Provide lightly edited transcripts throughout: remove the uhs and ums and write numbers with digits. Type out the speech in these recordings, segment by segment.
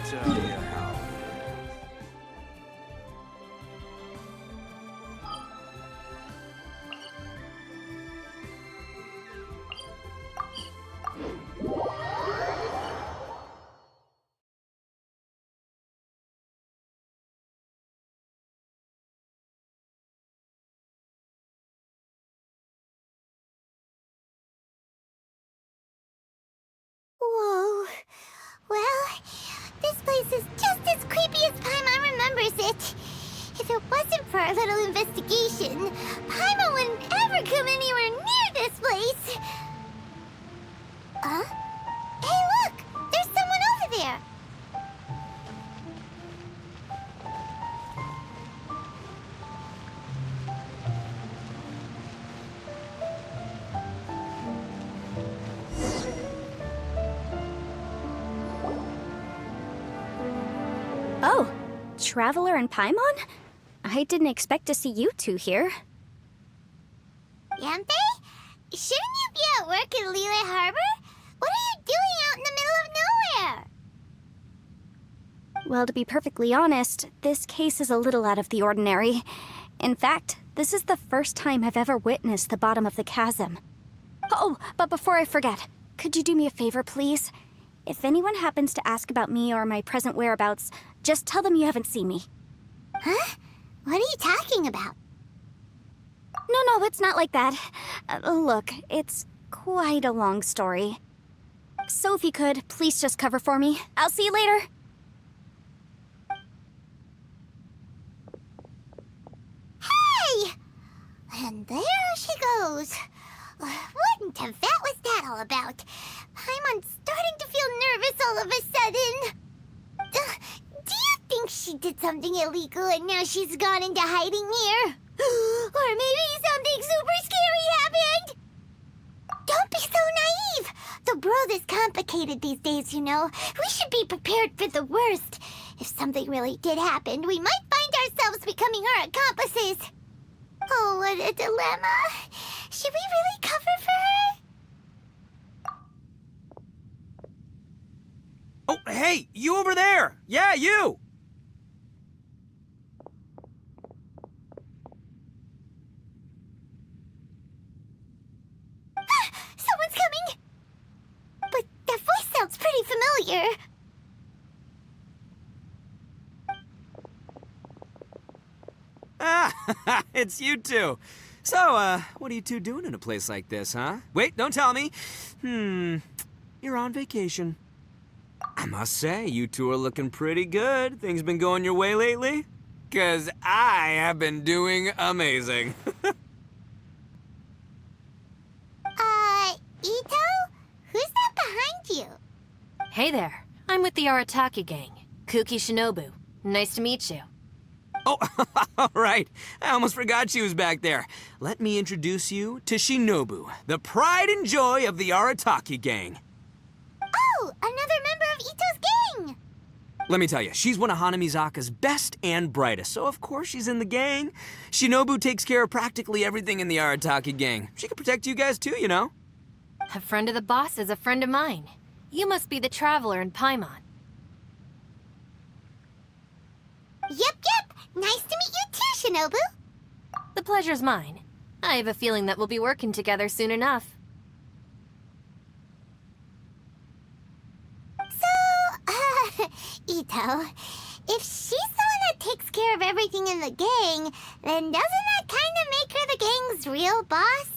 tell you how. Whoa. Well, this place is just as creepy as Paimon remembers it. If it wasn't for our little investigation, Paimon wouldn't ever come anywhere near this place. Huh? Hey, look! There's someone over there! Oh, Traveler and Paimon? I didn't expect to see you two here. Yantei? Shouldn't you be at work in Liyue Harbor? What are you doing out in the middle of nowhere? Well, to be perfectly honest, this case is a little out of the ordinary. In fact, this is the first time I've ever witnessed the bottom of the chasm. Oh, but before I forget, could you do me a favor, please? If anyone happens to ask about me or my present whereabouts, just tell them you haven't seen me. Huh? What are you talking about? No, it's not like that. Look, it's quite a long story. So if you could, please just cover for me. I'll see you later. Hey! And there she goes. What in Tibet was that all about? Paimon's starting to feel nervous all of a sudden. Do you think she did something illegal and now she's gone into hiding here? Or maybe something super scary happened? Don't be so naive! The world is complicated these days, you know. We should be prepared for the worst. If something really did happen, we might find ourselves becoming her accomplices. Oh, what a dilemma. Should we really cover for her? Oh, hey, you over there! Yeah, you! Someone's coming! But that voice sounds pretty familiar. Ah, it's you two. So, what are you two doing in a place like this, huh? Wait, don't tell me. You're on vacation. I must say, you two are looking pretty good. Things been going your way lately? 'Cause I have been doing amazing. Ito? Who's that behind you? Hey there, I'm with the Arataki gang. Kuki Shinobu. Nice to meet you. Oh, all right. I almost forgot she was back there. Let me introduce you to Shinobu, the pride and joy of the Arataki gang. Oh, another member of Ito's gang! Let me tell you, she's one of Hanamizaka's best and brightest, so of course she's in the gang. Shinobu takes care of practically everything in the Arataki gang. She can protect you guys too, you know? A friend of the boss is a friend of mine. You must be the Traveler in Paimon. Yep. Nice to meet you too, Shinobu. The pleasure's mine. I have a feeling that we'll be working together soon enough. So, Ito, if she's the one that takes care of everything in the gang, then doesn't that kind of make her the gang's real boss?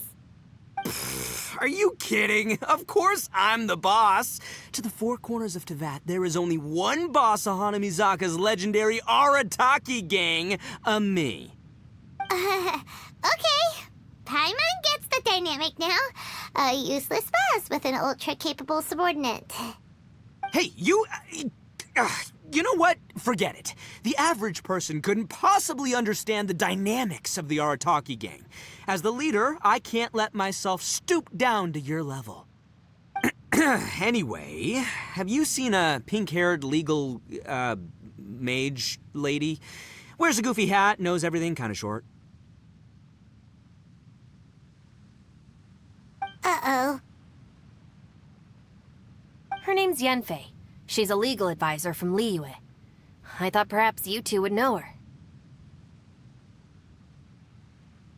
Are you kidding? Of course I'm the boss. To the four corners of Teyvat, there is only one boss of Hanamizaka's legendary Arataki gang, me. Okay. Paimon gets the dynamic now. A useless boss with an ultra-capable subordinate. Hey, you know what? Forget it. The average person couldn't possibly understand the dynamics of the Arataki gang. As the leader, I can't let myself stoop down to your level. Anyway, have you seen a pink-haired legal, mage lady? Wears a goofy hat, knows everything, kind of short. Uh-oh. Her name's Yanfei. She's a legal advisor from Liyue. I thought perhaps you two would know her.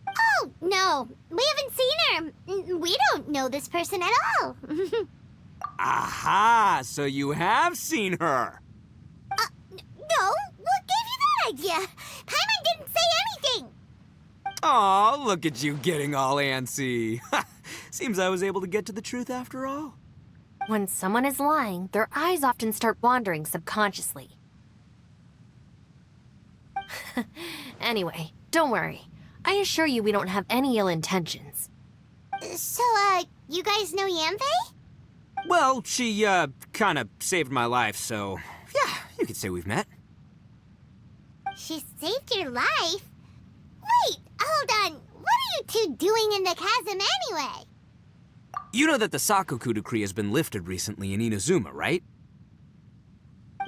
Oh, no. We haven't seen her. We don't know this person at all. Aha! So you have seen her! No? What gave you that idea? Paimon didn't say anything. Aw, look at you getting all antsy. Seems I was able to get to the truth after all. When someone is lying, their eyes often start wandering subconsciously. Anyway, don't worry. I assure you we don't have any ill intentions. So, you guys know Yanfei? Well, she, kinda saved my life, so yeah, you could say we've met. She saved your life? Wait, hold on. What are you two doing in the chasm anyway? You know that the Sakoku decree has been lifted recently in Inazuma, right?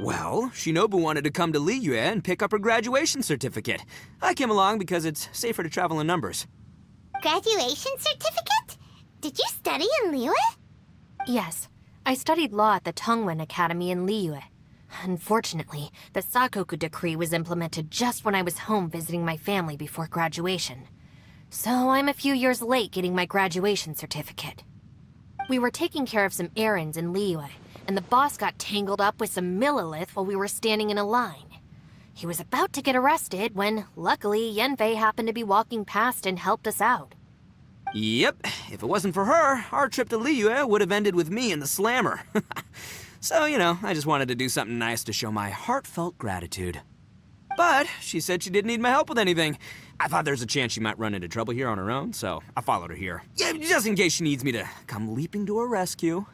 Well, Shinobu wanted to come to Liyue and pick up her graduation certificate. I came along because it's safer to travel in numbers. Graduation certificate? Did you study in Liyue? Yes, I studied law at the Tongwen Academy in Liyue. Unfortunately, the Sakoku decree was implemented just when I was home visiting my family before graduation. So I'm a few years late getting my graduation certificate. We were taking care of some errands in Liyue, and the boss got tangled up with some Millilith while we were standing in a line. He was about to get arrested when, luckily, Yanfei happened to be walking past and helped us out. Yep, if it wasn't for her, our trip to Liyue would have ended with me in the slammer. So, you know, I just wanted to do something nice to show my heartfelt gratitude. But she said she didn't need my help with anything. I thought there's a chance she might run into trouble here on her own, so I followed her here. Yeah, just in case she needs me to come leaping to her rescue.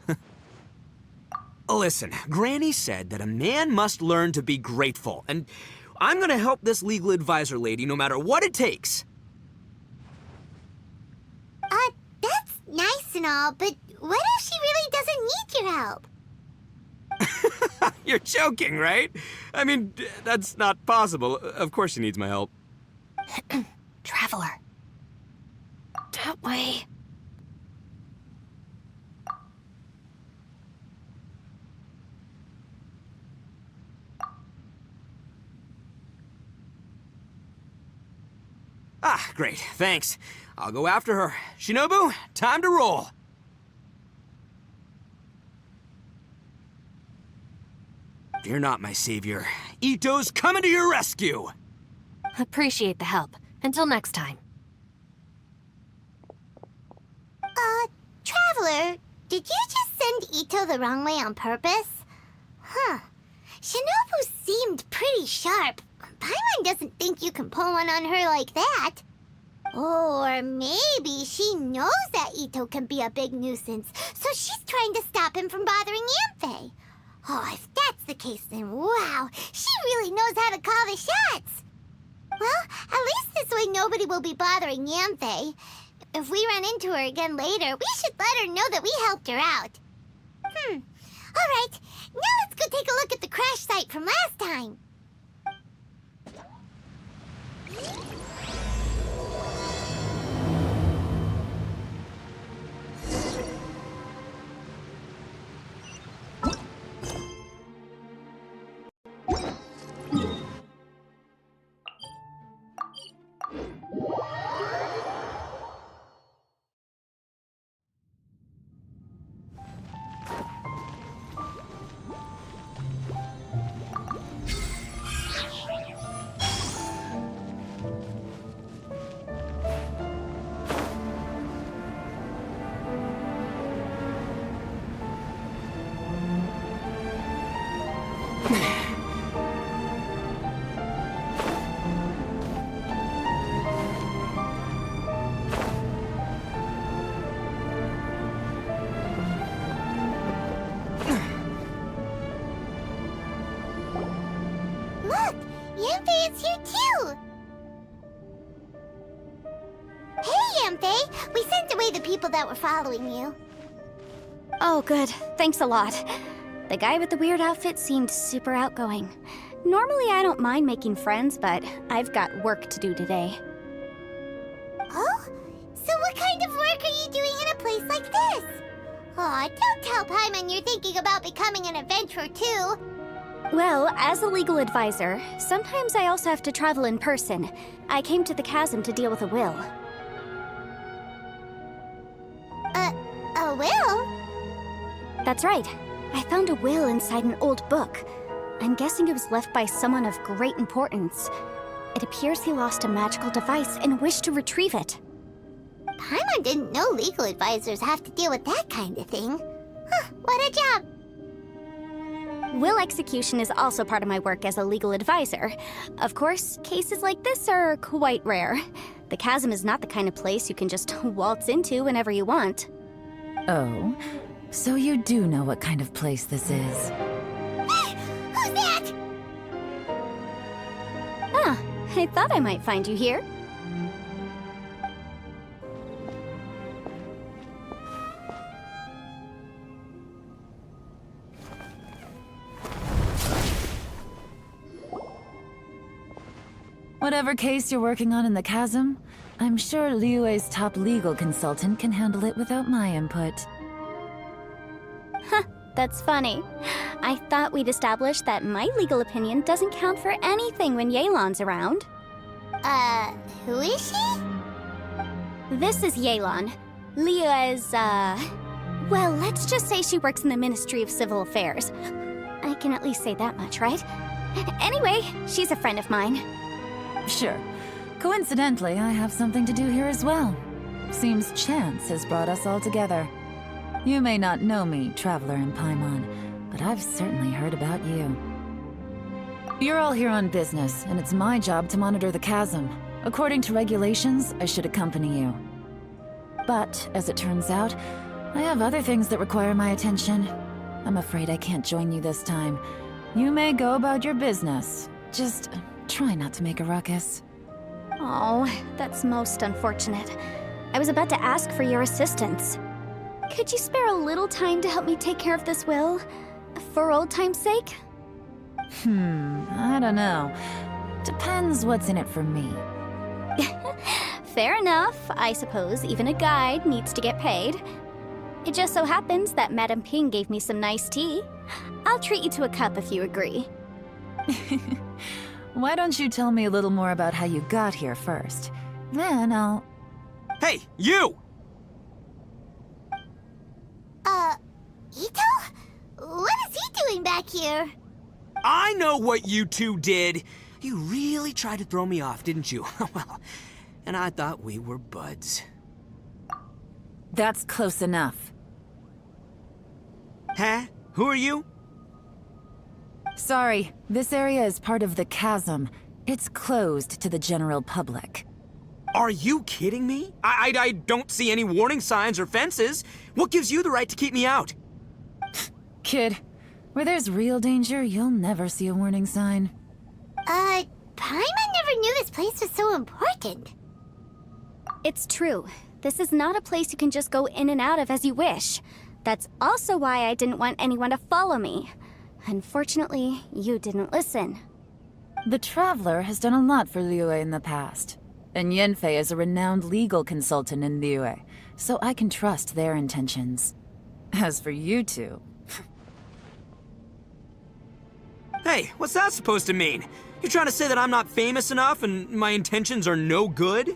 Listen, Granny said that a man must learn to be grateful, and I'm gonna help this legal advisor lady no matter what it takes. That's nice and all, but what if she really doesn't need your help? You're joking, right? I mean, that's not possible. Of course she needs my help. Traveler. That way. Ah, great, thanks. I'll go after her. Shinobu, time to roll. Fear not, my savior. Ito's coming to your rescue! Appreciate the help. Until next time. Traveler, did you just send Ito the wrong way on purpose? Huh. Shinobu seemed pretty sharp. Paimon doesn't think you can pull one on her like that. Or maybe she knows that Ito can be a big nuisance, so she's trying to stop him from bothering Yanfei. Oh, if that's the case, then wow, she really knows how to call the shots. Well, at least this way nobody will be bothering Yanfei. If we run into her again later, we should let her know that we helped her out. All right, now let's go take a look at the crash site from last time. Look, Yanfei is here too. Hey, Yanfei, we sent away the people that were following you. Oh, good. Thanks a lot. The guy with the weird outfit seemed super outgoing. Normally, I don't mind making friends, but I've got work to do today. Oh? So what kind of work are you doing in a place like this? Aw, don't tell Paimon you're thinking about becoming an adventurer too. Well, as a legal advisor, sometimes I also have to travel in person. I came to the chasm to deal with a will. A will? That's right. I found a will inside an old book. I'm guessing it was left by someone of great importance. It appears he lost a magical device and wished to retrieve it. Paimon didn't know legal advisors have to deal with that kind of thing. Huh, what a job! Will execution is also part of my work as a legal advisor. Of course, cases like this are quite rare. The chasm is not the kind of place you can just waltz into whenever you want. Oh, so you do know what kind of place this is. Who's that? Ah, I thought I might find you here. Whatever case you're working on in the chasm, I'm sure Liyue's top legal consultant can handle it without my input. Huh, that's funny. I thought we'd established that my legal opinion doesn't count for anything when Yelan's around. Who is she? This is Yelan. Liyue's, well, let's just say she works in the Ministry of Civil Affairs. I can at least say that much, right? Anyway, she's a friend of mine. Sure. Coincidentally, I have something to do here as well. Seems chance has brought us all together. You may not know me, Traveler in Paimon, but I've certainly heard about you. You're all here on business, and it's my job to monitor the chasm. According to regulations, I should accompany you. But, as it turns out, I have other things that require my attention. I'm afraid I can't join you this time. You may go about your business. Just try not to make a ruckus. Oh, that's most unfortunate. I was about to ask for your assistance. Could you spare a little time to help me take care of this will? For old time's sake? I don't know. Depends what's in it for me. Fair enough. I suppose even a guide needs to get paid. It just so happens that Madame Ping gave me some nice tea. I'll treat you to a cup if you agree. Why don't you tell me a little more about how you got here first? Then I'll... Hey, you! Ito? What is he doing back here? I know what you two did. You really tried to throw me off, didn't you? Well, and I thought we were buds. That's close enough. Huh? Who are you? Sorry, this area is part of the chasm. It's closed to the general public. Are you kidding me? I don't see any warning signs or fences. What gives you the right to keep me out? Kid, where there's real danger, you'll never see a warning sign. Paimon never knew this place was so important. It's true. This is not a place you can just go in and out of as you wish. That's also why I didn't want anyone to follow me. Unfortunately, you didn't listen. The Traveler has done a lot for Liyue in the past. And Yanfei is a renowned legal consultant in Liyue, so I can trust their intentions. As for you two... Hey, what's that supposed to mean? You're trying to say that I'm not famous enough and my intentions are no good?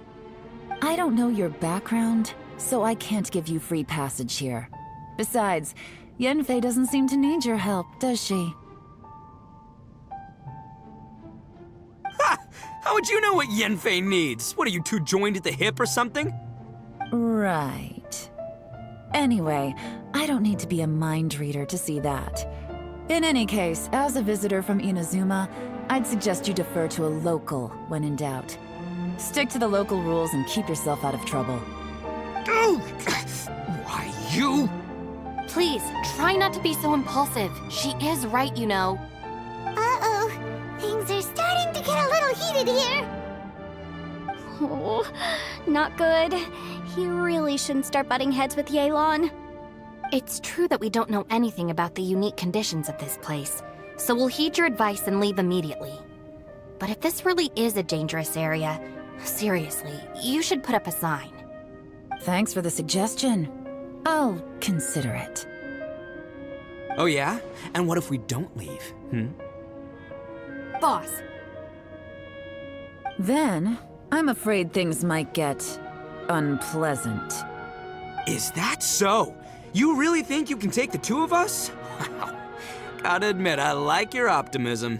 I don't know your background, so I can't give you free passage here. Besides, Yanfei doesn't seem to need your help, does she? Ha! How would you know what Yanfei needs? What, are you two joined at the hip or something? Right. Anyway, I don't need to be a mind reader to see that. In any case, as a visitor from Inazuma, I'd suggest you defer to a local when in doubt. Stick to the local rules and keep yourself out of trouble. Oh! Why, you? Please, try not to be so impulsive. She is right, you know. Uh-oh. Things are starting to get a little heated here. Oh, not good. He really shouldn't start butting heads with Yelan. It's true that we don't know anything about the unique conditions of this place, so we'll heed your advice and leave immediately. But if this really is a dangerous area, seriously, you should put up a sign. Thanks for the suggestion. I'll consider it. Oh yeah? And what if we don't leave? Boss, Then, I'm afraid things might get unpleasant. Is that so? You really think you can take the two of us? Wow. Gotta admit, I like your optimism.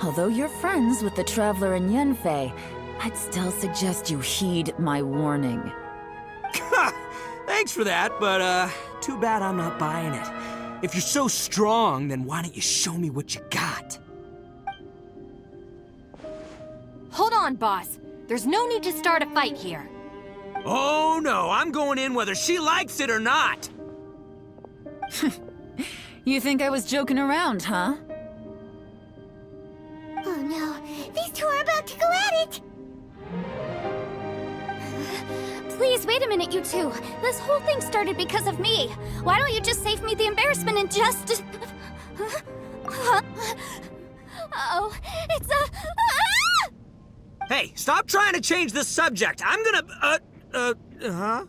Although you're friends with the Traveler and Yenfei, I'd still suggest you heed my warning. Thanks for that, but too bad I'm not buying it. If you're so strong, then why don't you show me what you got? hold on, boss. There's no need to start a fight here. Oh no, I'm going in whether she likes it or not. You think I was joking around, huh? Oh no, these two are about to go at it! Please, wait a minute, you two. This whole thing started because of me. Why don't you just save me the embarrassment and just... Uh-oh, it's a... Ah! Hey, stop trying to change the subject. I'm gonna, huh? Ah!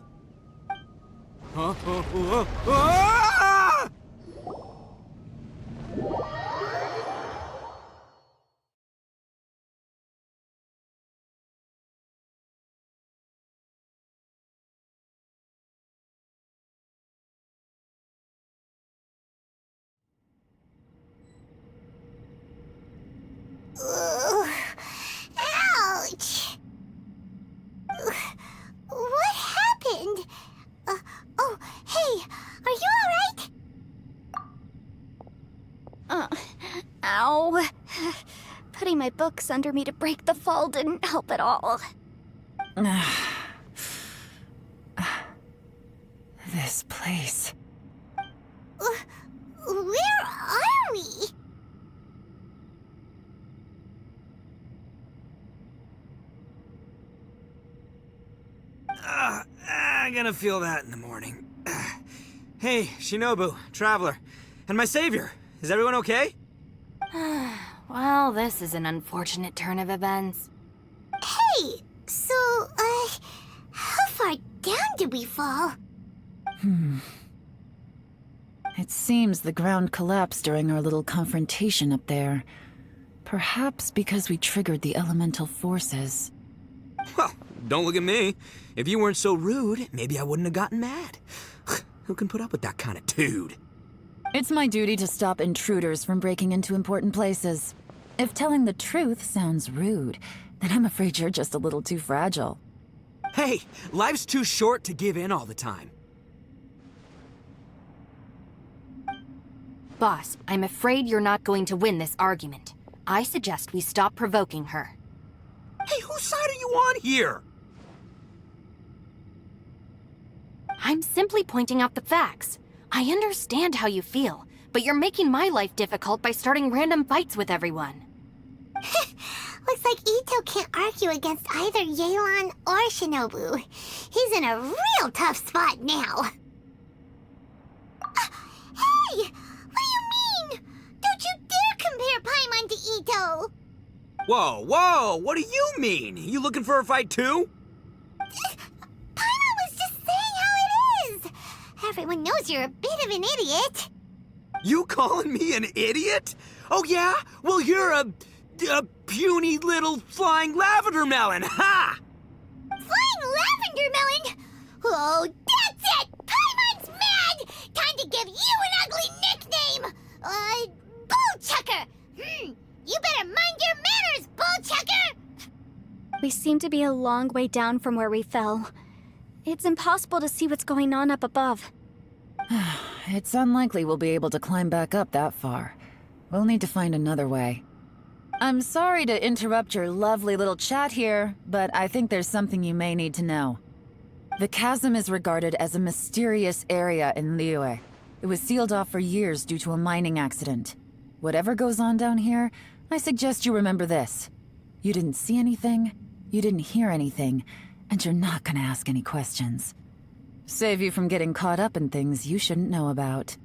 Ugh. Ouch! Ugh. What happened? Oh, hey, are you alright? Ow. Putting my books under me to break the fall didn't help at all. This place. Where are we? I'm gonna feel that in the morning. Hey, Shinobu, Traveler, and my savior. Is everyone okay? Well, this is an unfortunate turn of events. Hey, so, how far down did we fall? It seems the ground collapsed during our little confrontation up there. Perhaps because we triggered the elemental forces. Well, don't look at me. If you weren't so rude, maybe I wouldn't have gotten mad. Who can put up with that kind of dude? It's my duty to stop intruders from breaking into important places. If telling the truth sounds rude, then I'm afraid you're just a little too fragile. Hey, life's too short to give in all the time. Boss, I'm afraid you're not going to win this argument. I suggest we stop provoking her. Hey, whose side are you on here? I'm simply pointing out the facts. I understand how you feel, but you're making my life difficult by starting random fights with everyone. Looks like Ito can't argue against either Yelan or Shinobu. He's in a real tough spot now. Hey! What do you mean? Don't you dare compare Paimon to Ito! Whoa, what do you mean? You looking for a fight too? Paimon was just saying how it is! Everyone knows you're a bit of an idiot. You calling me an idiot? Oh yeah? Well, you're a puny little flying lavender melon, ha! Flying lavender melon? Oh, that's it! Paimon's mad! Time to give you an ugly nickname! Bullchucker! You better mind your manners, Bullchucker! We seem to be a long way down from where we fell. It's impossible to see what's going on up above. It's unlikely we'll be able to climb back up that far. We'll need to find another way. I'm sorry to interrupt your lovely little chat here, but I think there's something you may need to know. The chasm is regarded as a mysterious area in Liyue. It was sealed off for years due to a mining accident. Whatever goes on down here, I suggest you remember this. You didn't see anything, you didn't hear anything, and you're not gonna ask any questions. Save you from getting caught up in things you shouldn't know about.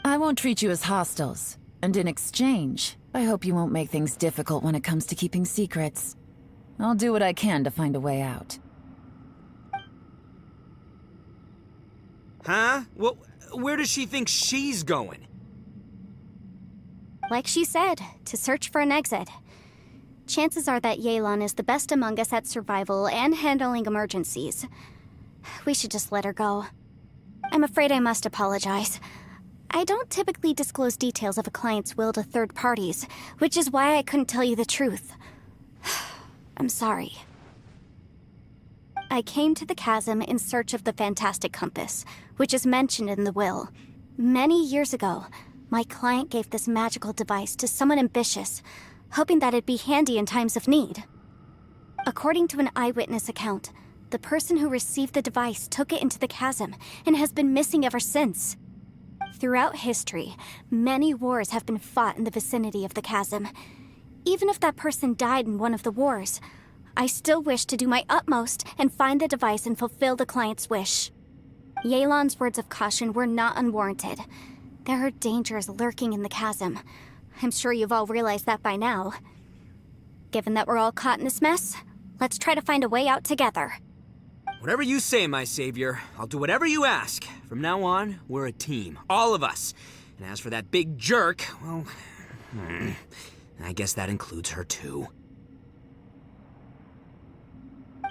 I won't treat you as hostiles, and in exchange, I hope you won't make things difficult when it comes to keeping secrets. I'll do what I can to find a way out. Huh? Well, where does she think she's going? Like she said, to search for an exit. Chances are that Yelan is the best among us at survival and handling emergencies. We should just let her go. I'm afraid I must apologize. I don't typically disclose details of a client's will to third parties, which is why I couldn't tell you the truth. I'm sorry. I came to the chasm in search of the fantastic compass, which is mentioned in the will. Many years ago, my client gave this magical device to someone ambitious, hoping that it'd be handy in times of need. According to an eyewitness account, the person who received the device took it into the chasm and has been missing ever since. Throughout history, many wars have been fought in the vicinity of the chasm. Even if that person died in one of the wars, I still wish to do my utmost and find the device and fulfill the client's wish. Yelan's words of caution were not unwarranted. There are dangers lurking in the chasm. I'm sure you've all realized that by now. Given that we're all caught in this mess, let's try to find a way out together. Whatever you say, my savior. I'll do whatever you ask. From now on, we're a team. All of us. And as for that big jerk, well, I guess that includes her too.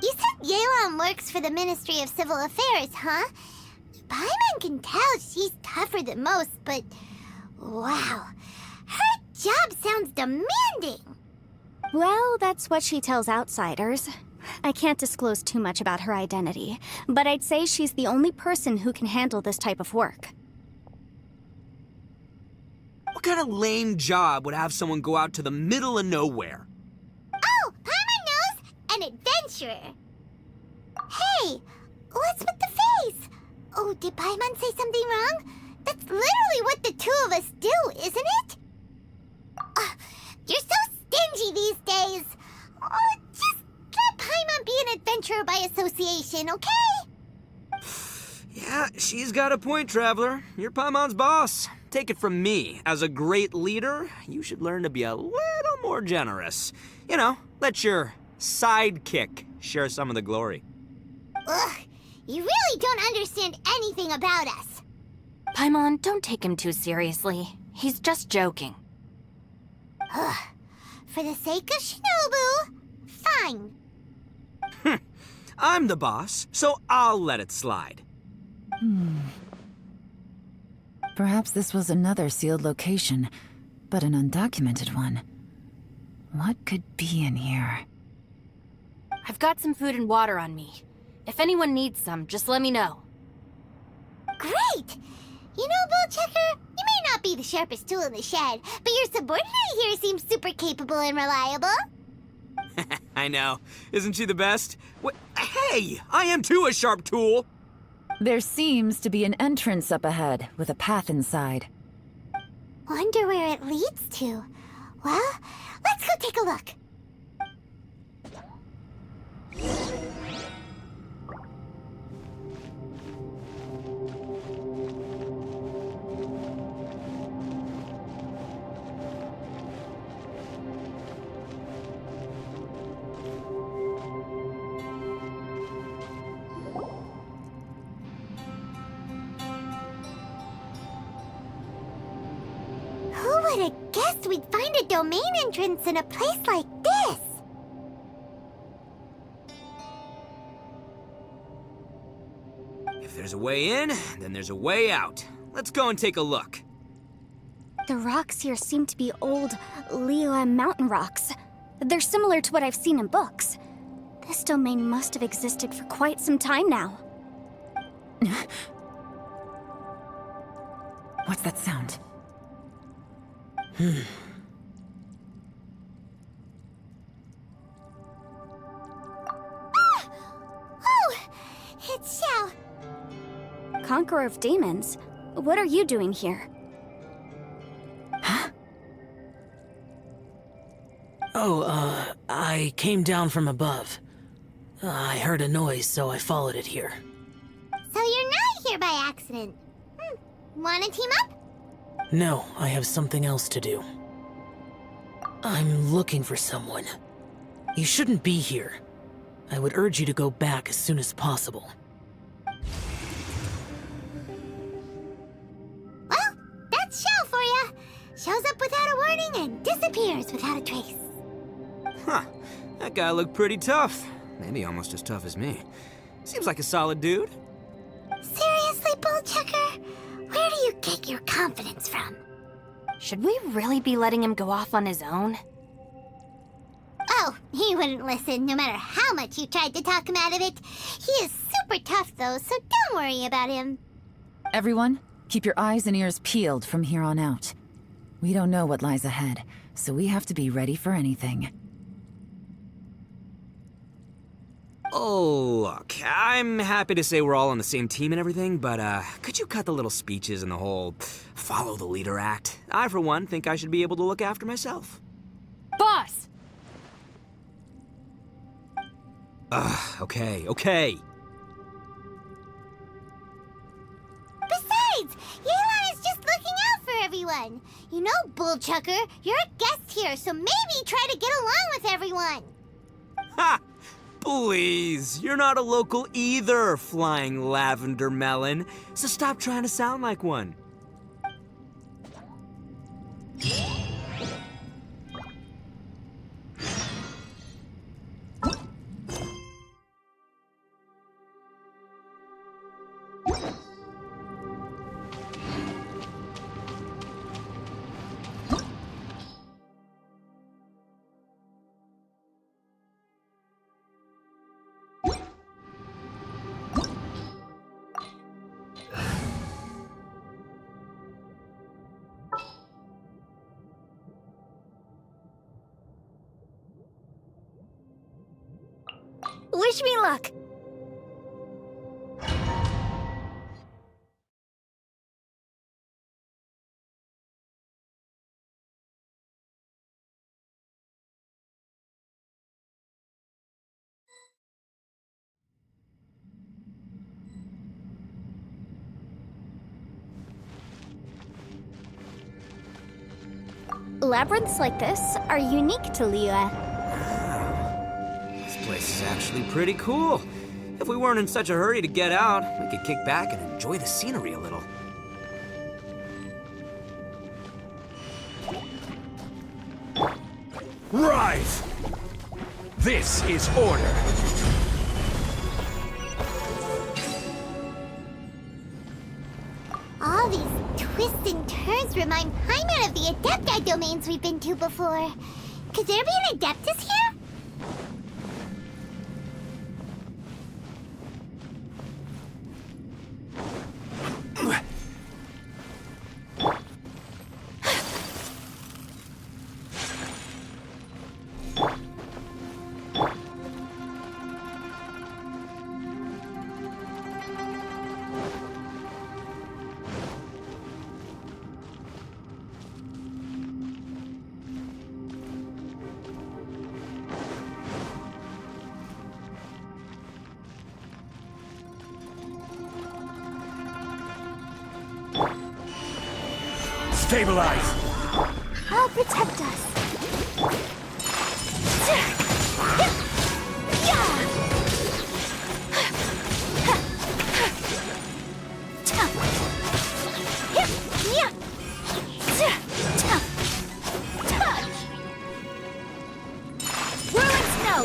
You said Yelan works for the Ministry of Civil Affairs, huh? Paimon can tell she's tougher than most, but wow, her job sounds demanding. Well, that's what she tells outsiders. I can't disclose too much about her identity, but I'd say she's the only person who can handle this type of work. What kind of lame job would have someone go out to the middle of nowhere? Oh, Paimon knows! An adventurer. Hey, what's with the face? Oh, did Paimon say something wrong? That's literally what the two of us do, isn't it? You're so stingy these days. Oh, just let Paimon be an adventurer by association, okay? Yeah, she's got a point, Traveler. You're Paimon's boss. Take it from me. As a great leader, you should learn to be a little more generous. You know, let your sidekick share some of the glory. Ugh, you really don't understand anything about us. Paimon, don't take him too seriously. He's just joking. Ugh, for the sake of Shinobu, fine. I'm the boss, so I'll let it slide. Perhaps this was another sealed location, but an undocumented one. What could be in here? I've got some food and water on me. If anyone needs some, just let me know. Great! You know, Bullchecker, you may not be the sharpest tool in the shed, but your subordinate here seems super capable and reliable. I know. Isn't she the best? Hey, I am too a sharp tool. There seems to be an entrance up ahead, with a path inside. Wonder where it leads to. Well, let's go take a look. Who would have guessed we'd find a domain entrance in a place like this? If there's a way in, then there's a way out. Let's go and take a look. The rocks here seem to be old Liyue mountain rocks. They're similar to what I've seen in books. This domain must have existed for quite some time now. What's that sound? Oh, it's Xiao. Conqueror of Demons? What are you doing here? Oh, I came down from above. I heard a noise, so I followed it here. So you're not here by accident. Wanna team up? No, I have something else to do. I'm looking for someone. You shouldn't be here. I would urge you to go back as soon as possible. manners without a trace. Huh. That guy looked pretty tough. Maybe almost as tough as me. Seems like a solid dude. Seriously, Bullchucker? Where do you get your confidence from? Should we really be letting him go off on his own? Oh, he wouldn't listen no matter how much you tried to talk him out of it. He is super tough though, so don't worry about him. Everyone, keep your eyes and ears peeled from here on out. We don't know what lies ahead, so we have to be ready for anything. Oh, look, I'm happy to say we're all on the same team and everything, but could you cut the little speeches and the whole follow the leader act? I, for one, think I should be able to look after myself. Boss! Okay. Besides, Yelan is just looking out for everyone. You know, Bullchucker, you're a guest here, so maybe try to get along with everyone. Ha! Please, you're not a local either, flying lavender melon, so stop trying to sound like one. Wish me luck. Labyrinths like this are unique to Liyue. This place is actually pretty cool. If we weren't in such a hurry to get out, we could kick back and enjoy the scenery a little. Rise! This is order. All these twists and turns remind Paimon of the Adepti domains we've been to before. Could there be an Adeptus here? Stabilize! I'll protect us. Ruin snow!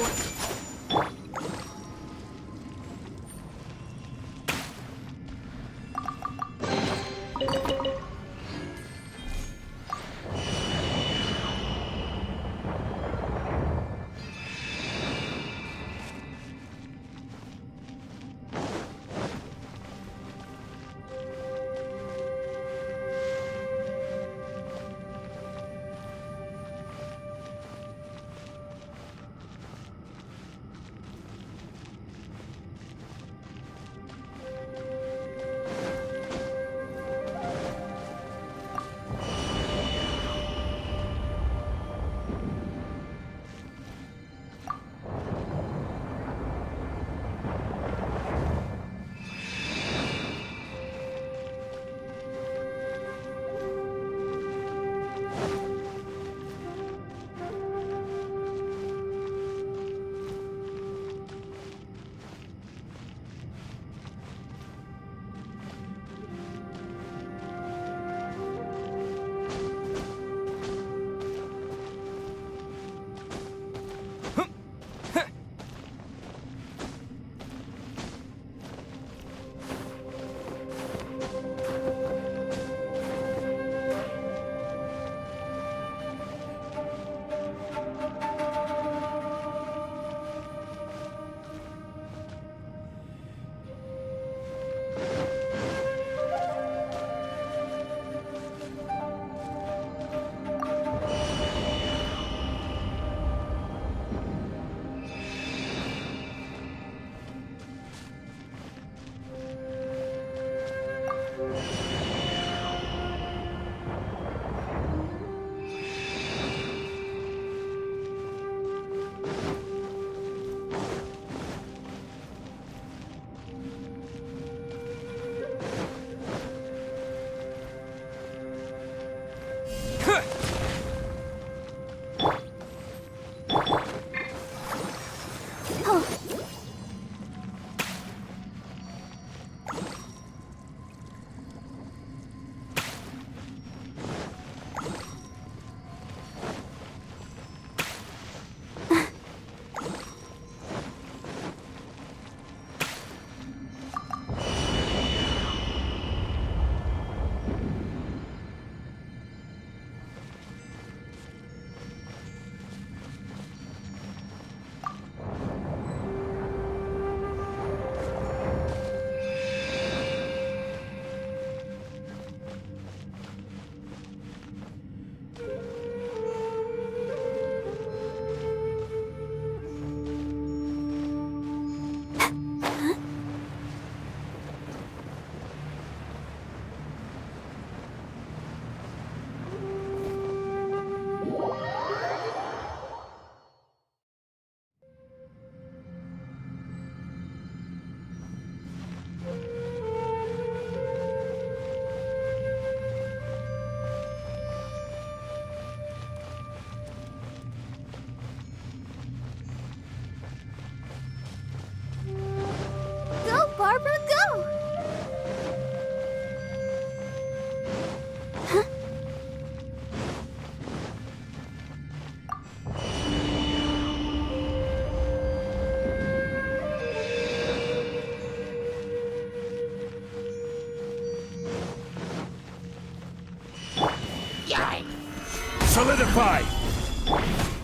Fight!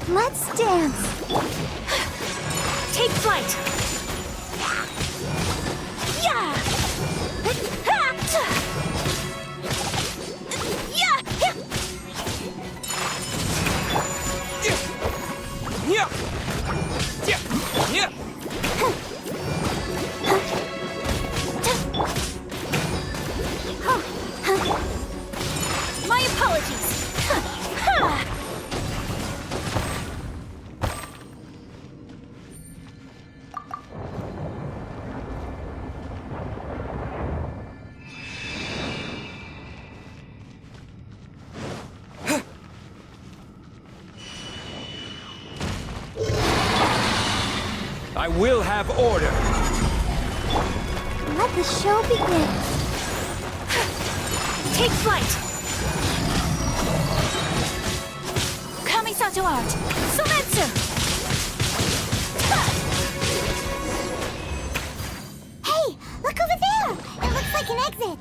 Let's dance. Take flight! Yeah! Yeah! Yeah! Yeah! Yeah! My apologies. I will have order! Let the show begin. Take flight! Kamisato art. Sumetsu. Hey, look over there! It looks like an exit.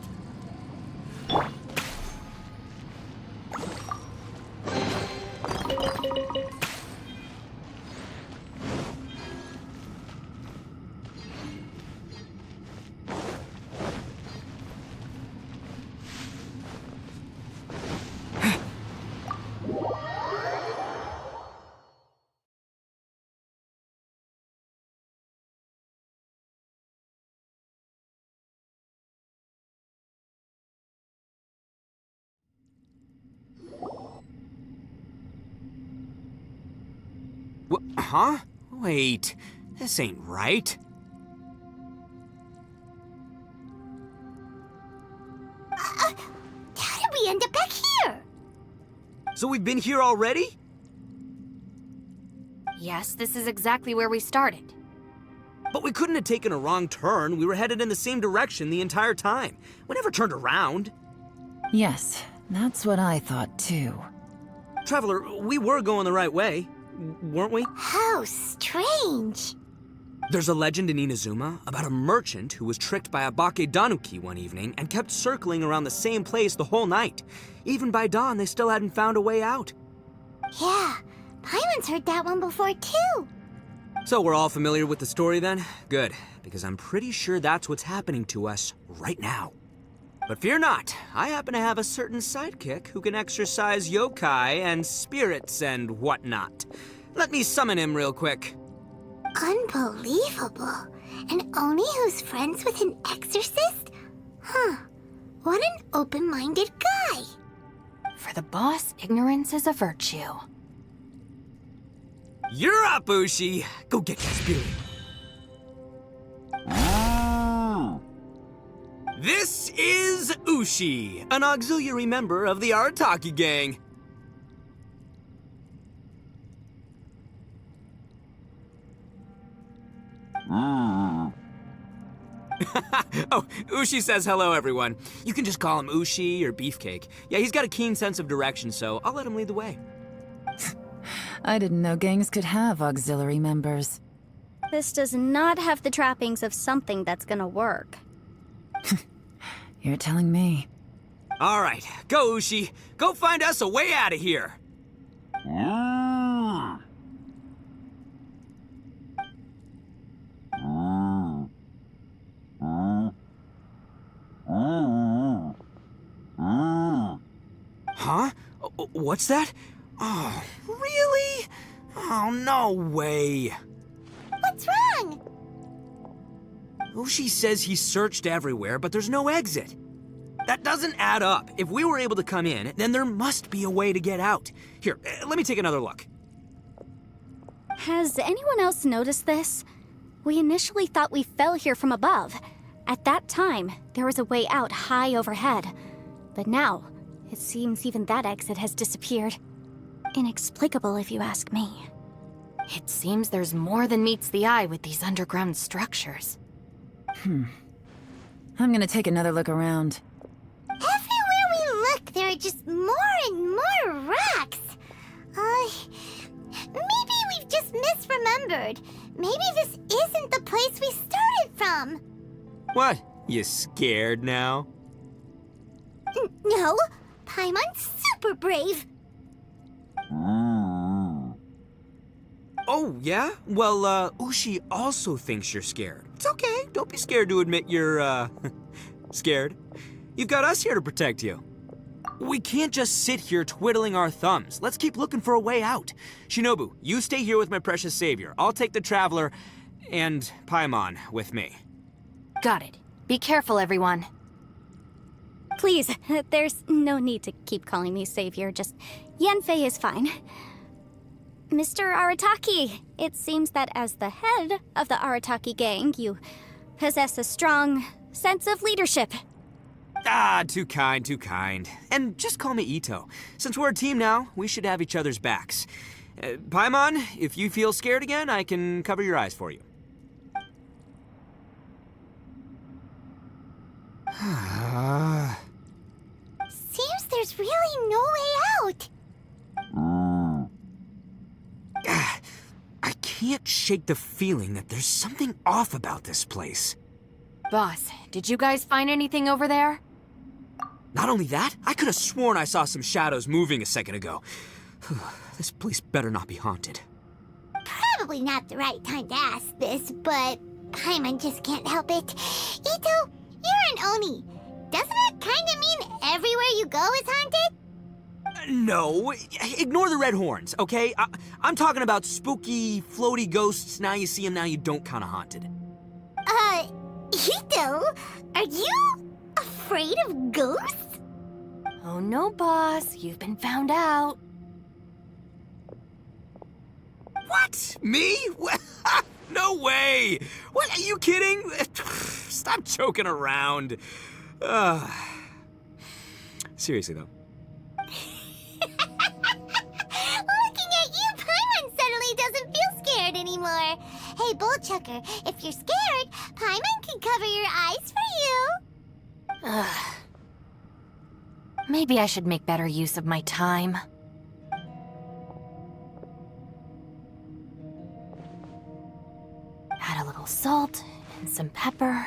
Huh? Wait, this ain't right. How did we end up back here? So we've been here already? Yes, this is exactly where we started. But we couldn't have taken a wrong turn. We were headed in the same direction the entire time. We never turned around. Yes, that's what I thought too. Traveler, we were going the right way, weren't we? How strange. There's a legend in Inazuma about a merchant who was tricked by a Bakedanuki one evening and kept circling around the same place the whole night. Even by dawn, they still hadn't found a way out. Yeah, Paimon's heard that one before too. So we're all familiar with the story then? Good, because I'm pretty sure that's what's happening to us right now. But fear not, I happen to have a certain sidekick who can exercise yokai and spirits and whatnot. Let me summon him real quick. Unbelievable. And Oni who's friends with an exorcist? Huh. What an open-minded guy. For the boss, ignorance is a virtue. You're up, Ushi! Go get your spirit. This is Ushi, an auxiliary member of the Arataki gang. Oh, Ushi says hello, everyone. You can just call him Ushi or Beefcake. Yeah, he's got a keen sense of direction, so I'll let him lead the way. I didn't know gangs could have auxiliary members. This does not have the trappings of something that's gonna work. You're telling me. All right, go, Ushi. Go find us a way out of here. Huh? What's that? Oh, really? Oh, no way. What's wrong? Ushi says he searched everywhere, but there's no exit. That doesn't add up. If we were able to come in, then there must be a way to get out. Here, let me take another look. Has anyone else noticed this? We initially thought we fell here from above. At that time, there was a way out high overhead. But now, it seems even that exit has disappeared. Inexplicable, if you ask me. It seems there's more than meets the eye with these underground structures. I'm gonna take another look around. Everywhere we look, there are just more and more rocks. Maybe we've just misremembered. Maybe this isn't the place we started from. What? You scared now? No, Paimon's super brave. Oh, yeah? Well, Ushi also thinks you're scared. It's okay. Don't be scared to admit you're, scared. You've got us here to protect you. We can't just sit here twiddling our thumbs. Let's keep looking for a way out. Shinobu, you stay here with my precious savior. I'll take the Traveler and Paimon with me. Got it. Be careful, everyone. Please, there's no need to keep calling me savior. Just Yanfei is fine. Mr. Arataki, it seems that as the head of the Arataki gang, you possess a strong sense of leadership. Ah, too kind, too kind. And just call me Ito. Since we're a team now, we should have each other's backs. Paimon, if you feel scared again, I can cover your eyes for you. Seems there's really no way out. I can't shake the feeling that there's something off about this place. Boss, did you guys find anything over there? Not only that, I could have sworn I saw some shadows moving a second ago. This place better not be haunted. Probably not the right time to ask this, but Paimon just can't help it. Ito, you're an Oni. Doesn't it kind of mean everywhere you go is haunted? No, ignore the red horns, okay? I'm talking about spooky, floaty ghosts. Now you see them, now you don't kind of haunted. Ito, are you afraid of ghosts? Oh no, boss. You've been found out. What? Me? No way! What, are you kidding? Stop joking around. Seriously, though. Looking at you, Paimon suddenly doesn't feel scared anymore. Hey, Bullchucker, if you're scared, Paimon can cover your eyes for you. Maybe I should make better use of my time. Add a little salt and some pepper.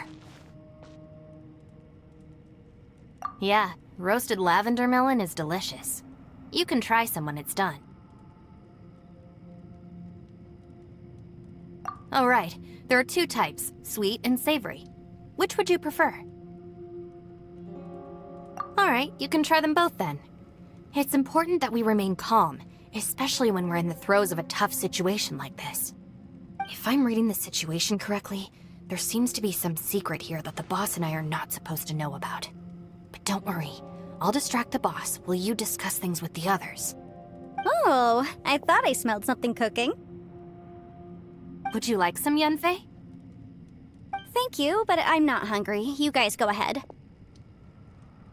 Yeah, roasted lavender melon is delicious. You can try some when it's done. Oh, right. There are two types, sweet and savory. Which would you prefer? Alright, you can try them both then. It's important that we remain calm, especially when we're in the throes of a tough situation like this. If I'm reading the situation correctly, there seems to be some secret here that the boss and I are not supposed to know about. But don't worry, I'll distract the boss while you discuss things with the others. Oh, I thought I smelled something cooking. Would you like some, Yanfei? Thank you, but I'm not hungry. You guys go ahead.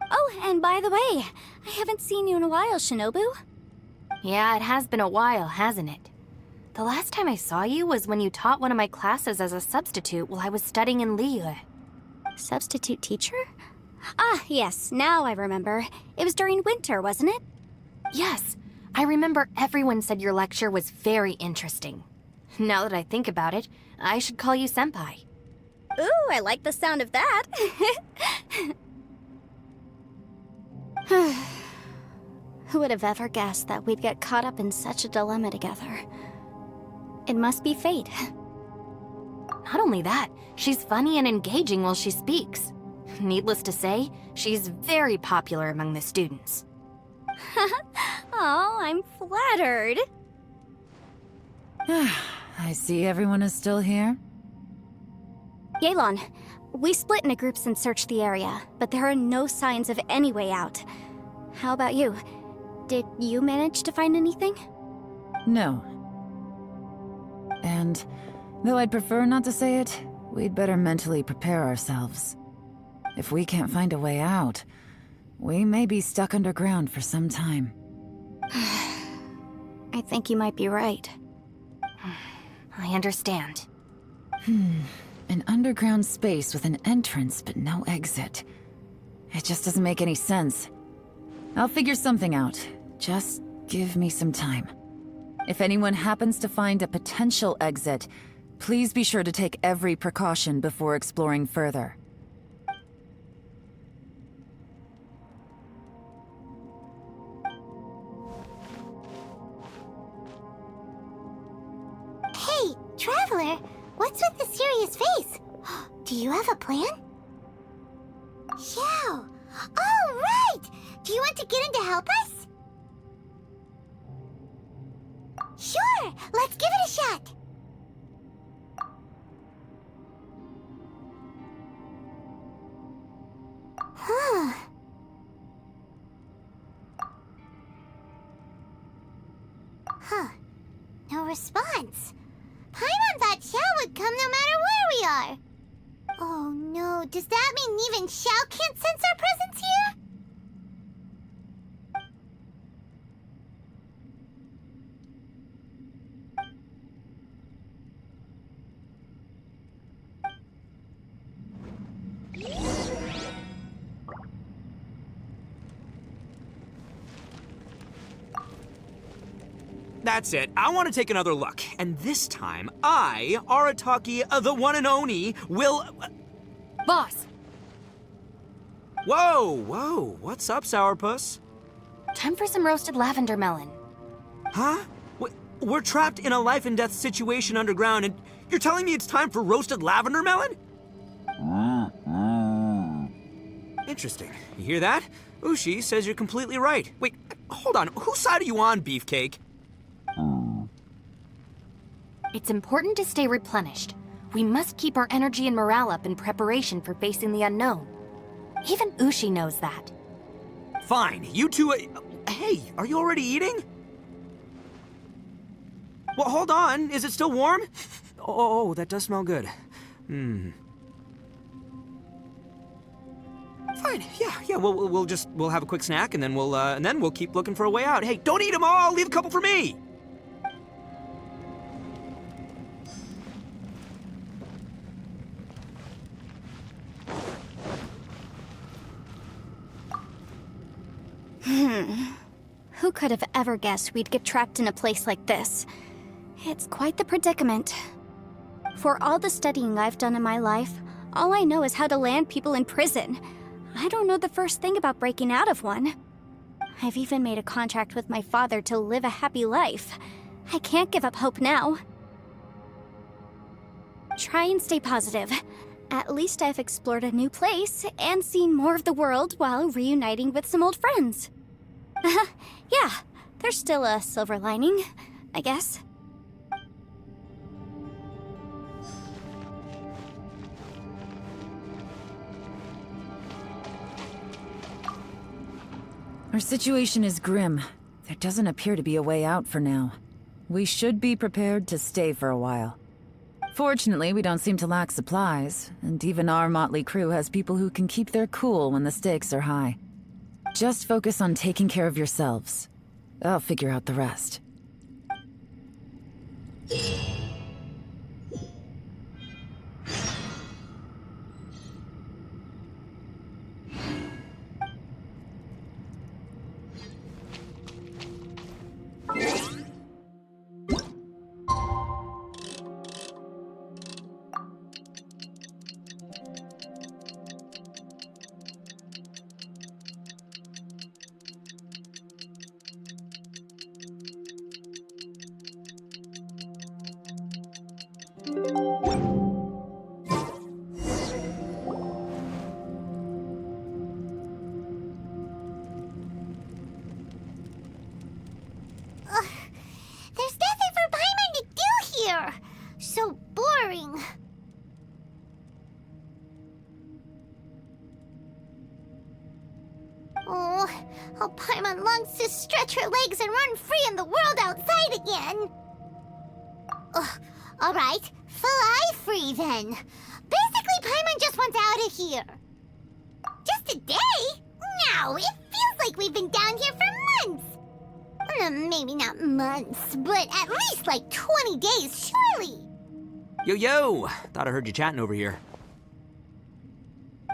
Oh, and by the way, I haven't seen you in a while, Shinobu. Yeah, it has been a while, hasn't it? The last time I saw you was when you taught one of my classes as a substitute while I was studying in Liyue. Substitute teacher? Ah, yes, now I remember. It was during winter, wasn't it? Yes, I remember everyone said your lecture was very interesting. Now that I think about it, I should call you Senpai. Ooh, I like the sound of that. Who would have ever guessed that we'd get caught up in such a dilemma together? It must be fate. Not only that, she's funny and engaging while she speaks. Needless to say, she's very popular among the students. Oh, I'm flattered. I see everyone is still here. Yelan, we split into groups and searched the area, but there are no signs of any way out. How about you? Did you manage to find anything? No. And though I'd prefer not to say it, we'd better mentally prepare ourselves. If we can't find a way out, we may be stuck underground for some time. I think you might be right. I understand. An underground space with an entrance but no exit. It just doesn't make any sense. I'll figure something out. Just give me some time. If anyone happens to find a potential exit, please be sure to take every precaution before exploring further. Traveler, what's with the serious face? Do you have a plan? Xiao! Oh, right! Do you want to get in to help us? Sure! Let's give it a shot! Huh. Huh. No response. Paimon thought Xiao would come no matter where we are. Oh no, does that mean even Xiao can't sense our presence here? That's it. I want to take another look. And this time, I, Arataki, the one and only, will... Boss! Whoa. What's up, Sourpuss? Time for some roasted lavender melon. Huh? We're trapped in a life and death situation underground, and you're telling me it's time for roasted lavender melon? Interesting. You hear that? Ushi says you're completely right. Wait, hold on. Whose side are you on, Beefcake? It's important to stay replenished. We must keep our energy and morale up in preparation for facing the unknown. Even Ushi knows that. Fine, you two... hey, are you already eating? Well, hold on. Is it still warm? Oh, that does smell good. Fine. Yeah. We'll have a quick snack, and then we'll keep looking for a way out. Hey, don't eat them all. Leave a couple for me. Who could have ever guessed we'd get trapped in a place like this? It's quite the predicament. For all the studying I've done in my life, all I know is how to land people in prison. I don't know the first thing about breaking out of one. I've even made a contract with my father to live a happy life. I can't give up hope now. Try and stay positive. At least I've explored a new place and seen more of the world while reuniting with some old friends. Yeah, there's still a silver lining, I guess. Our situation is grim. There doesn't appear to be a way out for now. We should be prepared to stay for a while. Fortunately, we don't seem to lack supplies, and even our motley crew has people who can keep their cool when the stakes are high. Just focus on taking care of yourselves. I'll figure out the rest. There's nothing for Paimon to do here. So boring. Oh, how Paimon longs to stretch her legs and run free in the world outside again. All right, fly free then. Basically, Paimon just wants out of here. Just a day? No, it feels like we've been down here for months. Maybe not months, but at least like 20 days, surely. Yo, thought I heard you chatting over here.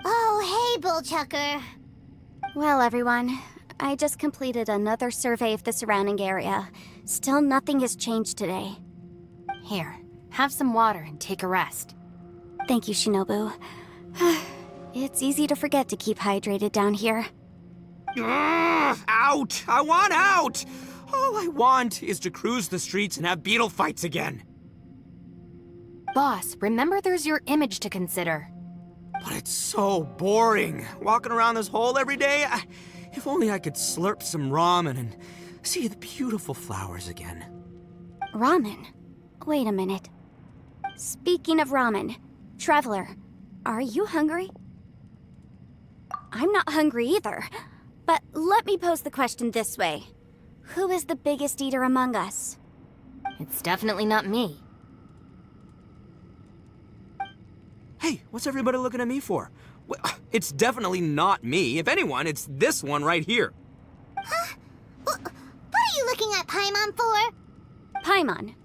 Oh, hey, Bullchucker. Well, everyone, I just completed another survey of the surrounding area. Still nothing has changed today. Here, have some water and take a rest. Thank you, Shinobu. It's easy to forget to keep hydrated down here. Out! I want out! All I want is to cruise the streets and have beetle fights again. Boss, remember there's your image to consider. But it's so boring, walking around this hole every day. If only I could slurp some ramen and see the beautiful flowers again. Ramen? Wait a minute. Speaking of ramen, Traveler, are you hungry? I'm not hungry either. But let me pose the question this way. Who is the biggest eater among us? It's definitely not me. Hey, what's everybody looking at me for? It's definitely not me. If anyone, it's this one right here. Huh? What are you looking at Paimon for? Paimon,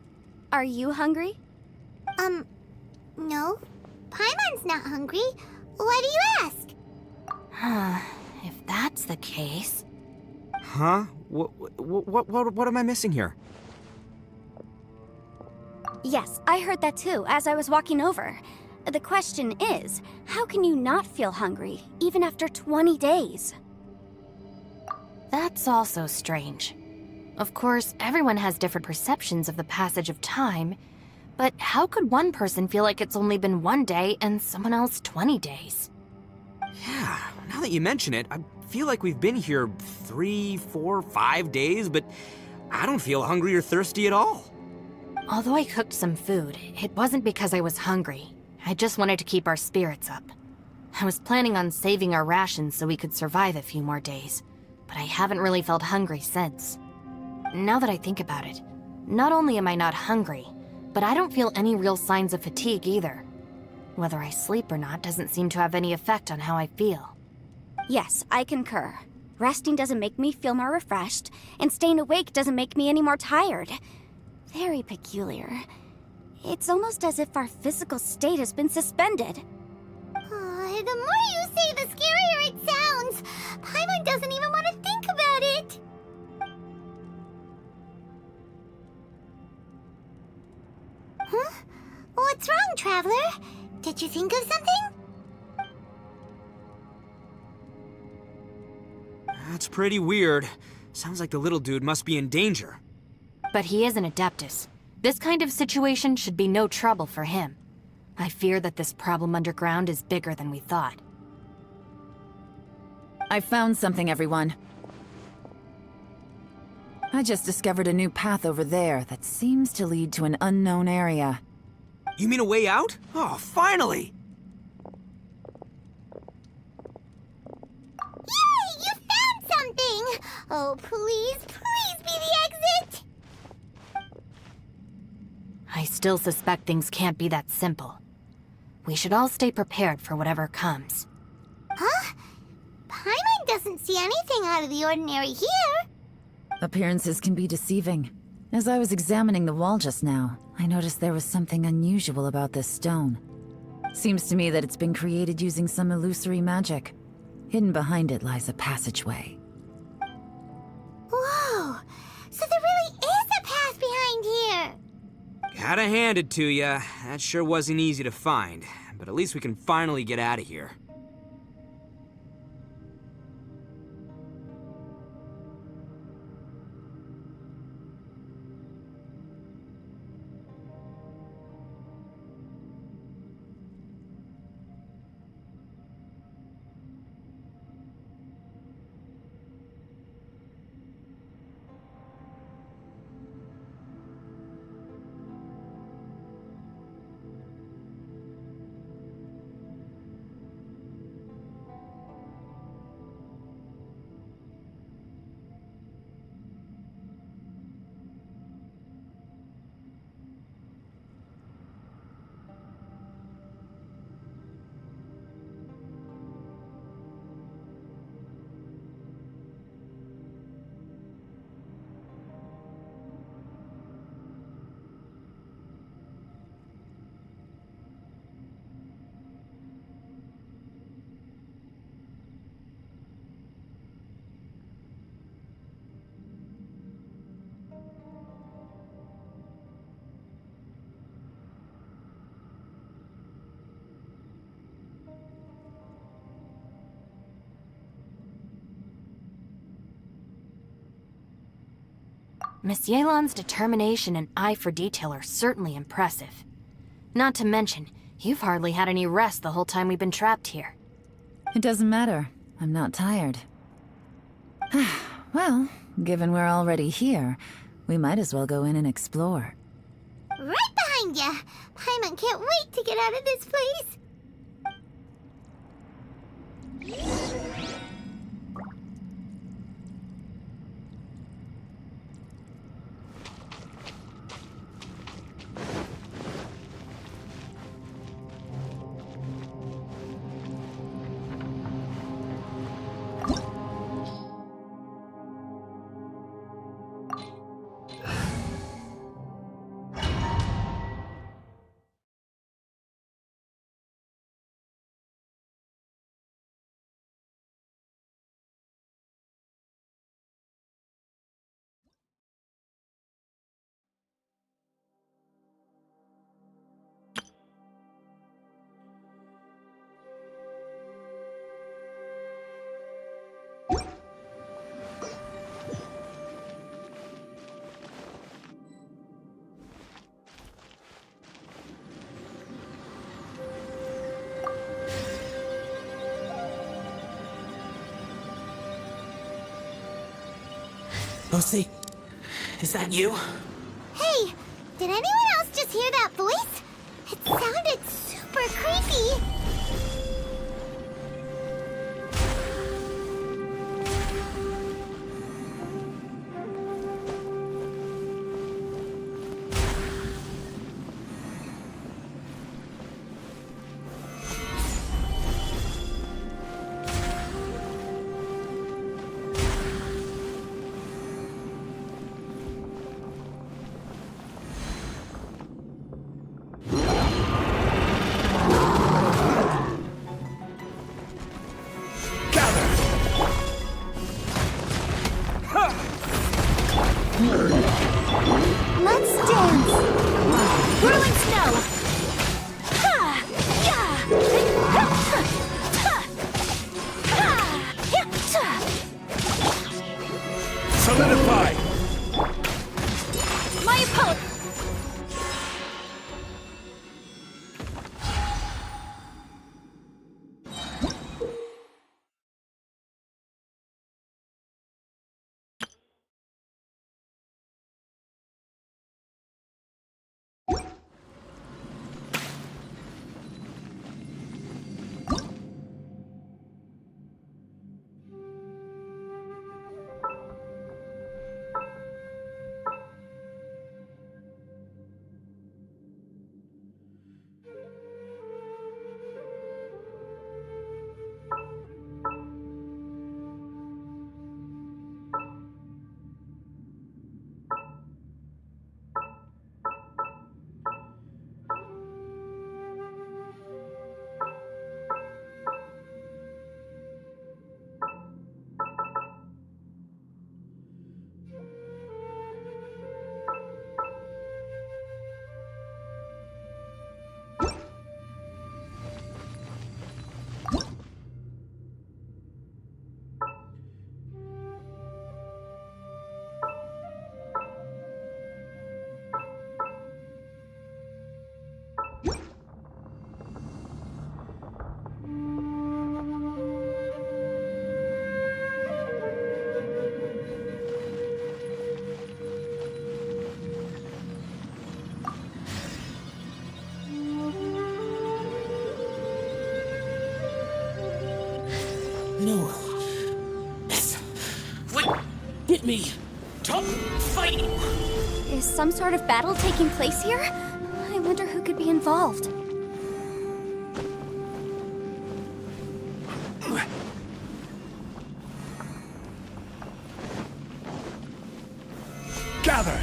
are you hungry? No. Paimon's not hungry. Why do you ask? If that's the case... Huh? What am I missing here? Yes, I heard that too, as I was walking over. The question is, how can you not feel hungry, even after 20 days? That's also strange. Of course, everyone has different perceptions of the passage of time, but how could one person feel like it's only been 1 day and someone else 20 days? Yeah, now that you mention it, I feel like we've been here 3, 4, 5 days, but I don't feel hungry or thirsty at all. Although I cooked some food, it wasn't because I was hungry. I just wanted to keep our spirits up. I was planning on saving our rations so we could survive a few more days, but I haven't really felt hungry since. Now that I think about it, not only am I not hungry, but I don't feel any real signs of fatigue either. Whether I sleep or not doesn't seem to have any effect on how I feel. Yes, I concur. Resting doesn't make me feel more refreshed, and staying awake doesn't make me any more tired. Very peculiar. It's almost as if our physical state has been suspended. The more you say, the scarier it sounds. Paimon doesn't even want to think about it. Huh? What's wrong, Traveler? Did you think of something? That's pretty weird. Sounds like the little dude must be in danger. But he is an Adeptus. This kind of situation should be no trouble for him. I fear that this problem underground is bigger than we thought. I found something, everyone. I just discovered a new path over there that seems to lead to an unknown area. You mean a way out? Oh, finally! Yay! You found something! Oh, please be the exit! I still suspect things can't be that simple. We should all stay prepared for whatever comes. Huh? Paimon doesn't see anything out of the ordinary here. Appearances can be deceiving. As I was examining the wall just now, I noticed there was something unusual about this stone. Seems to me that it's been created using some illusory magic. Hidden behind it lies a passageway. Whoa! So there really is a path behind here! Gotta hand it to ya. That sure wasn't easy to find. But at least we can finally get out of here. Miss Yelan's determination and eye for detail are certainly impressive. Not to mention, you've hardly had any rest the whole time we've been trapped here. It doesn't matter. I'm not tired. Well, given we're already here, we might as well go in and explore. Right behind ya! Paimon can't wait to get out of this place! Lucy, is that you? Hey, did anyone else just hear that voice? It sounded super creepy. Let's dance! Whirling snow! Ha! Yeah! Ha! Ha! Ha! Yeah! Solidify! My opponent! No. Yes. Wait. Get me. Stop fighting. Is some sort of battle taking place here? I wonder who could be involved. Gather!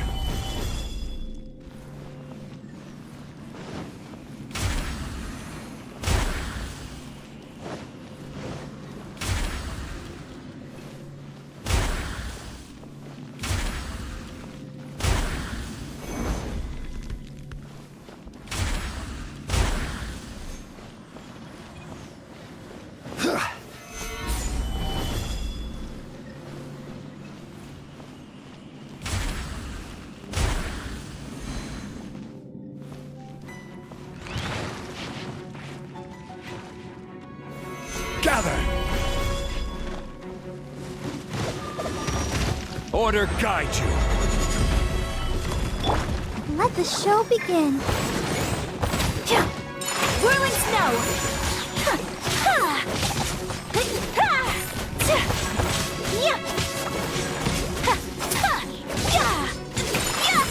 Gather! Order guide you! Let the show begin. Whirling snow!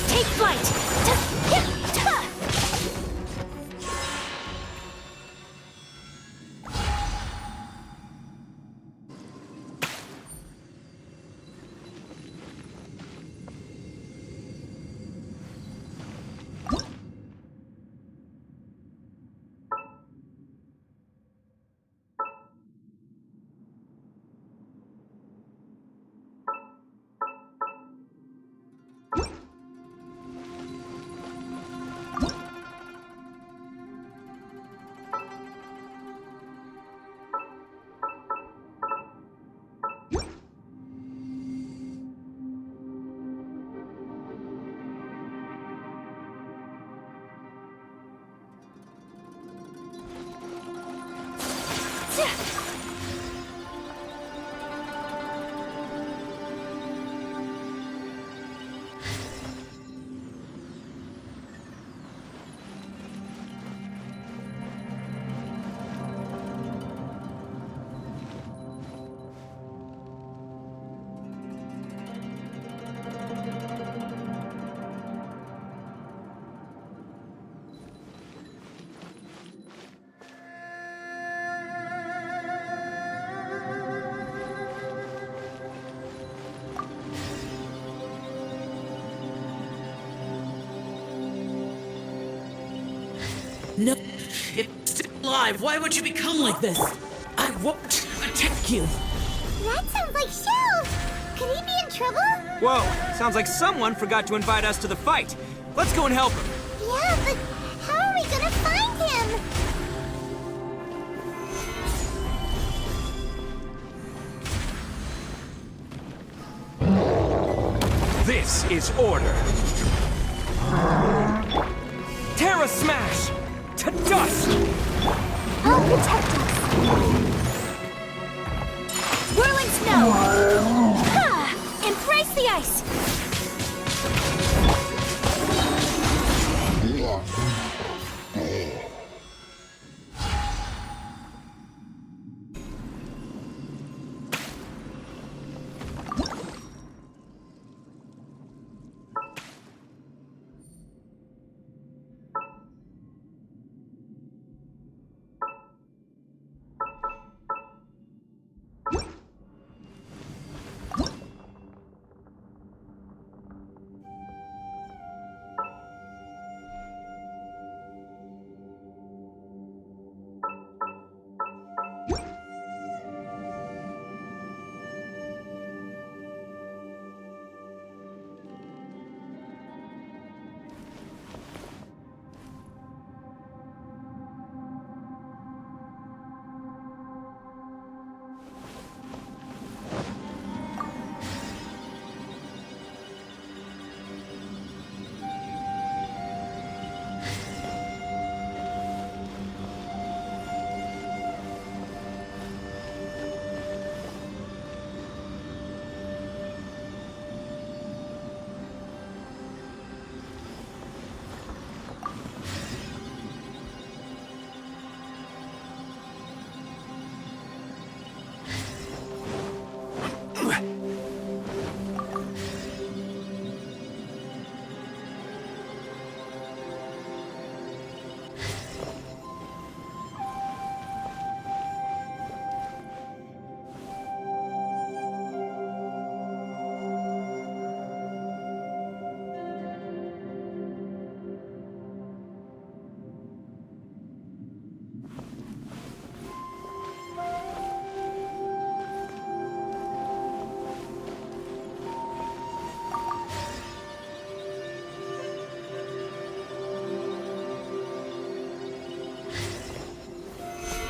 Take flight! No, it's still alive. Why would you become like this? I won't attack you. That sounds like Shell. Could he be in trouble? Whoa, sounds like someone forgot to invite us to the fight. Let's go and help him. Yeah, but how are we gonna find him? This is order! Terra Smash! To dust! I'll protect us. Whirling snow! Ha! Embrace the ice!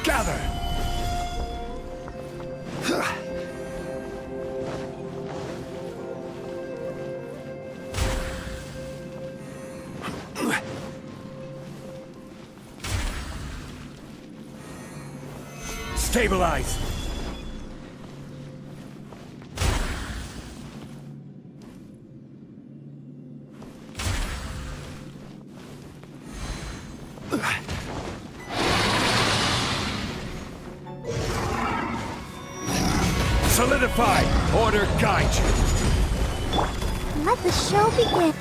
Gather! Stabilize! Solidify! Order guide you! Let the show begin.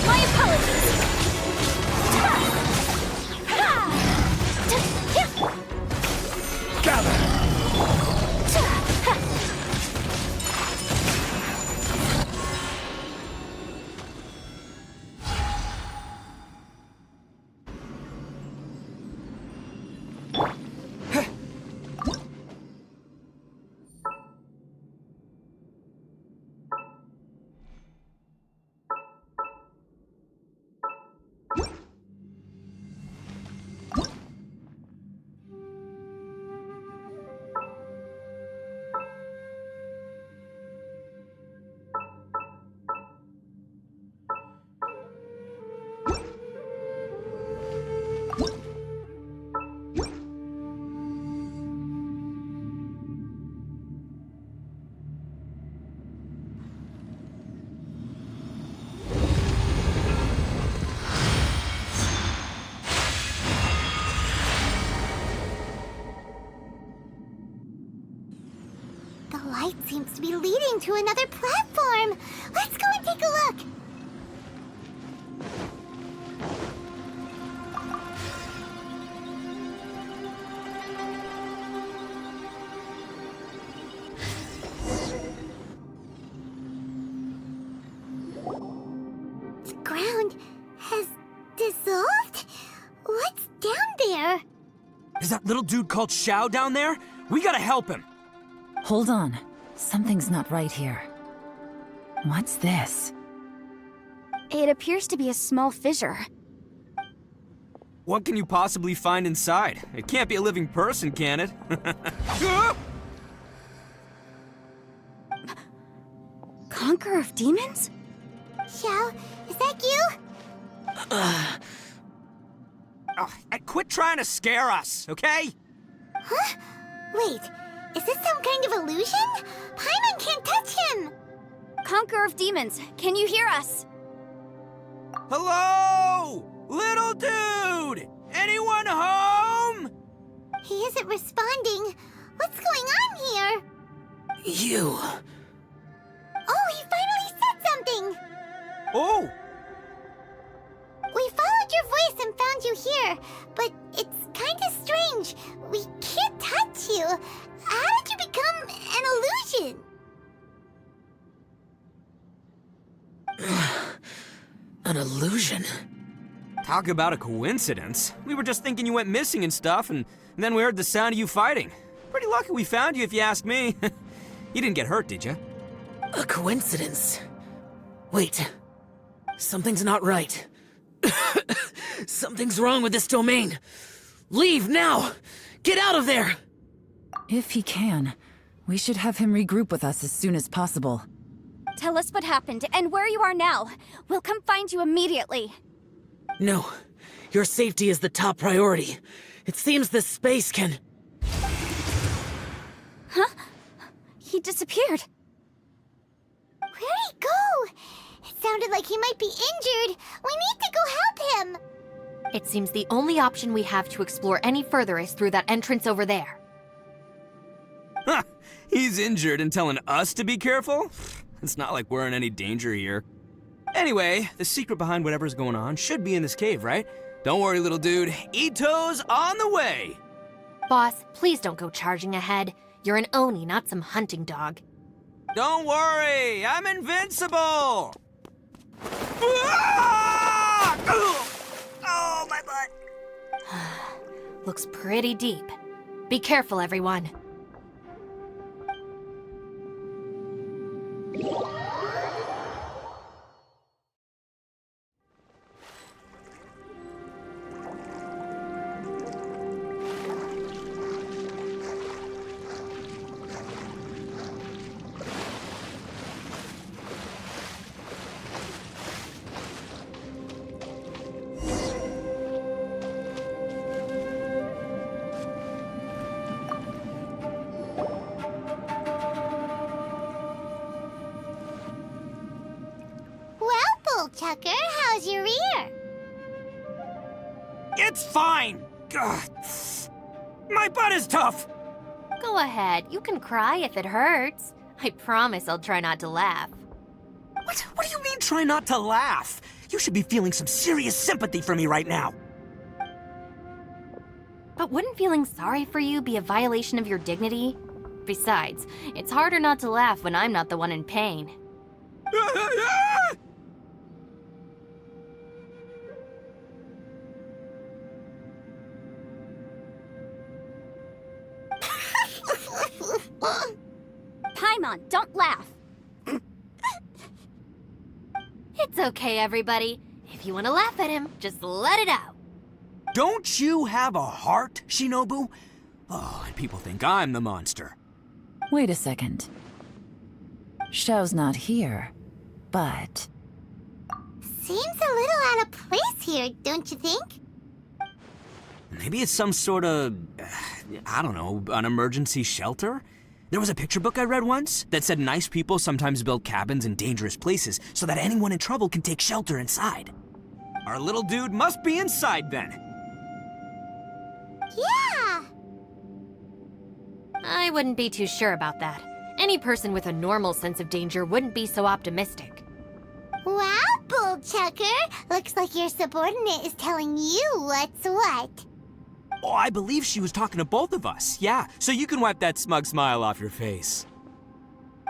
My apologies. Gather! The light seems to be leading to another platform. Let's go and take a look. The ground has dissolved? What's down there? Is that little dude called Xiao down there? We gotta help him. Hold on. Something's not right here. What's this? It appears to be a small fissure. What can you possibly find inside? It can't be a living person, can it? Conqueror of demons? Xiao, is that you? Oh, quit trying to scare us, okay? Huh? Wait, is this some kind of illusion? Paimon can't touch him! Conqueror of demons, can you hear us? Hello? Little dude! Anyone home? He isn't responding. What's going on here? You. Oh, he finally said something! Oh! We followed your voice and found you here, but it's kinda strange. We can't touch you. How did you become an illusion? An illusion? Talk about a coincidence. We were just thinking you went missing and stuff, and then we heard the sound of you fighting. Pretty lucky we found you, if you ask me. You didn't get hurt, did you? A coincidence? Wait. Something's not right. Something's wrong with this domain. Leave now! Get out of there! If he can, we should have him regroup with us as soon as possible. Tell us what happened and where you are now. We'll come find you immediately. No. Your safety is the top priority. It seems this space can... Huh? He disappeared. Where'd he go? It sounded like he might be injured. We need to go help him. It seems the only option we have to explore any further is through that entrance over there. Huh, he's injured and telling us to be careful? It's not like we're in any danger here. Anyway, the secret behind whatever's going on should be in this cave, right? Don't worry, little dude. Ito's on the way! Boss, please don't go charging ahead. You're an Oni, not some hunting dog. Don't worry, I'm invincible! Ah! Oh, my butt! Looks pretty deep. Be careful, everyone. Chucker. How's your ear? It's fine! Ugh. My butt is tough! Go ahead, you can cry if it hurts. I promise I'll try not to laugh. What do you mean, try not to laugh? You should be feeling some serious sympathy for me right now. But wouldn't feeling sorry for you be a violation of your dignity? Besides, it's harder not to laugh when I'm not the one in pain. Paimon, don't laugh. It's okay, everybody. If you want to laugh at him, just let it out. Don't you have a heart, Shinobu? Oh, and people think I'm the monster. Wait a second. Xiao's not here, but... Seems a little out of place here, don't you think? Maybe it's some sort of, I don't know, an emergency shelter? There was a picture book I read once that said nice people sometimes build cabins in dangerous places so that anyone in trouble can take shelter inside. Our little dude must be inside then. Yeah! I wouldn't be too sure about that. Any person with a normal sense of danger wouldn't be so optimistic. Wow, Bull Chucker! Looks like your subordinate is telling you what's what. Oh, I believe she was talking to both of us. Yeah, so you can wipe that smug smile off your face.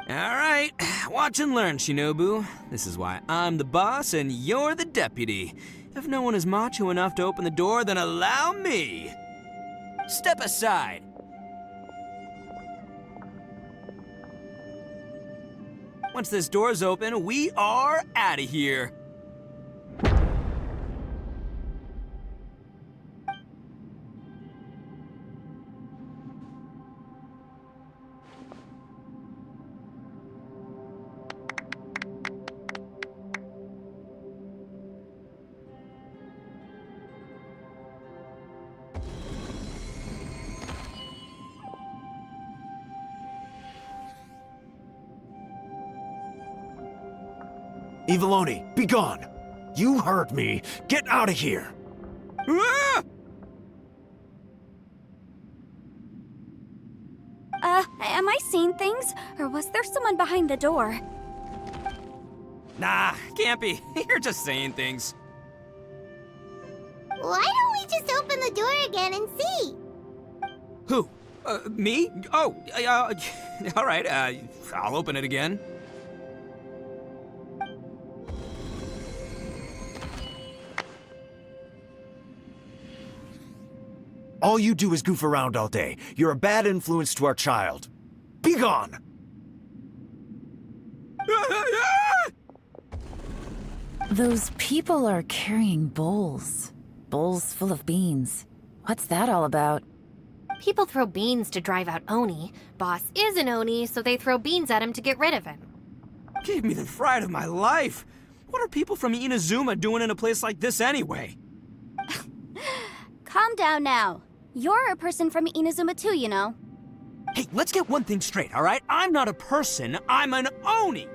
All right, watch and learn, Shinobu. This is why I'm the boss and you're the deputy. If no one is macho enough to open the door, then allow me. Step aside. Once this door's open, we are out of here. Eviloni, be gone! You heard me! Get out of here! Ah! Am I seeing things? Or was there someone behind the door? Nah, can't be. You're just saying things. Why don't we just open the door again and see? Who? Me? Oh, all right, I'll open it again. All you do is goof around all day. You're a bad influence to our child. Be gone! Those people are carrying bowls. Bowls full of beans. What's that all about? People throw beans to drive out Oni. Boss is an Oni, so they throw beans at him to get rid of him. Gave me the fright of my life. What are people from Inazuma doing in a place like this anyway? Calm down now. You're a person from Inazuma too, you know. Hey, let's get one thing straight, all right? I'm not a person, I'm an Oni!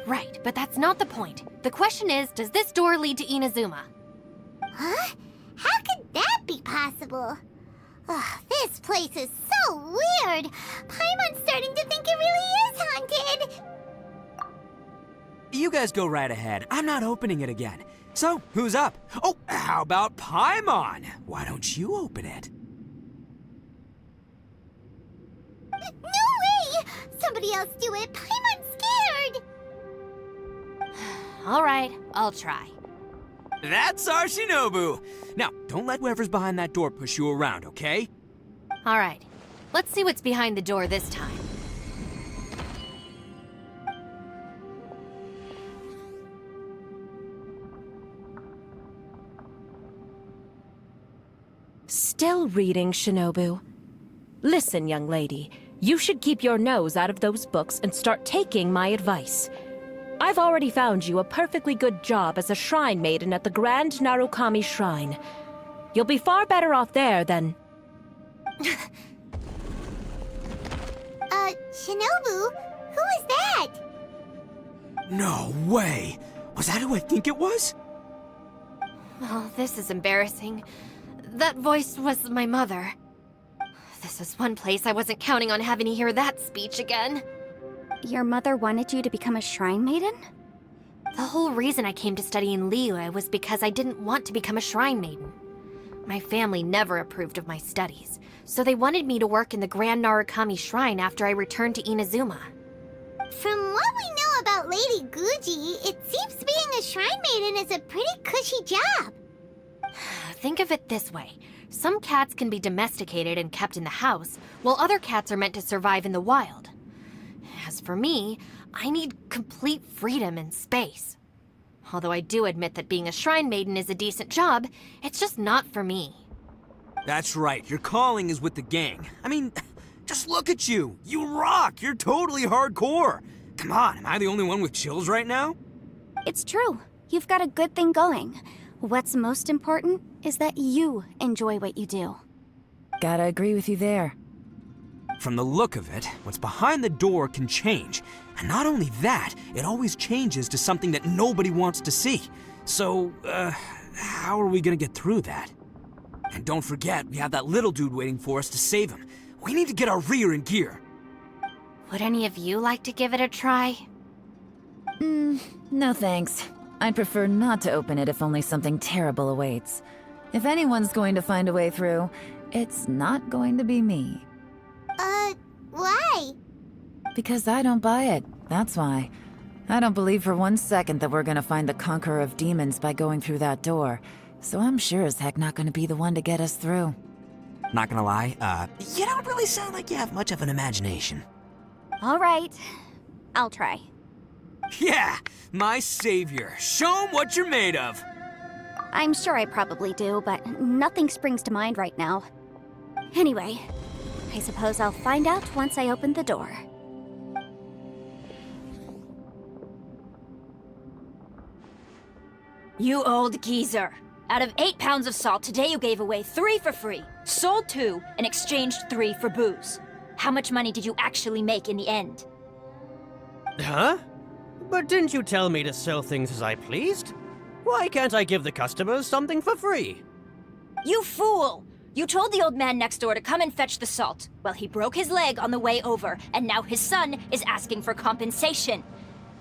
Right, but that's not the point. The question is, does this door lead to Inazuma? Huh? How could that be possible? Ugh, this place is so weird. Paimon's starting to think it really is haunted. You guys go right ahead. I'm not opening it again. So, who's up? Oh, how about Paimon? Why don't you open it? No way! Somebody else do it. Paimon's scared. All right, I'll try. That's our Shinobu! Now, don't let whoever's behind that door push you around, okay? All right, let's see what's behind the door this time. Still reading, Shinobu. Listen, young lady, you should keep your nose out of those books and start taking my advice. I've already found you a perfectly good job as a shrine maiden at the Grand Narukami Shrine. You'll be far better off there than... Shinobu? Who is that? No way! Was that who I think it was? Oh, this is embarrassing. That voice was my mother. This is one place I wasn't counting on having to hear that speech again. Your mother wanted you to become a shrine maiden? The whole reason I came to study in Liyue was because I didn't want to become a shrine maiden. My family never approved of my studies, so they wanted me to work in the Grand Narukami Shrine after I returned to Inazuma. From what we know about Lady Guji, it seems being a shrine maiden is a pretty cushy job. Think of it this way. Some cats can be domesticated and kept in the house, while other cats are meant to survive in the wild. As for me, I need complete freedom and space. Although I do admit that being a shrine maiden is a decent job, it's just not for me. That's right, your calling is with the gang. I mean, just look at you. You rock. You're totally hardcore. Come on, am I the only one with chills right now? It's true. You've got a good thing going. What's most important is that you enjoy what you do. Gotta agree with you there. From the look of it, what's behind the door can change. And not only that, it always changes to something that nobody wants to see. So, how are we gonna get through that? And don't forget, we have that little dude waiting for us to save him. We need to get our rear in gear. Would any of you like to give it a try? No thanks. I'd prefer not to open it if only something terrible awaits. If anyone's going to find a way through, it's not going to be me. Why? Because I don't buy it, that's why. I don't believe for 1 second that we're gonna find the Conqueror of Demons by going through that door. So I'm sure as heck not gonna be the one to get us through. Not gonna lie, you don't really sound like you have much of an imagination. All right, I'll try. Yeah, my savior. Show 'em what you're made of. I'm sure I probably do, but nothing springs to mind right now. Anyway, I suppose I'll find out once I open the door. You old geezer. Out of 8 pounds of salt, today you gave away 3 for free, sold 2, and exchanged 3 for booze. How much money did you actually make in the end? Huh? But didn't you tell me to sell things as I pleased? Why can't I give the customers something for free? You fool! You told the old man next door to come and fetch the salt. Well, he broke his leg on the way over, and now his son is asking for compensation.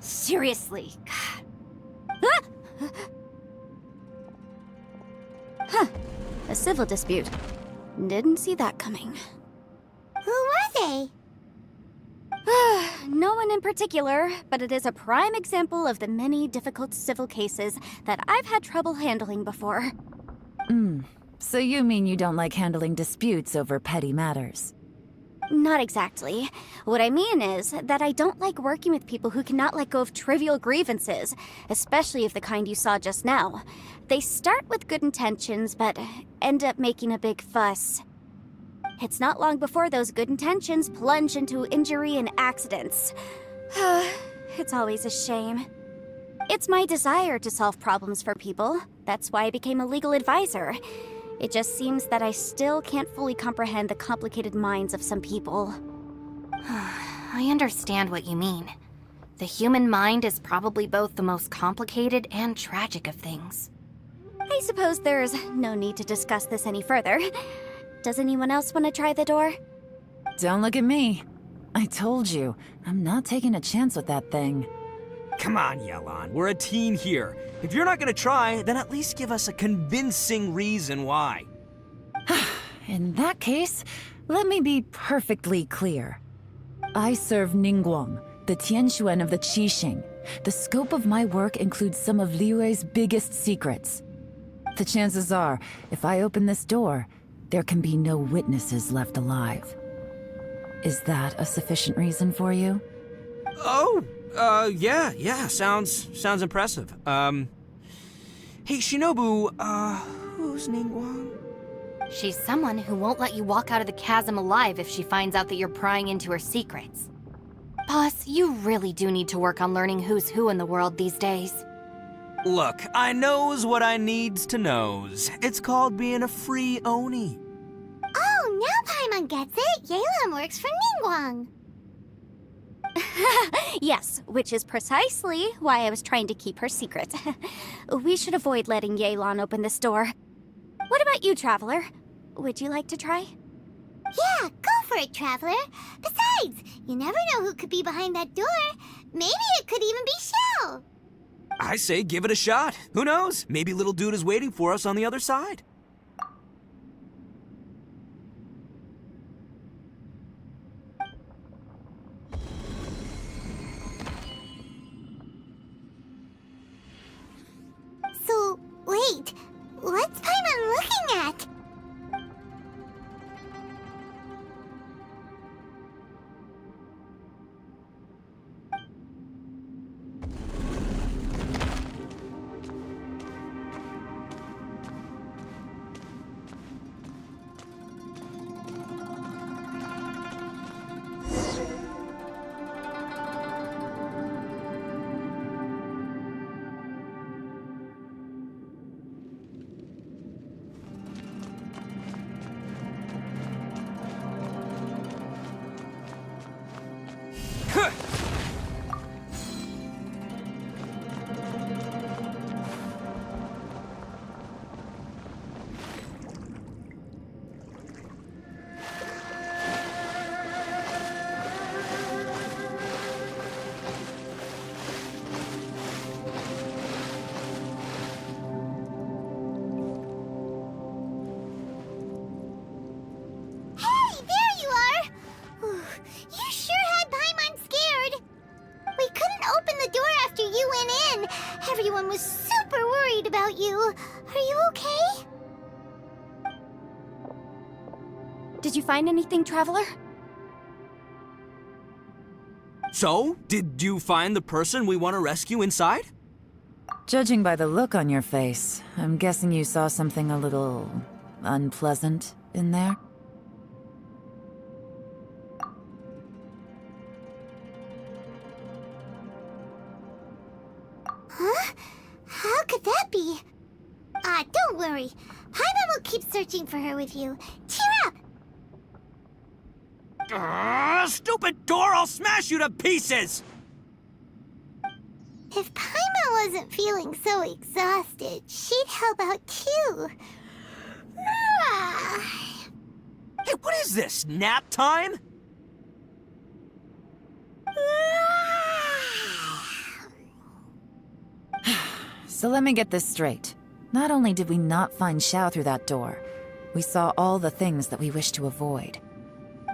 Seriously, God. Huh, a civil dispute. Didn't see that coming. Who were they? No one in particular, but it is a prime example of the many difficult civil cases that I've had trouble handling before. So you mean you don't like handling disputes over petty matters? Not exactly. What I mean is that I don't like working with people who cannot let go of trivial grievances, especially of the kind you saw just now. They start with good intentions, but end up making a big fuss. It's not long before those good intentions plunge into injury and accidents. It's always a shame. It's my desire to solve problems for people. That's why I became a legal advisor. It just seems that I still can't fully comprehend the complicated minds of some people. I understand what you mean. The human mind is probably both the most complicated and tragic of things. I suppose there's no need to discuss this any further. Does anyone else want to try the door? Don't look at me. I told you, I'm not taking a chance with that thing. Come on, Yelan, we're a team here. If you're not gonna try, then at least give us a convincing reason why. In that case, let me be perfectly clear. I serve Ningguang, the Tianxuan of the Qixing. The scope of my work includes some of Liyue's biggest secrets. The chances are, if I open this door, there can be no witnesses left alive. Is that a sufficient reason for you? Oh, yeah, sounds impressive. Hey, Shinobu, who's Ningguang? She's someone who won't let you walk out of the chasm alive if she finds out that you're prying into her secrets. Boss, you really do need to work on learning who's who in the world these days. Look, I knows what I needs to knows. It's called being a free Oni. Oh, now Paimon gets it. Yelan works for Ningguang. Yes, which is precisely why I was trying to keep her secret. We should avoid letting Yelan open this door. What about you, Traveler? Would you like to try? Yeah, go for it, Traveler. Besides, you never know who could be behind that door. Maybe it could even be Shell. I say give it a shot. Who knows? Maybe little dude is waiting for us on the other side. So, wait. What's Paimon looking at? Everyone was super worried about you. Are you okay? Did you find anything, Traveler? So, did you find the person we want to rescue inside? Judging by the look on your face, I'm guessing you saw something a little unpleasant in there? Huh? How could that be? Don't worry. Paimon will keep searching for her with you. Cheer up! Stupid door! I'll smash you to pieces! If Paimon wasn't feeling so exhausted, she'd help out too. Hey, what is this? Nap time? So let me get this straight. Not only did we not find Xiao through that door, we saw all the things that we wish to avoid.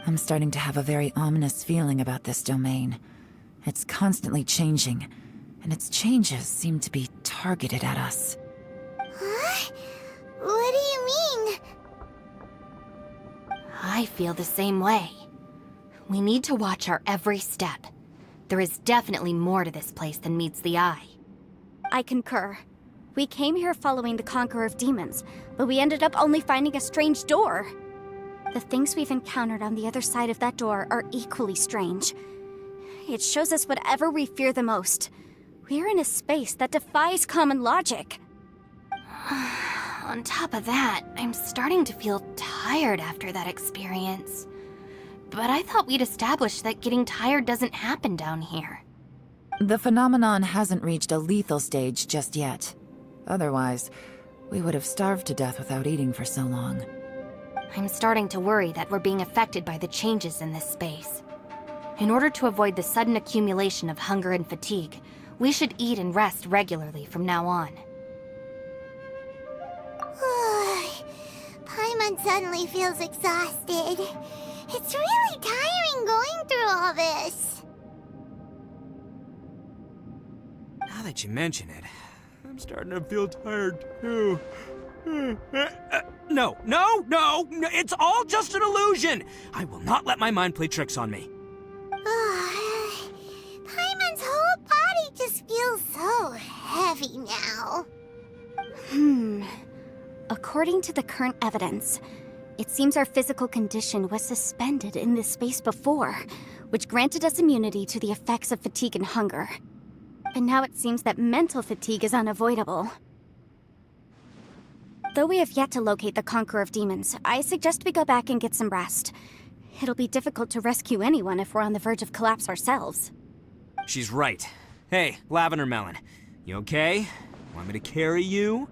I'm starting to have a very ominous feeling about this domain. It's constantly changing, and its changes seem to be targeted at us. Huh? What do you mean? I feel the same way. We need to watch our every step. There is definitely more to this place than meets the eye. I concur. We came here following the Conqueror of Demons, but we ended up only finding a strange door. The things we've encountered on the other side of that door are equally strange. It shows us whatever we fear the most. We're in a space that defies common logic. On top of that, I'm starting to feel tired after that experience. But I thought we'd established that getting tired doesn't happen down here. The phenomenon hasn't reached a lethal stage just yet. Otherwise, we would have starved to death without eating for so long. I'm starting to worry that we're being affected by the changes in this space. In order to avoid the sudden accumulation of hunger and fatigue, we should eat and rest regularly from now on. Paimon suddenly feels exhausted. It's really tiring going through all this. Now that you mention it, I'm starting to feel tired too. No, it's all just an illusion! I will not let my mind play tricks on me. Paimon's whole body just feels so heavy now. According to the current evidence, it seems our physical condition was suspended in this space before, which granted us immunity to the effects of fatigue and hunger. But now it seems that mental fatigue is unavoidable. Though we have yet to locate the Conqueror of Demons, I suggest we go back and get some rest. It'll be difficult to rescue anyone if we're on the verge of collapse ourselves. She's right. Hey, Lavender Melon. You okay? Want me to carry you?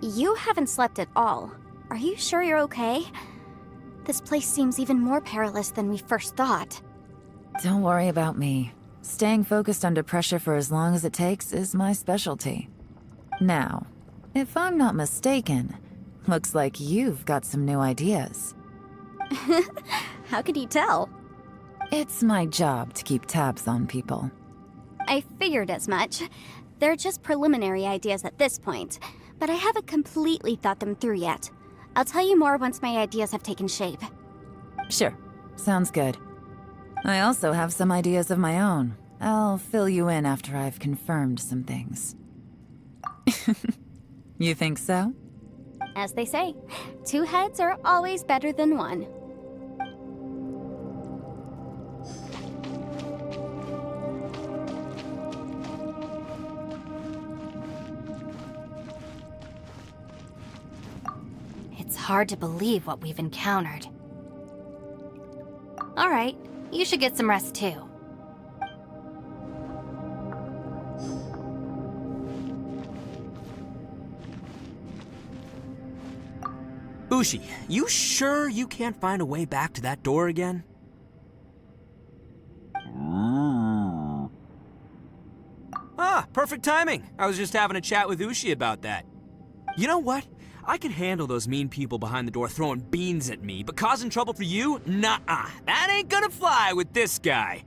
You haven't slept at all. Are you sure you're okay? This place seems even more perilous than we first thought. Don't worry about me. Staying focused under pressure for as long as it takes is my specialty. Now, if I'm not mistaken, looks like you've got some new ideas. How could you tell? It's my job to keep tabs on people. I figured as much. They're just preliminary ideas at this point, but I haven't completely thought them through yet. I'll tell you more once my ideas have taken shape. Sure, sounds good. I also have some ideas of my own. I'll fill you in after I've confirmed some things. You think so? As they say, 2 heads are always better than 1. It's hard to believe what we've encountered. All right, you should get some rest too. Bushi, you sure you can't find a way back to that door again? Ah, perfect timing. I was just having a chat with Ushi about that. You know what? I can handle those mean people behind the door throwing beans at me, but causing trouble for you? Nuh-uh. That ain't gonna fly with this guy.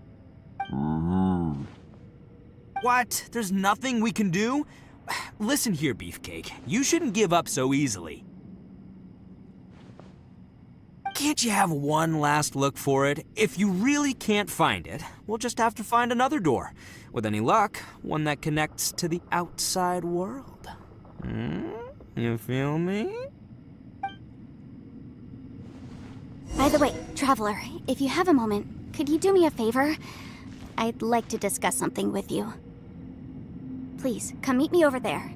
What? There's nothing we can do? Listen here, Beefcake. You shouldn't give up so easily. Can't you have one last look for it? If you really can't find it, we'll just have to find another door. With any luck, one that connects to the outside world. You feel me? By the way, Traveler, if you have a moment, could you do me a favor? I'd like to discuss something with you. Please, come meet me over there.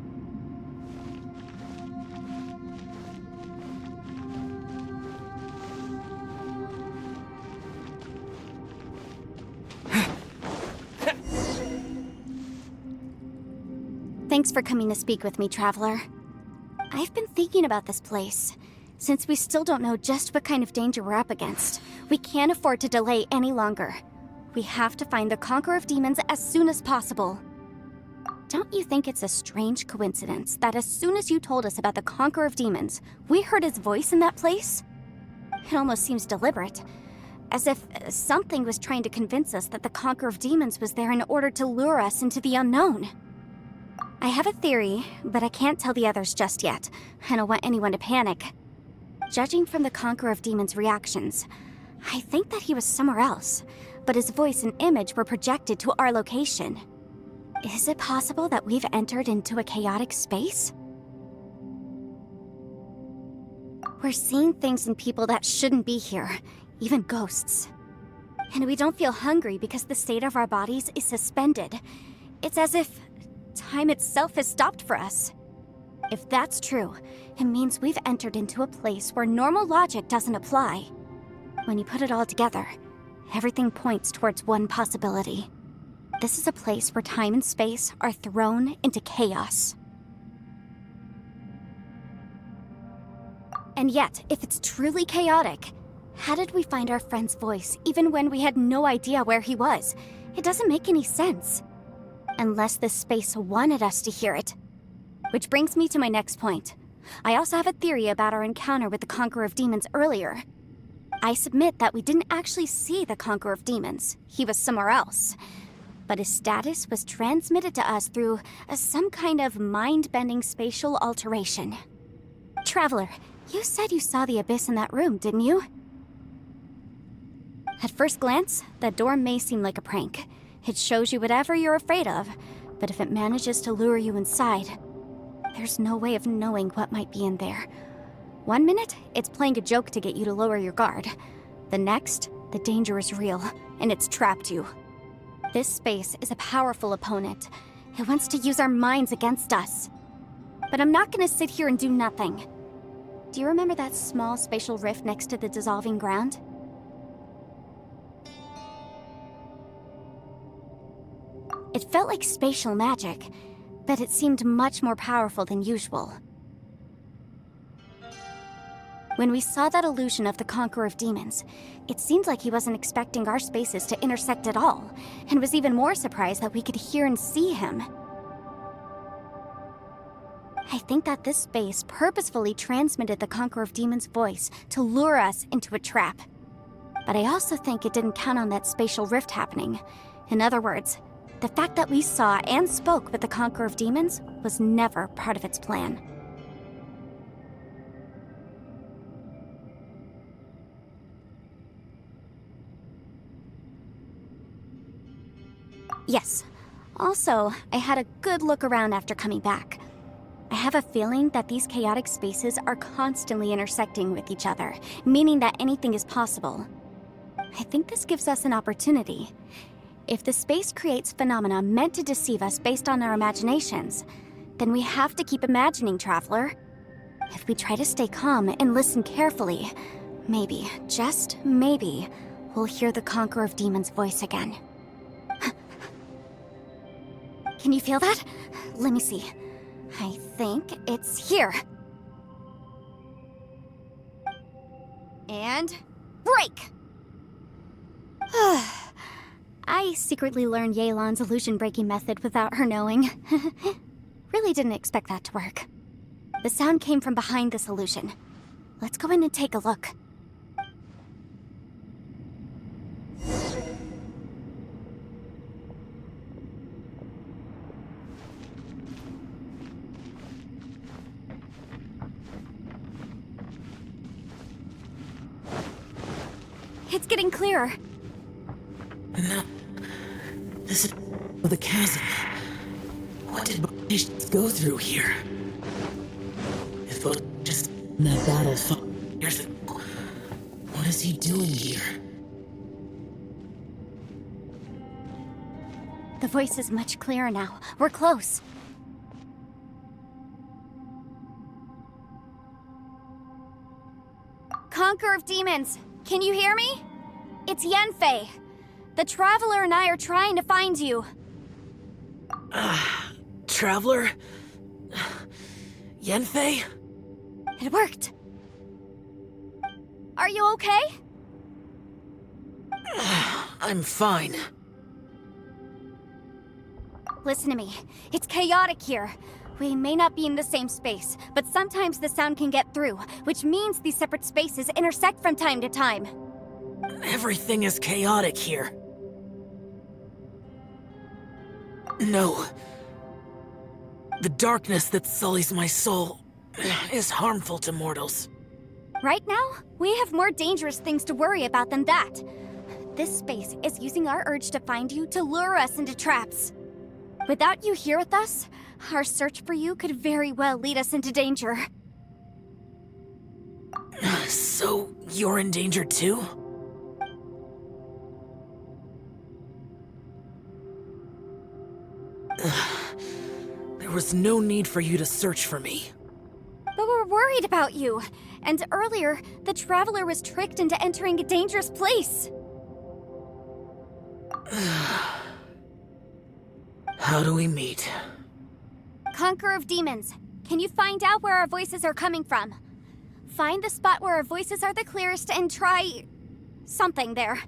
Thanks for coming to speak with me, Traveler. I've been thinking about this place. Since we still don't know just what kind of danger we're up against, we can't afford to delay any longer. We have to find the Conqueror of Demons as soon as possible. Don't you think it's a strange coincidence that as soon as you told us about the Conqueror of Demons, we heard his voice in that place? It almost seems deliberate. As if something was trying to convince us that the Conqueror of Demons was there in order to lure us into the unknown. I have a theory, but I can't tell the others just yet. I don't want anyone to panic. Judging from the Conqueror of Demons' reactions, I think that he was somewhere else, but his voice and image were projected to our location. Is it possible that we've entered into a chaotic space? We're seeing things and people that shouldn't be here, even ghosts. And we don't feel hungry because the state of our bodies is suspended. It's as if time itself has stopped for us. If that's true, it means we've entered into a place where normal logic doesn't apply. When you put it all together, everything points towards one possibility. This is a place where time and space are thrown into chaos. And yet, if it's truly chaotic, how did we find our friend's voice even when we had no idea where he was? It doesn't make any sense. Unless this space wanted us to hear it. Which brings me to my next point. I also have a theory about our encounter with the Conqueror of Demons earlier. I submit that we didn't actually see the Conqueror of Demons. He was somewhere else. But his status was transmitted to us through some kind of mind-bending spatial alteration. Traveler, you said you saw the abyss in that room, didn't you? At first glance, that door may seem like a prank. It shows you whatever you're afraid of, but if it manages to lure you inside, there's no way of knowing what might be in there. One minute, it's playing a joke to get you to lower your guard. The next, the danger is real, and it's trapped you. This space is a powerful opponent. It wants to use our minds against us. But I'm not gonna sit here and do nothing. Do you remember that small spatial rift next to the dissolving ground? It felt like spatial magic, but it seemed much more powerful than usual. When we saw that illusion of the Conqueror of Demons, it seemed like he wasn't expecting our spaces to intersect at all, and was even more surprised that we could hear and see him. I think that this space purposefully transmitted the Conqueror of Demons' voice to lure us into a trap. But I also think it didn't count on that spatial rift happening. In other words, the fact that we saw and spoke with the Conqueror of Demons was never part of its plan. Yes. Also, I had a good look around after coming back. I have a feeling that these chaotic spaces are constantly intersecting with each other, meaning that anything is possible. I think this gives us an opportunity. If the space creates phenomena meant to deceive us based on our imaginations, then we have to keep imagining, Traveler. If we try to stay calm and listen carefully, maybe, just maybe, we'll hear the Conqueror of Demons' voice again. Can you feel that? Let me see. I think it's here. And break! I secretly learned Yelan's illusion-breaking method without her knowing. Really didn't expect that to work. The sound came from behind this illusion. Let's go in and take a look. It's getting clearer. No. This is the chasm. What did Bonish go through here? If Bonish just in that battle years ago, what is he doing here? The voice is much clearer now. We're close. Conqueror of Demons, can you hear me? It's Yanfei. The Traveler and I are trying to find you. Traveler? Yanfei? It worked. Are you okay? I'm fine. Listen to me. It's chaotic here. We may not be in the same space, but sometimes the sound can get through, which means these separate spaces intersect from time to time. Everything is chaotic here. No. The darkness that sullies my soul is harmful to mortals. Right now, we have more dangerous things to worry about than that. This space is using our urge to find you to lure us into traps. Without you here with us, our search for you could very well lead us into danger. So, you're in danger too? There was no need for you to search for me. But we're worried about you. And earlier, the Traveler was tricked into entering a dangerous place. How do we meet? Conqueror of Demons, can you find out where our voices are coming from? Find the spot where our voices are the clearest and try... something there.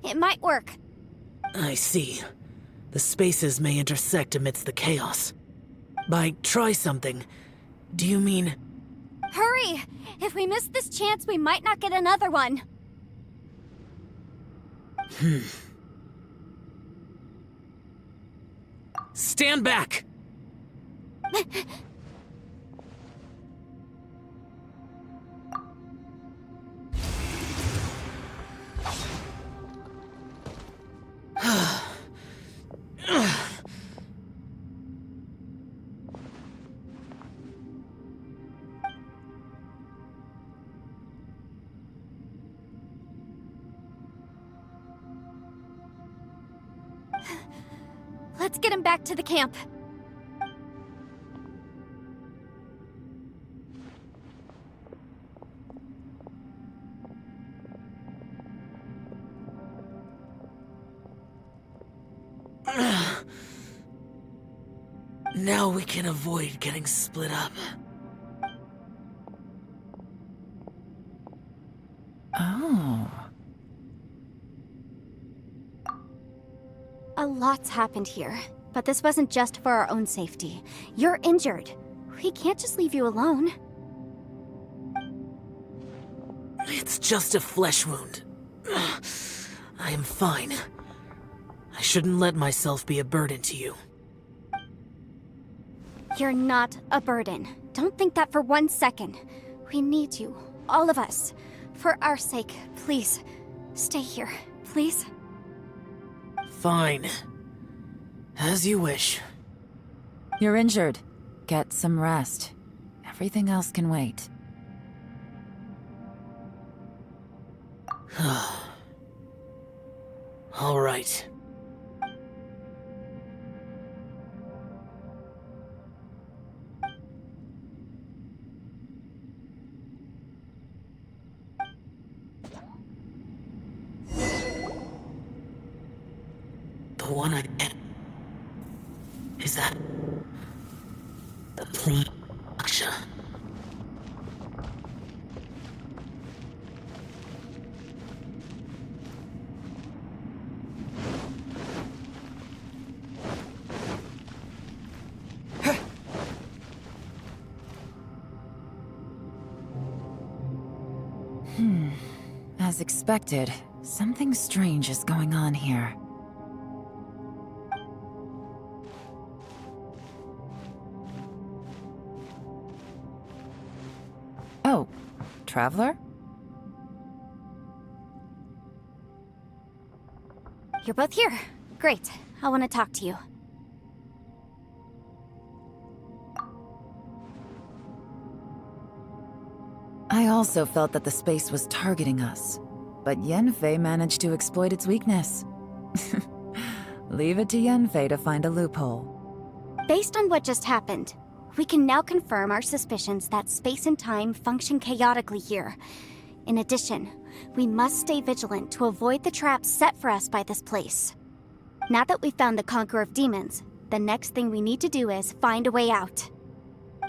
It might work. I see. The spaces may intersect amidst the chaos. By try something, do you mean... Hurry! If we miss this chance, we might not get another one. Stand back! Let's get him back to the camp. Now we can avoid getting split up. Oh. A lot's happened here, but this wasn't just for our own safety. You're injured. We can't just leave you alone. It's just a flesh wound. I am fine. I shouldn't let myself be a burden to you. You're not a burden. Don't think that for 1 second. We need you, all of us. For our sake, please, stay here, please. Fine. As you wish. You're injured. Get some rest. Everything else can wait. All right. The one I get. Is that the production? As expected, something strange is going on here. Oh, Traveler? You're both here. Great. I want to talk to you. I also felt that the space was targeting us, but Yenfei managed to exploit its weakness. Leave it to Yenfei to find a loophole. Based on what just happened, we can now confirm our suspicions that space and time function chaotically here. In addition, we must stay vigilant to avoid the traps set for us by this place. Now that we've found the Conqueror of Demons, the next thing we need to do is find a way out.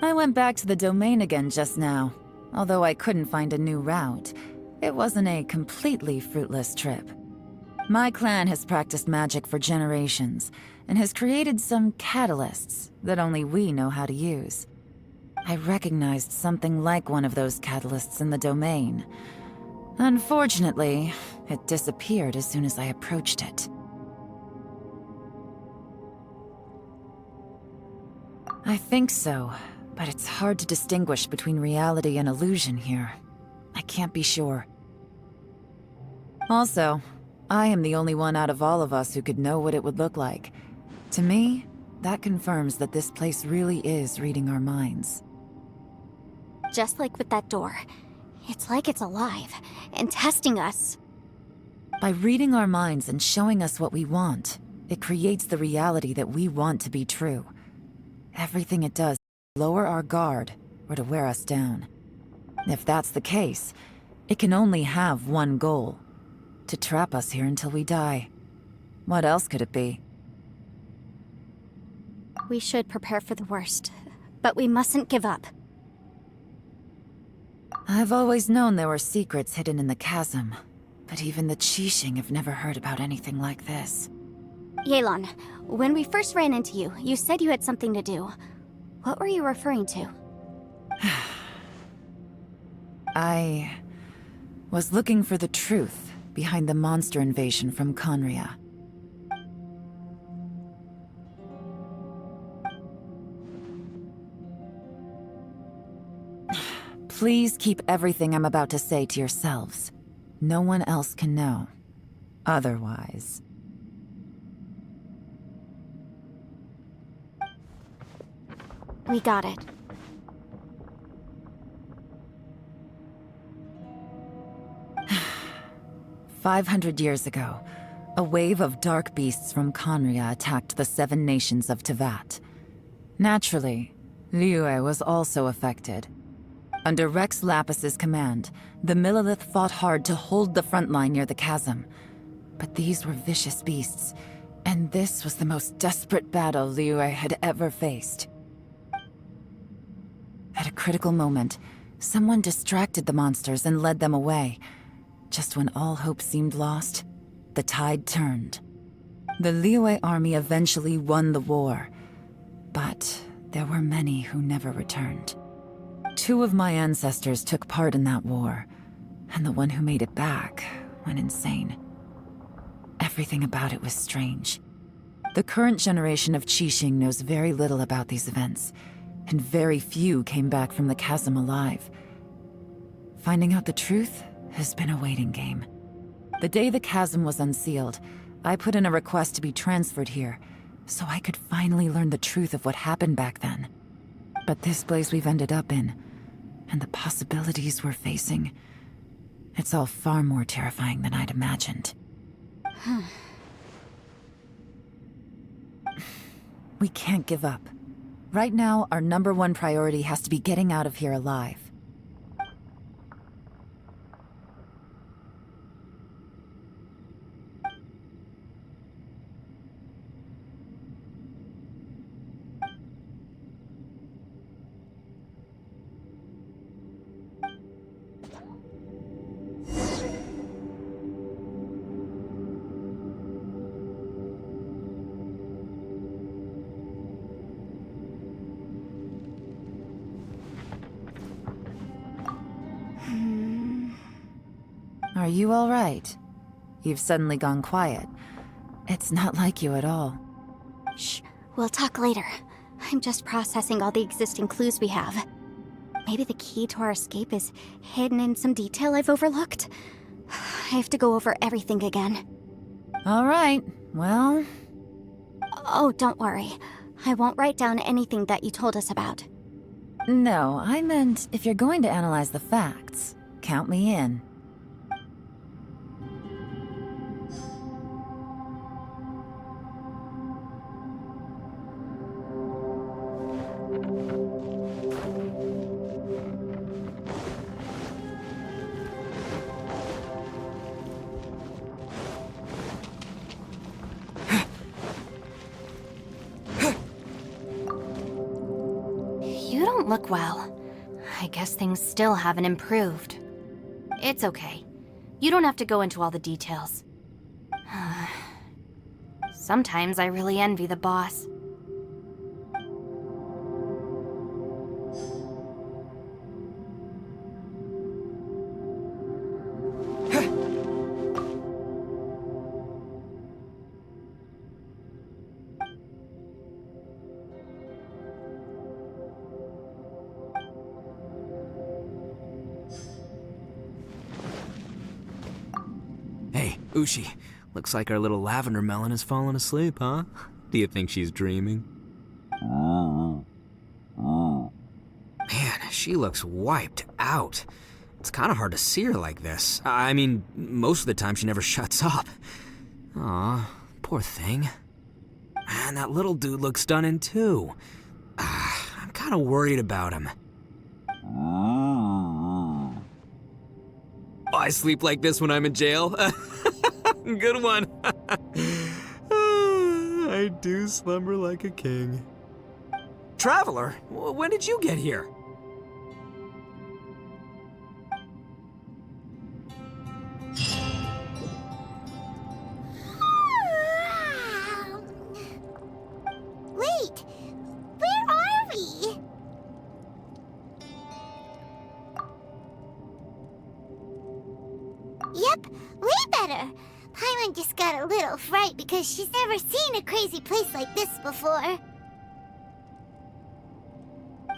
I went back to the domain again just now. Although I couldn't find a new route, it wasn't a completely fruitless trip. My clan has practiced magic for generations, and has created some catalysts that only we know how to use. I recognized something like one of those catalysts in the domain. Unfortunately, it disappeared as soon as I approached it. I think so. But it's hard to distinguish between reality and illusion here. I can't be sure. Also, I am the only one out of all of us who could know what it would look like. To me, that confirms that this place really is reading our minds. Just like with that door, it's like it's alive and testing us. By reading our minds and showing us what we want, it creates the reality that we want to be true. Everything it does lower our guard, or to wear us down. If that's the case, it can only have one goal: to trap us here until we die. What else could it be? We should prepare for the worst, but we mustn't give up. I've always known there were secrets hidden in the chasm, but even the Qixing have never heard about anything like this. Yelan, when we first ran into you, you said you had something to do. What were you referring to? I was looking for the truth behind the monster invasion from Conria. Please keep everything I'm about to say to yourselves. No one else can know. Otherwise... We got it. "500 years ago, a wave of dark beasts from Conria attacked the 7 nations of Tevat. Naturally, Liyue was also affected. Under Rex Lapis's command, the Millelith fought hard to hold the front line near the chasm. But these were vicious beasts, and this was the most desperate battle Liyue had ever faced. At a critical moment, someone distracted the monsters and led them away. Just when all hope seemed lost, the tide turned. The Liyue army eventually won the war, but there were many who never returned. 2 of my ancestors took part in that war, and the one who made it back went insane. Everything about it was strange. The current generation of Qixing knows very little about these events, and very few came back from the chasm alive. Finding out the truth has been a waiting game. The day the chasm was unsealed, I put in a request to be transferred here, so I could finally learn the truth of what happened back then. But this place we've ended up in, and the possibilities we're facing, it's all far more terrifying than I'd imagined. We can't give up. Right now, our #1 priority has to be getting out of here alive. Are you all right? You've suddenly gone quiet. It's not like you at all. Shh, we'll talk later. I'm just processing all the existing clues we have. Maybe the key to our escape is hidden in some detail I've overlooked. I have to go over everything again. All right, well... Oh, don't worry. I won't write down anything that you told us about. No, I meant if you're going to analyze the facts, count me in. You don't look well. I guess things still haven't improved. It's okay. You don't have to go into all the details. Sometimes I really envy the boss. Hey, Ushi. Looks like our little lavender melon has fallen asleep, huh? Do you think she's dreaming? Man, she looks wiped out. It's kind of hard to see her like this. I mean, most of the time she never shuts up. Aw, poor thing. Man, that little dude looks stunning too. I'm kind of worried about him. Oh, I sleep like this when I'm in jail. Good one. I do slumber like a king. Traveler, when did you get here? Wait, where are we? Yep, way better. Paimon just got a little fright because she's never seen a crazy place like this before.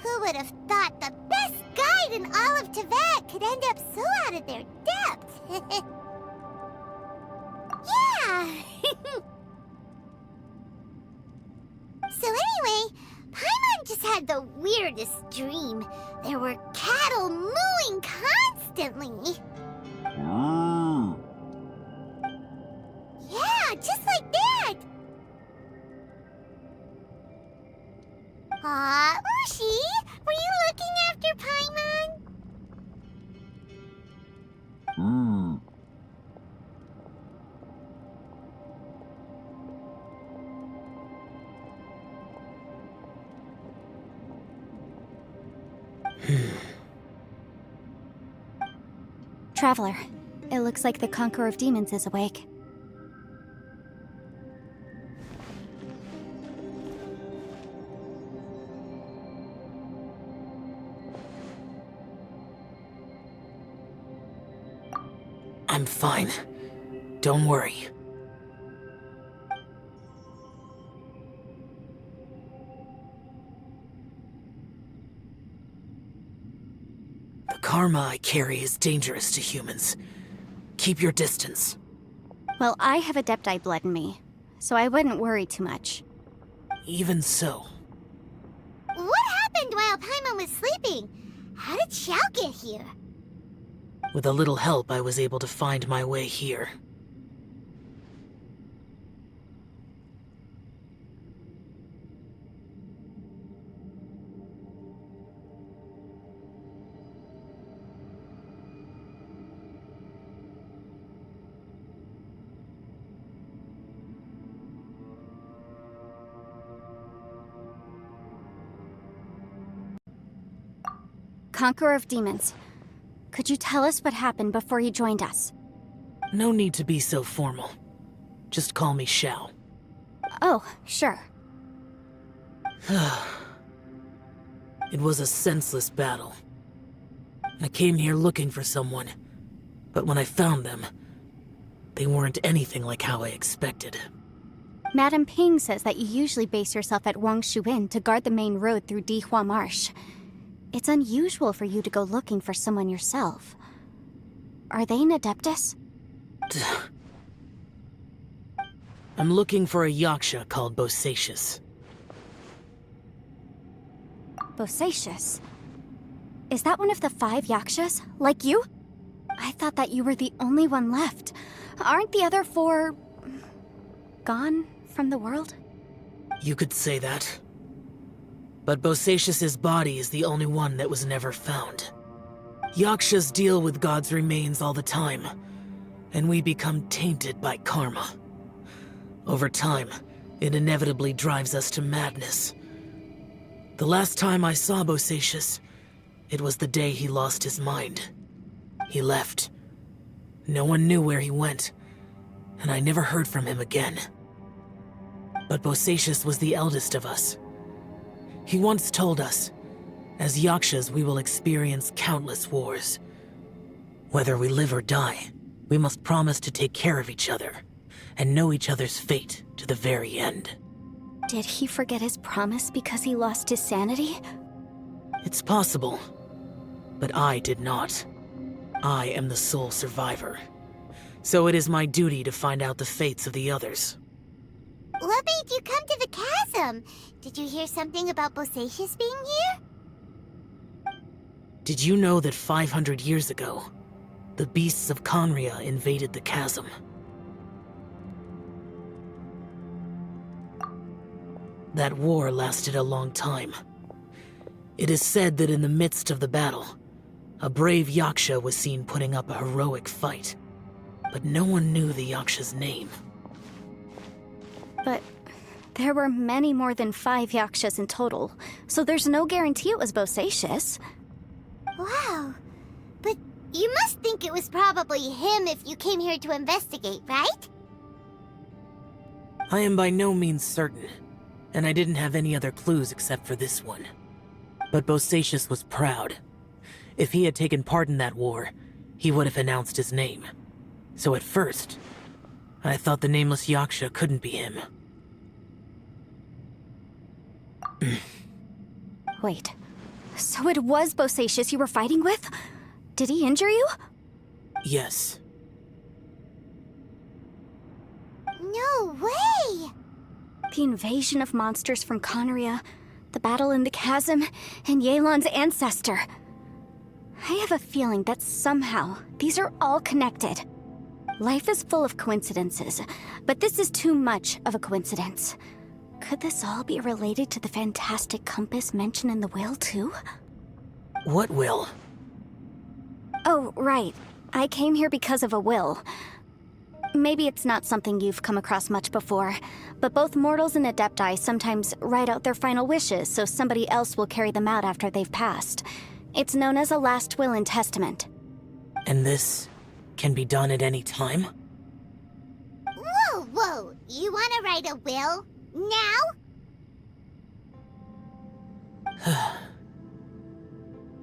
Who would have thought the best guide in all of Teyvat could end up so out of their depth? Yeah! So anyway, Paimon just had the weirdest dream. There were cattle mooing constantly. Yeah, just like that. Aw, Ushi, were you looking after Paimon? Traveler, it looks like the Conqueror of Demons is awake. I'm fine. Don't worry. The karma I carry is dangerous to humans. Keep your distance. Well, I have Adepti blood in me, so I wouldn't worry too much. Even so. What happened while Paimon was sleeping? How did Xiao get here? With a little help, I was able to find my way here. Conqueror of Demons, could you tell us what happened before you joined us? No need to be so formal. Just call me Xiao. Oh, sure. It was a senseless battle. I came here looking for someone, but when I found them, they weren't anything like how I expected. Madame Ping says that you usually base yourself at Wangshu Inn to guard the main road through Dihua Marsh. It's unusual for you to go looking for someone yourself. Are they an Adeptus? I'm looking for a Yaksha called Bosacius. Bosacius? Is that one of the 5 Yakshas, like you? I thought that you were the only one left. Aren't the other 4... gone from the world? You could say that. But Bosacius's body is the only one that was never found. Yakshas deal with God's remains all the time, and we become tainted by karma. Over time, it inevitably drives us to madness. The last time I saw Bosacius, it was the day he lost his mind. He left. No one knew where he went, and I never heard from him again. But Bosacius was the eldest of us. He once told us, as Yakshas we will experience countless wars. Whether we live or die, we must promise to take care of each other, and know each other's fate to the very end. Did he forget his promise because he lost his sanity? It's possible, but I did not. I am the sole survivor. So it is my duty to find out the fates of the others. What made you come to the chasm? Did you hear something about Bosacius being here? Did you know that 500 years ago, the beasts of Conria invaded the chasm? That war lasted a long time. It is said that in the midst of the battle, a brave Yaksha was seen putting up a heroic fight. But no one knew the Yaksha's name. But there were many more than 5 Yakshas in total, so there's no guarantee it was Bosacius. Wow. But you must think it was probably him if you came here to investigate, right? I am by no means certain, and I didn't have any other clues except for this one. But Bosacius was proud. If he had taken part in that war, he would have announced his name. So at first, I thought the nameless Yaksha couldn't be him. Wait, so it was Bosacius you were fighting with? Did he injure you? Yes. No way! The invasion of monsters from Conria, the battle in the chasm, and Yelan's ancestor. I have a feeling that somehow these are all connected. Life is full of coincidences, but this is too much of a coincidence. Could this all be related to the fantastic compass mentioned in the will, too? What will? Oh, right. I came here because of a will. Maybe it's not something you've come across much before, but both mortals and adepti sometimes write out their final wishes so somebody else will carry them out after they've passed. It's known as a last will and testament. And this can be done at any time? Whoa, whoa! You wanna write a will? Now?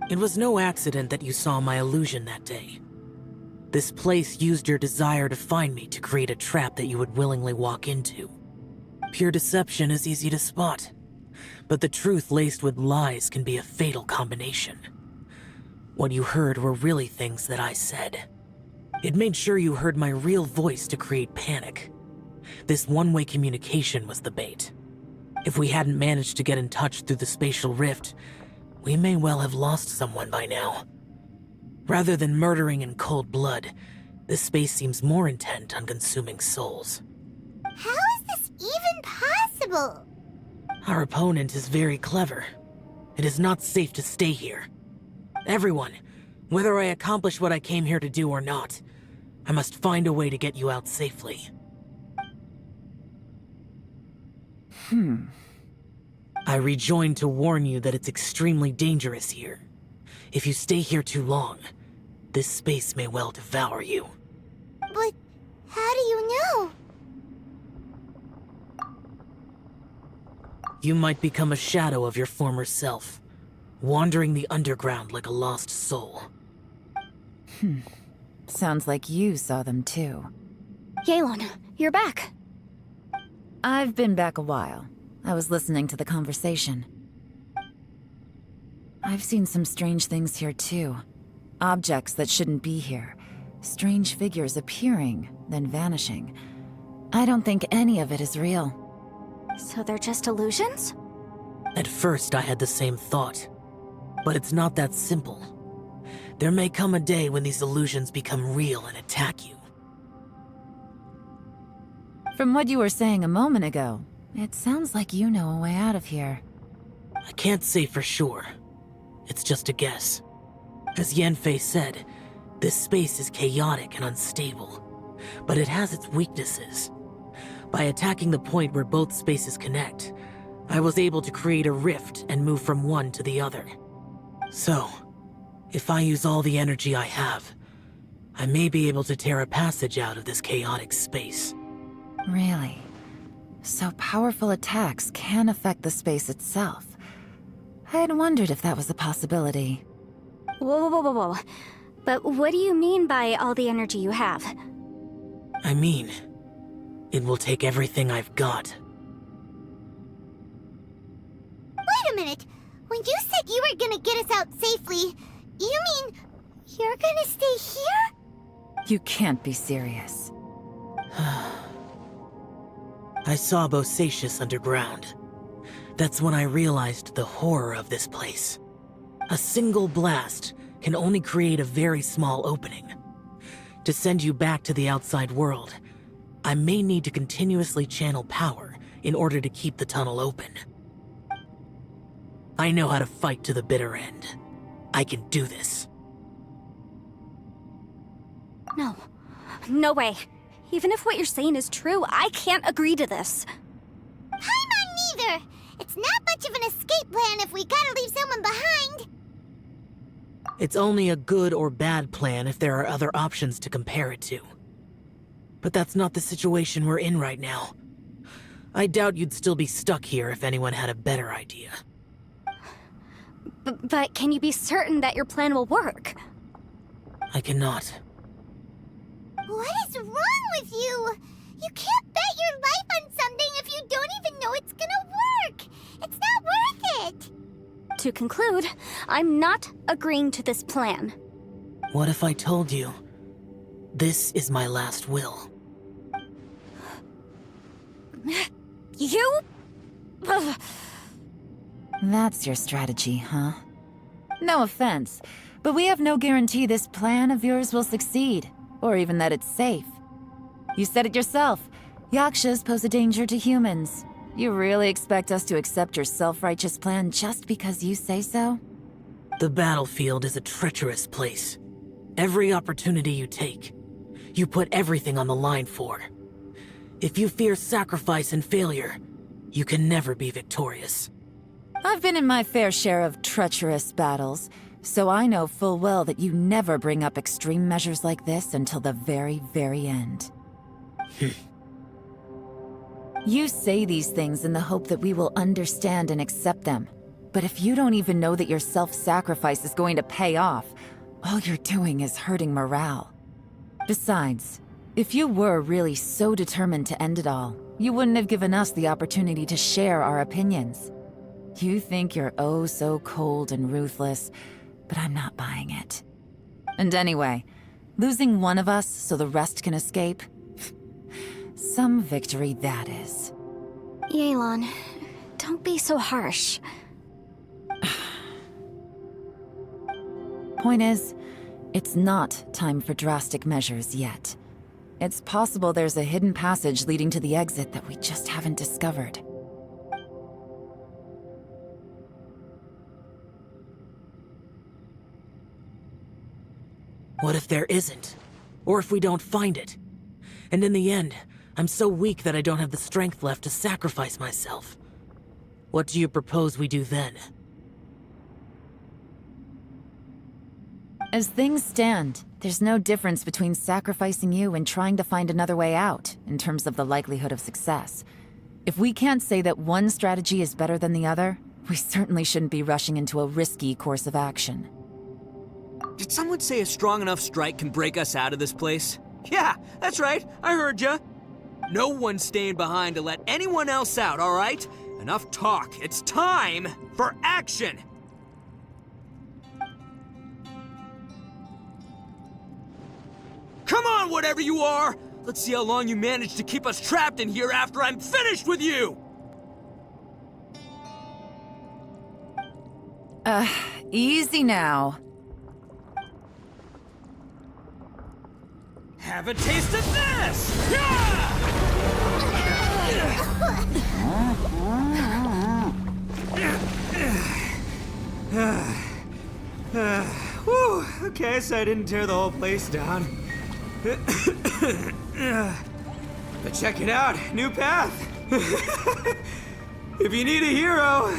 It was no accident that you saw my illusion that day. This place used your desire to find me to create a trap that you would willingly walk into. Pure deception is easy to spot, but the truth laced with lies can be a fatal combination. What you heard were really things that I said. It made sure you heard my real voice to create panic. This one-way communication was the bait. If we hadn't managed to get in touch through the spatial rift, we may well have lost someone by now. Rather than murdering in cold blood, this space seems more intent on consuming souls. How is this even possible? Our opponent is very clever. It is not safe to stay here. Everyone, whether I accomplish what I came here to do or not, I must find a way to get you out safely. I rejoined to warn you that it's extremely dangerous here. If you stay here too long, this space may well devour you. But how do you know? You might become a shadow of your former self, wandering the underground like a lost soul. Sounds like you saw them too. Yelan, you're back. I've been back a while. I was listening to the conversation. I've seen some strange things here too. Objects that shouldn't be here. Strange figures appearing, then vanishing. I don't think any of it is real. So they're just illusions? At first, I had the same thought. But it's not that simple. There may come a day when these illusions become real and attack you. From what you were saying a moment ago, it sounds like you know a way out of here. I can't say for sure. It's just a guess. As Yanfei said, this space is chaotic and unstable, but it has its weaknesses. By attacking the point where both spaces connect, I was able to create a rift and move from one to the other. So, if I use all the energy I have, I may be able to tear a passage out of this chaotic space. Really? So powerful attacks can affect the space itself. I had wondered if that was a possibility. Whoa, whoa, whoa, whoa. But what do you mean by all the energy you have? I mean, it will take everything I've got. Wait a minute. When you said you were gonna get us out safely, you mean you're gonna stay here? You can't be serious. I saw Bosacius underground. That's when I realized the horror of this place. A single blast can only create a very small opening. To send you back to the outside world, I may need to continuously channel power in order to keep the tunnel open. I know how to fight to the bitter end. I can do this. No. No way. Even if what you're saying is true, I can't agree to this. Paimon neither! It's not much of an escape plan if we gotta leave someone behind! It's only a good or bad plan if there are other options to compare it to. But that's not the situation we're in right now. I doubt you'd still be stuck here if anyone had a better idea. But can you be certain that your plan will work? I cannot. What is wrong with you? You can't bet your life on something if you don't even know it's gonna work. It's not worth it. To conclude, I'm not agreeing to this plan. What if I told you, this is my last will? You? That's your strategy, huh? No offense, but we have no guarantee this plan of yours will succeed, or even that it's safe. You said it yourself. Yakshas pose a danger to humans. You really expect us to accept your self-righteous plan just because you say so? The battlefield is a treacherous place. Every opportunity you take, you put everything on the line for. If you fear sacrifice and failure, you can never be victorious. I've been in my fair share of treacherous battles, so I know full well that you never bring up extreme measures like this until the very, very end. You say these things in the hope that we will understand and accept them. But if you don't even know that your self-sacrifice is going to pay off, all you're doing is hurting morale. Besides, if you were really so determined to end it all, you wouldn't have given us the opportunity to share our opinions. You think you're oh so cold and ruthless, but I'm not buying it. And anyway, losing one of us so the rest can escape? Some victory that is. Yelan, don't be so harsh. Point is, it's not time for drastic measures yet. It's possible there's a hidden passage leading to the exit that we just haven't discovered. What if there isn't? Or if we don't find it? And in the end, I'm so weak that I don't have the strength left to sacrifice myself. What do you propose we do then? As things stand, there's no difference between sacrificing you and trying to find another way out, in terms of the likelihood of success. If we can't say that one strategy is better than the other, we certainly shouldn't be rushing into a risky course of action. Did someone say a strong enough strike can break us out of this place? Yeah, that's right. I heard ya. No one's staying behind to let anyone else out, all right? Enough talk. It's time for action! Come on, whatever you are! Let's see how long you manage to keep us trapped in here after I'm finished with you! Easy now. Have a taste of this! Whew, okay, so I didn't tear the whole place down. But check it out, new path. If you need a hero,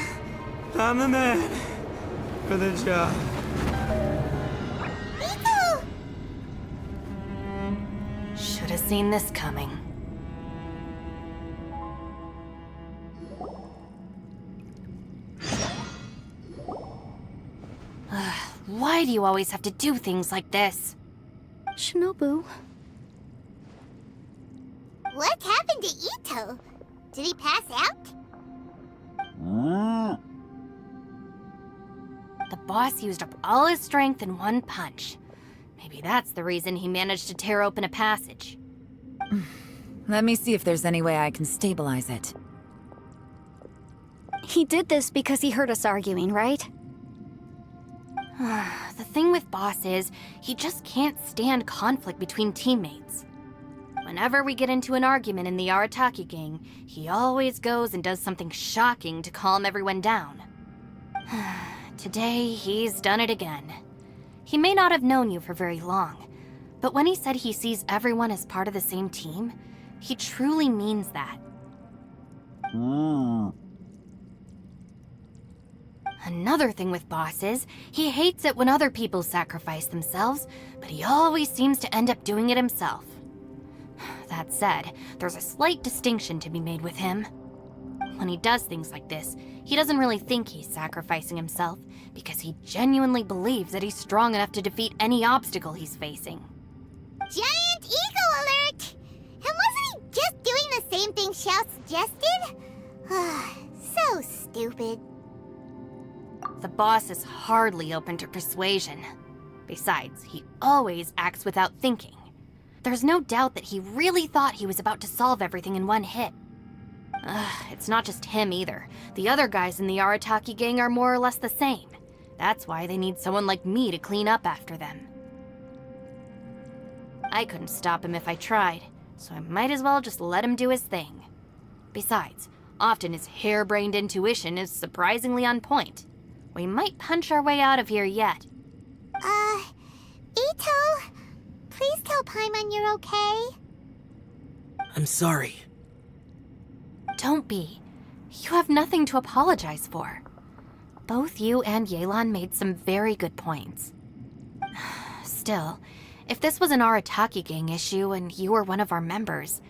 I'm the man for the job. Should have seen this coming. Why do you always have to do things like this? Shinobu. What happened to Ito? Did he pass out? The boss used up all his strength in one punch. Maybe that's the reason he managed to tear open a passage. Let me see if there's any way I can stabilize it. He did this because he heard us arguing, right? The thing with Boss is, he just can't stand conflict between teammates. Whenever we get into an argument in the Arataki gang, he always goes and does something shocking to calm everyone down. Today, he's done it again. He may not have known you for very long, but when he said he sees everyone as part of the same team, he truly means that. Another thing with Boss is, he hates it when other people sacrifice themselves, but he always seems to end up doing it himself. That said, there's a slight distinction to be made with him. When he does things like this, he doesn't really think he's sacrificing himself, because he genuinely believes that he's strong enough to defeat any obstacle he's facing. Giant eagle alert! And wasn't he just Xiao suggested? So stupid. The boss is hardly open to persuasion. Besides, he always acts without thinking. There's no doubt that he really thought he was about to solve everything in one hit. It's not just him either. The other guys in the Arataki gang are more or less the same. That's why they need someone like me to clean up after them. I couldn't stop him if I tried, so I might as well just let him do his thing. Besides, often his harebrained intuition is surprisingly on point. We might punch our way out of here yet. Ito, please tell Paimon you're okay. I'm sorry. Don't be. You have nothing to apologize for. Both you and Yelan made some very good points. Still, if this was an Arataki gang issue and you were one of our members,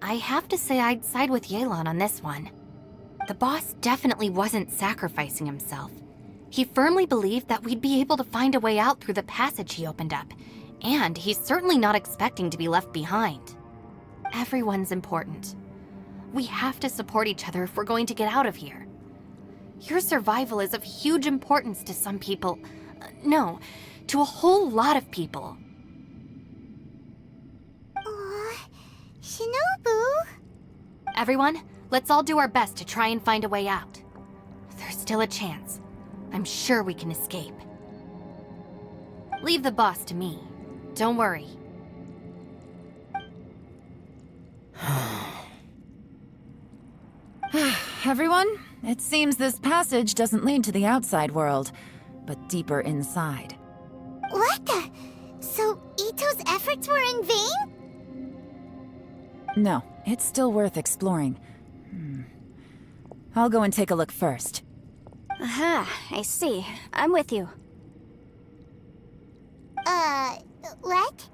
I have to say I'd side with Yelan on this one. The boss definitely wasn't sacrificing himself. He firmly believed that we'd be able to find a way out through the passage he opened up, and he's certainly not expecting to be left behind. Everyone's important. We have to support each other if we're going to get out of here. Your survival is of huge importance to some people. No, to a whole lot of people. Aw, Shinobu. Everyone, let's all do our best to try and find a way out. There's still a chance. I'm sure we can escape. Leave the boss to me. Don't worry. Everyone, it seems this passage doesn't lead to the outside world, but deeper inside. What the? So Ito's efforts were in vain? No, it's still worth exploring. I'll go and take a look first. Aha, I see. I'm with you. What?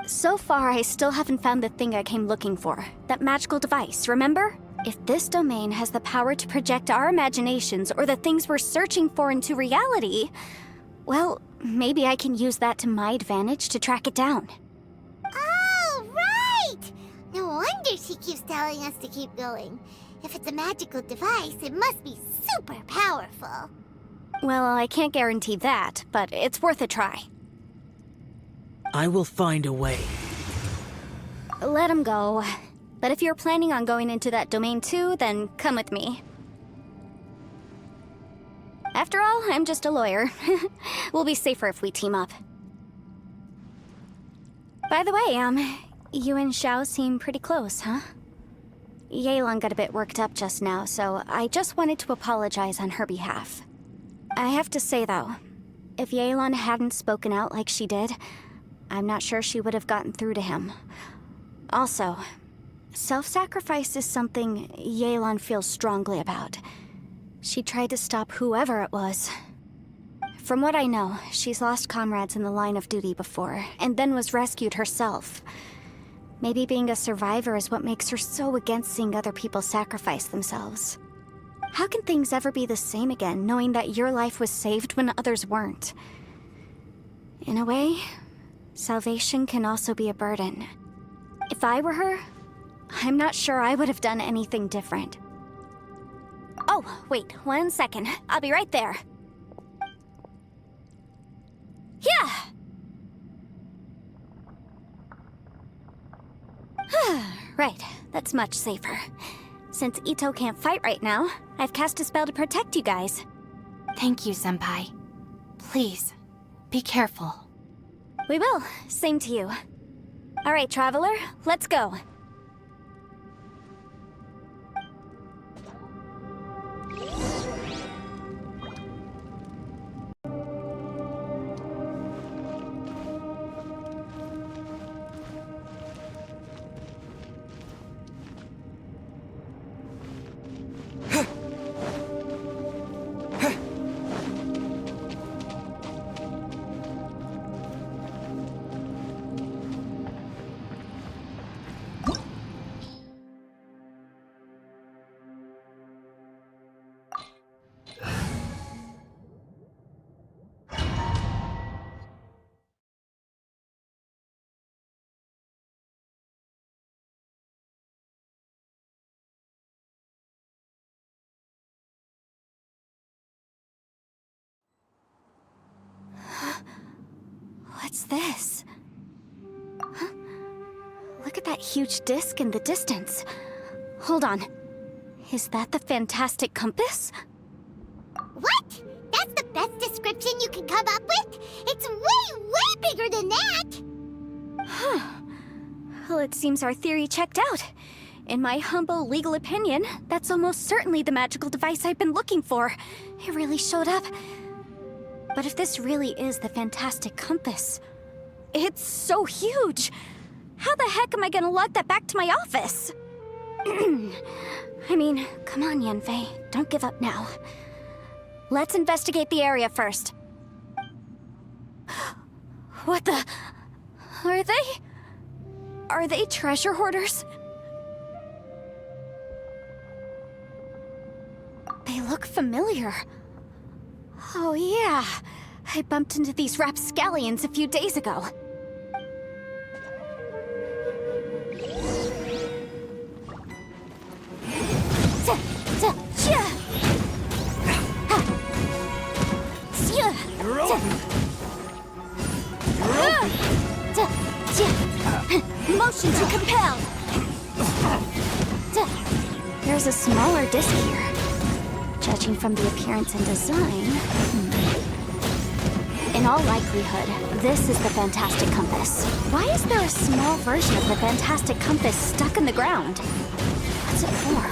So far, I still haven't found the thing I came looking for. That magical device, remember? If this domain has the power to project our imaginations or the things we're searching for into reality, well, maybe I can use that to my advantage to track it down. Oh, right! No wonder she keeps telling us to keep going. If it's a magical device, it must be super powerful. Well, I can't guarantee that, but it's worth a try. I will find a way. Let him go. But if you're planning on going into that domain too, then come with me. After all, I'm just a lawyer. We'll be safer if we team up. By the way, you and Xiao seem pretty close, huh? Yelan got a bit worked up just now, so I just wanted to apologize on her behalf. I have to say, though, if Yelan hadn't spoken out like she did, I'm not sure she would have gotten through to him. Also, self-sacrifice is something Yelan feels strongly about. She tried to stop whoever it was. From what I know, she's lost comrades in the line of duty before, and then was rescued herself. Maybe being a survivor is what makes her so against seeing other people sacrifice themselves. How can things ever be the same again, knowing that your life was saved when others weren't? In a way, salvation can also be a burden. If I were her, I'm not sure I would have done anything different. Oh, wait, 1 second. I'll be right there. Yeah! Right, that's much safer. Since Ito can't fight right now, I've cast a spell to protect you guys. Thank you, Senpai. Please, be careful. We will. Same to you. All right, Traveler, let's go. this? Huh? Look at that huge disc in the distance. Hold on. Is that the fantastic compass? What? That's the best description you can come up with? It's way, way bigger than that! Huh. Well, it seems our theory checked out. In my humble legal opinion, that's almost certainly the magical device I've been looking for. It really showed up. But if this really is the fantastic compass, it's so huge! How the heck am I gonna lug that back to my office? I mean, come on, Yanfei. Don't give up now. Let's investigate the area first. What the... Are they treasure hoarders? They look familiar. Oh yeah, I bumped into these rapscallions a few days ago. You're open. Motion to compel. There's a smaller disc here. Judging from the appearance and design... In all likelihood, this is the fantastic compass. Why is there a small version of the fantastic compass stuck in the ground? What's it for?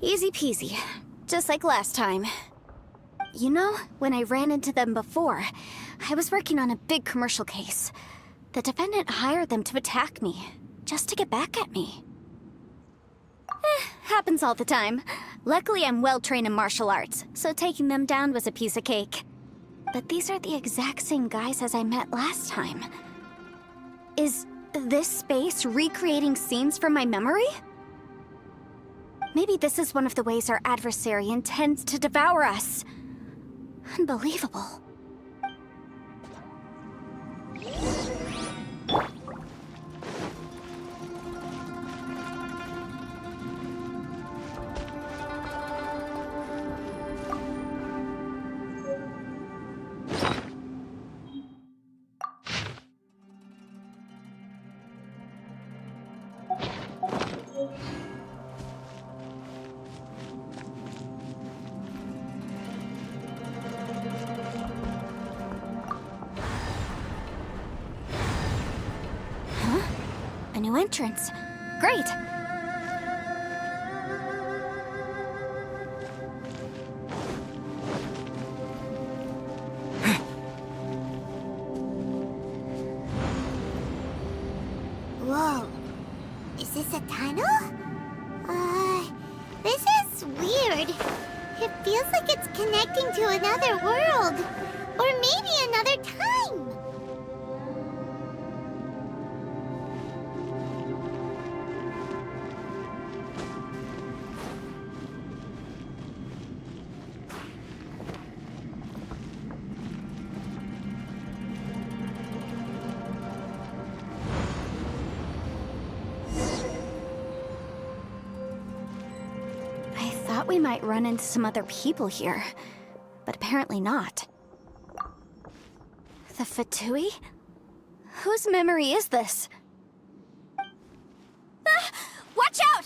Easy peasy. Just like last time. You know, when I ran into them before, I was working on a big commercial case. The defendant hired them to attack me, just to get back at me. Happens all the time. Luckily, I'm well-trained in martial arts, so taking them down was a piece of cake. But these are the exact same guys as I met last time. Is this space recreating scenes from my memory? Maybe this is one of the ways our adversary intends to devour us. Unbelievable. A new entrance. Great! Whoa. Is this a tunnel? This is weird. It feels like it's connecting to another world. Or maybe another time. We might run into some other people here, but apparently not. The Fatui? Whose memory is this? Ah! Watch out!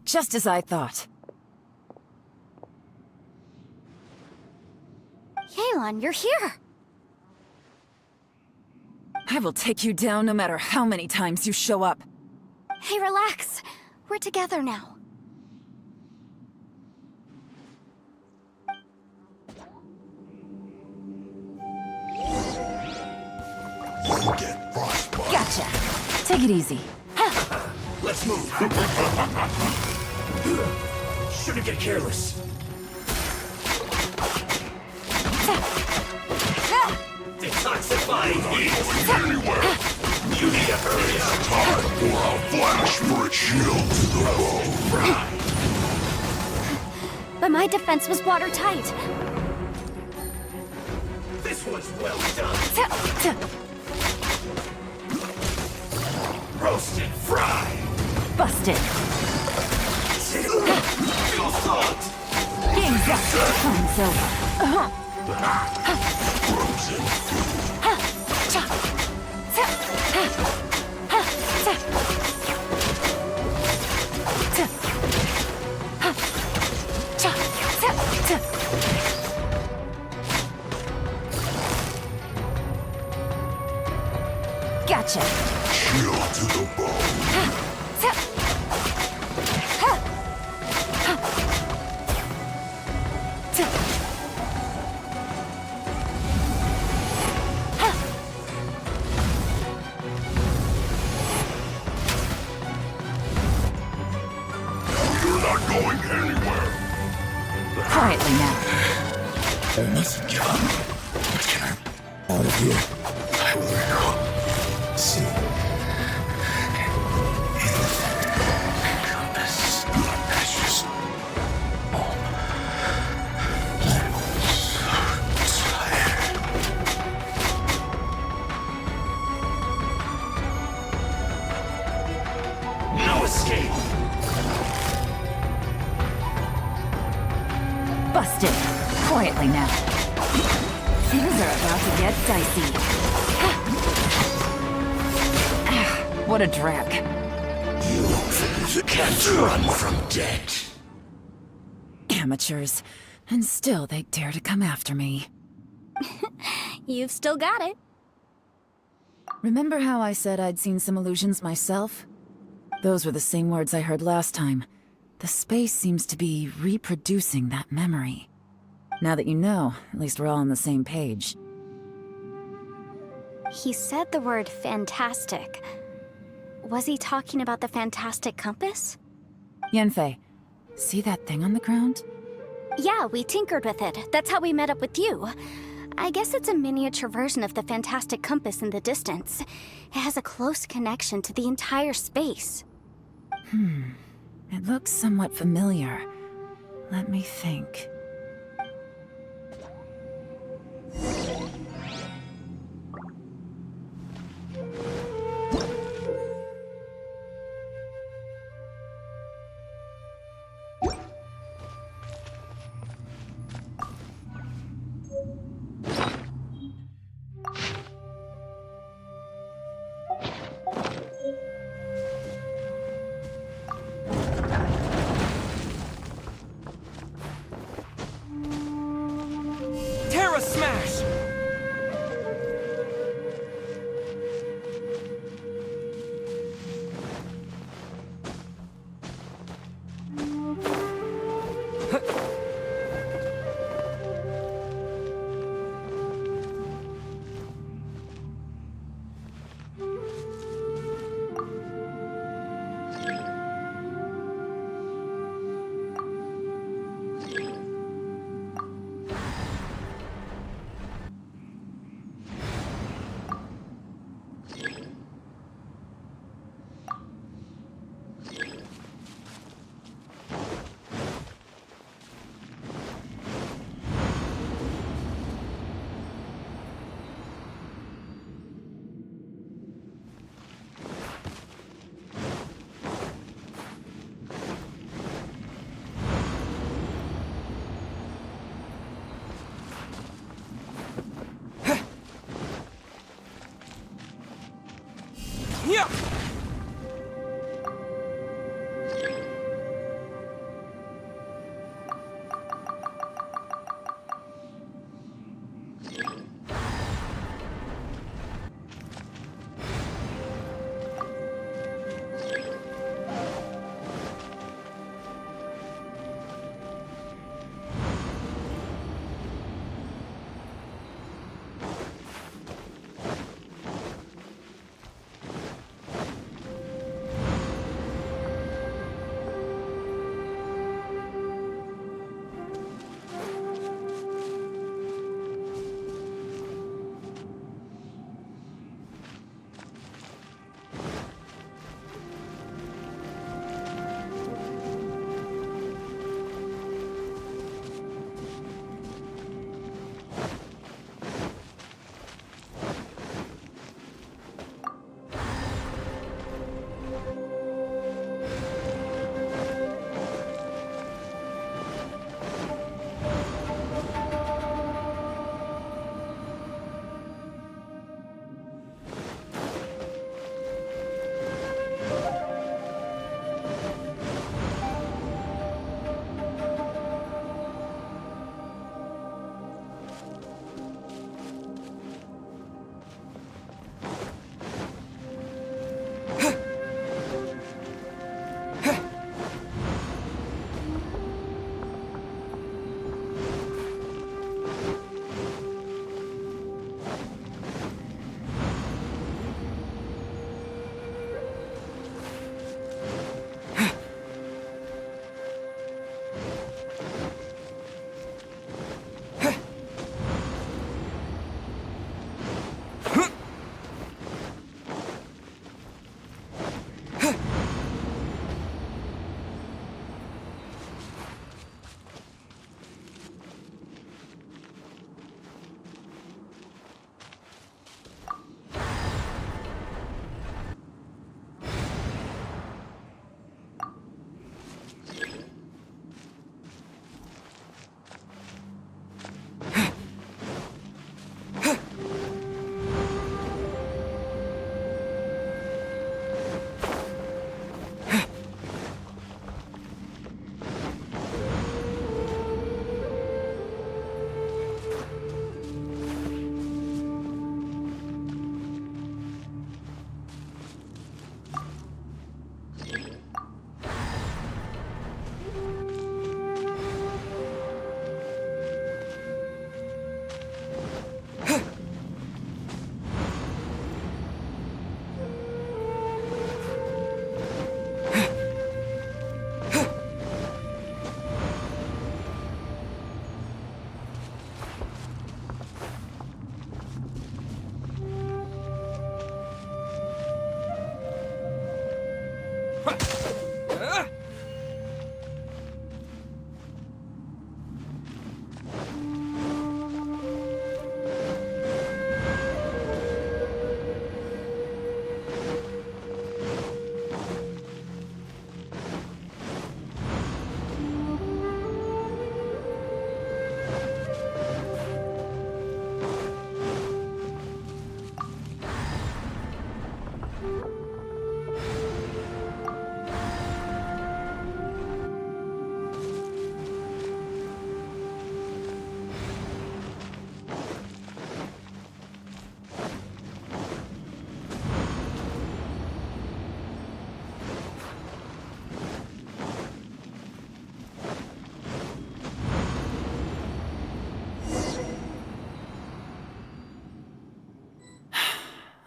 Just as I thought. Yelan, you're here! I will take you down no matter how many times you show up. Hey, relax. We're together now. Get frostbite. Gotcha. Take it easy. Let's move. Shouldn't get careless. Detoxifying heat. Anywhere. You need to hurry up. Time, or I'll flash for a chill to the bone. But my defense was watertight. was well done. Roasted, fried. Busted. Your thought. Game's up. Time's over. Frozen. Gotcha. Chill to the bone. You're not going anywhere. Quietly now. I mustn't come. Get out of here. I will recall. See. Compass. Ashes. Home. I was so tired. No escape. Busted. Quietly now. Things are about to get dicey. What a drag. You can't run from death. Amateurs. And still they dare to come after me. You've still got it. Remember how I said I'd seen some illusions myself? Those were the same words I heard last time. The space seems to be reproducing that memory. Now that you know, at least we're all on the same page. He said the word fantastic. Was he talking about the fantastic compass? Yanfei, see that thing on the ground? Yeah, we tinkered with it. That's how we met up with you. I guess it's a miniature version of the fantastic compass in the distance. It has a close connection to the entire space. It looks somewhat familiar. Let me think. Terra Smash! Yeah!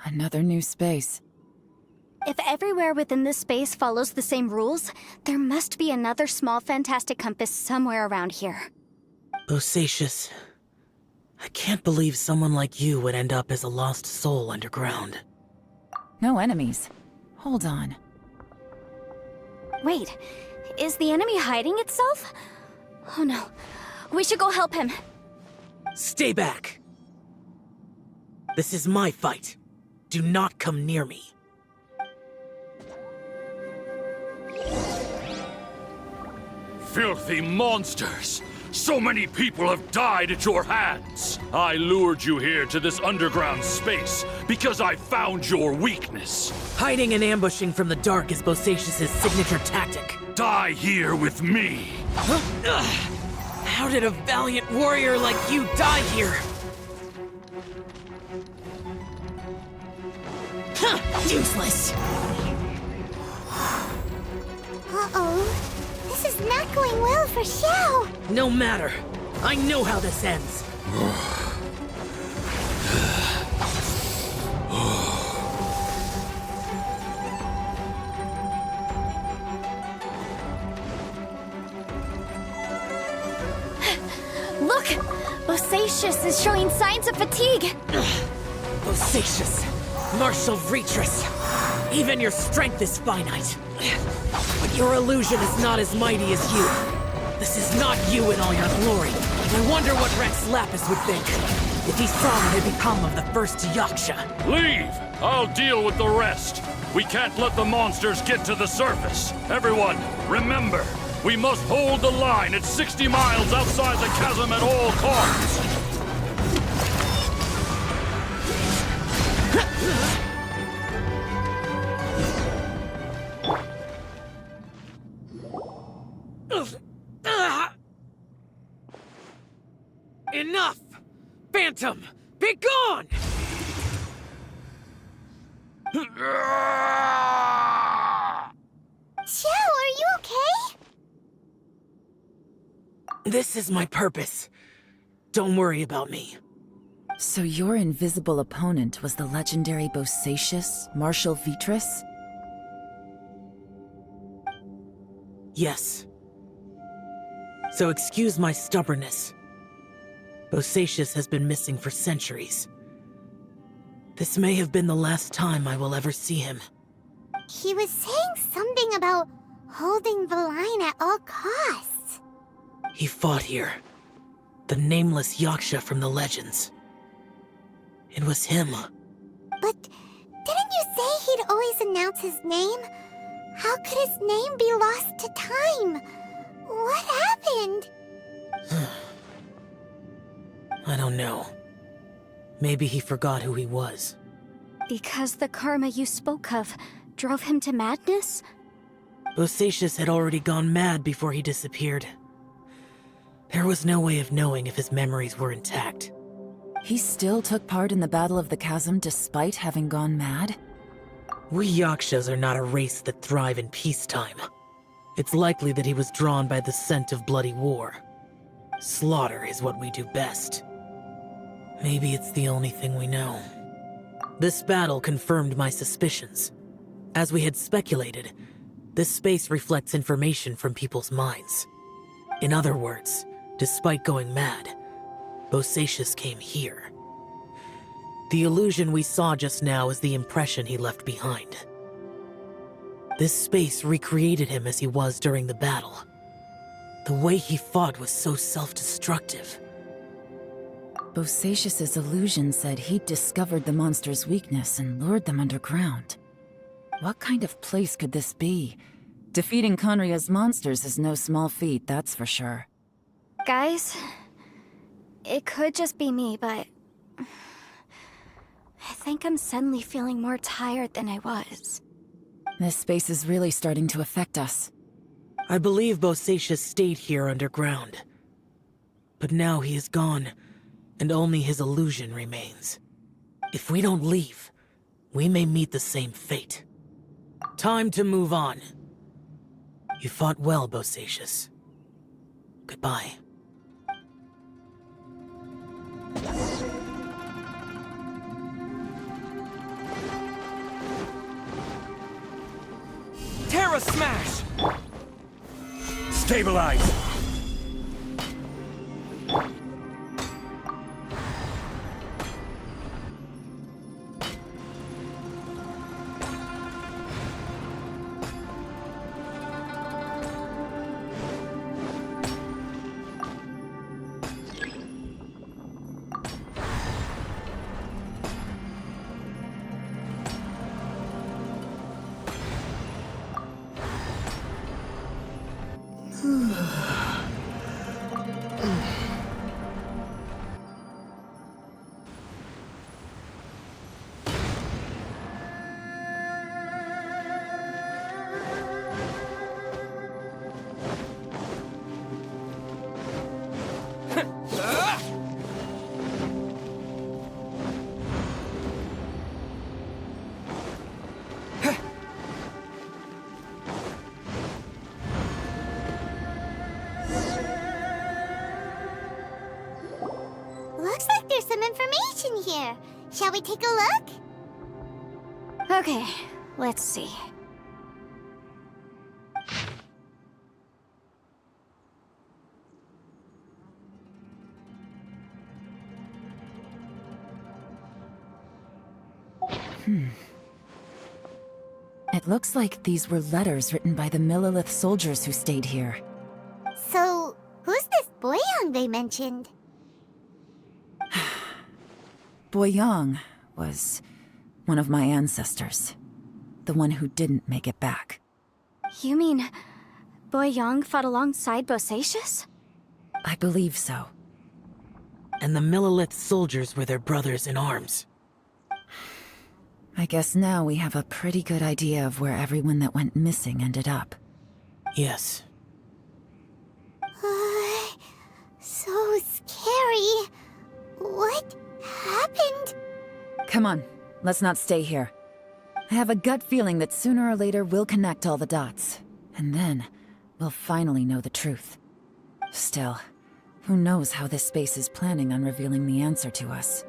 Another new space. If everywhere within this space follows the same rules, there must be another small fantastic compass somewhere around here. Bosacius, I can't believe someone like you would end up as a lost soul underground. No enemies. Hold on. Wait, is the enemy hiding itself? Oh no, we should go help him. Stay back! This is my fight. Do not come near me. Filthy monsters! So many people have died at your hands! I lured you here to this underground space because I found your weakness. Hiding and ambushing from the dark is Bosacius' signature tactic. Die here with me! How did a valiant warrior like you die here? Useless! Uh-oh. This is not going well for Xiao. No matter. I know how this ends. Look! Bosacius is showing signs of fatigue. Bosacius, Martial Retris, even your strength is finite. But your illusion is not as mighty as you. This is not you in all your glory. I wonder what Rex Lapis would think if he saw what had become of the first Yaksha. Leave! I'll deal with the rest. We can't let the monsters get to the surface. Everyone, remember, we must hold the line at 60 miles outside the chasm at all costs. Enough! Phantom, be gone! Xiao, are you okay? This is my purpose. Don't worry about me. So your invisible opponent was the legendary Bosacius, Martial Retris? Yes. So excuse my stubbornness. Bosacius has been missing for centuries. This may have been the last time I will ever see him. He was saying something about holding the line at all costs. He fought here. The nameless Yaksha from the legends. It was him. But didn't you say he'd always announce his name? How could his name be lost to time? What happened? I don't know. Maybe he forgot who he was. Because the karma you spoke of drove him to madness? Bosacius had already gone mad before he disappeared. There was no way of knowing if his memories were intact. He still took part in the Battle of the Chasm despite having gone mad? We Yakshas are not a race that thrive in peacetime. It's likely that he was drawn by the scent of bloody war. Slaughter is what we do best. Maybe it's the only thing we know. This battle confirmed my suspicions. As we had speculated, this space reflects information from people's minds. In other words, despite going mad, Bosacius came here. The illusion we saw just now is the impression he left behind. This space recreated him as he was during the battle. The way he fought was so self-destructive. Bosacius's illusion said he'd discovered the monster's weakness and lured them underground. What kind of place could this be? Defeating Conria's monsters is no small feat, that's for sure. Guys, it could just be me, but I think I'm suddenly feeling more tired than I was. This space is really starting to affect us. I believe Bosacius stayed here underground. But now he is gone, and only his illusion remains. If we don't leave, we may meet the same fate. Time to move on. You fought well, Bosacius. Goodbye. Terra Smash! Stabilize! Looks like there's some information here. Shall we take a look? Okay, let's see. It looks like these were letters written by the Millilith soldiers who stayed here. So, who's this Boyang they mentioned? Boyang was one of my ancestors. The one who didn't make it back. You mean Boyang fought alongside Bosacius? I believe so. And the Millilith soldiers were their brothers in arms. I guess now we have a pretty good idea of where everyone that went missing ended up. Yes. So scary. What happened? Come on, let's not stay here. I have a gut feeling that sooner or later we'll connect all the dots. And then, we'll finally know the truth. Still, who knows how this space is planning on revealing the answer to us.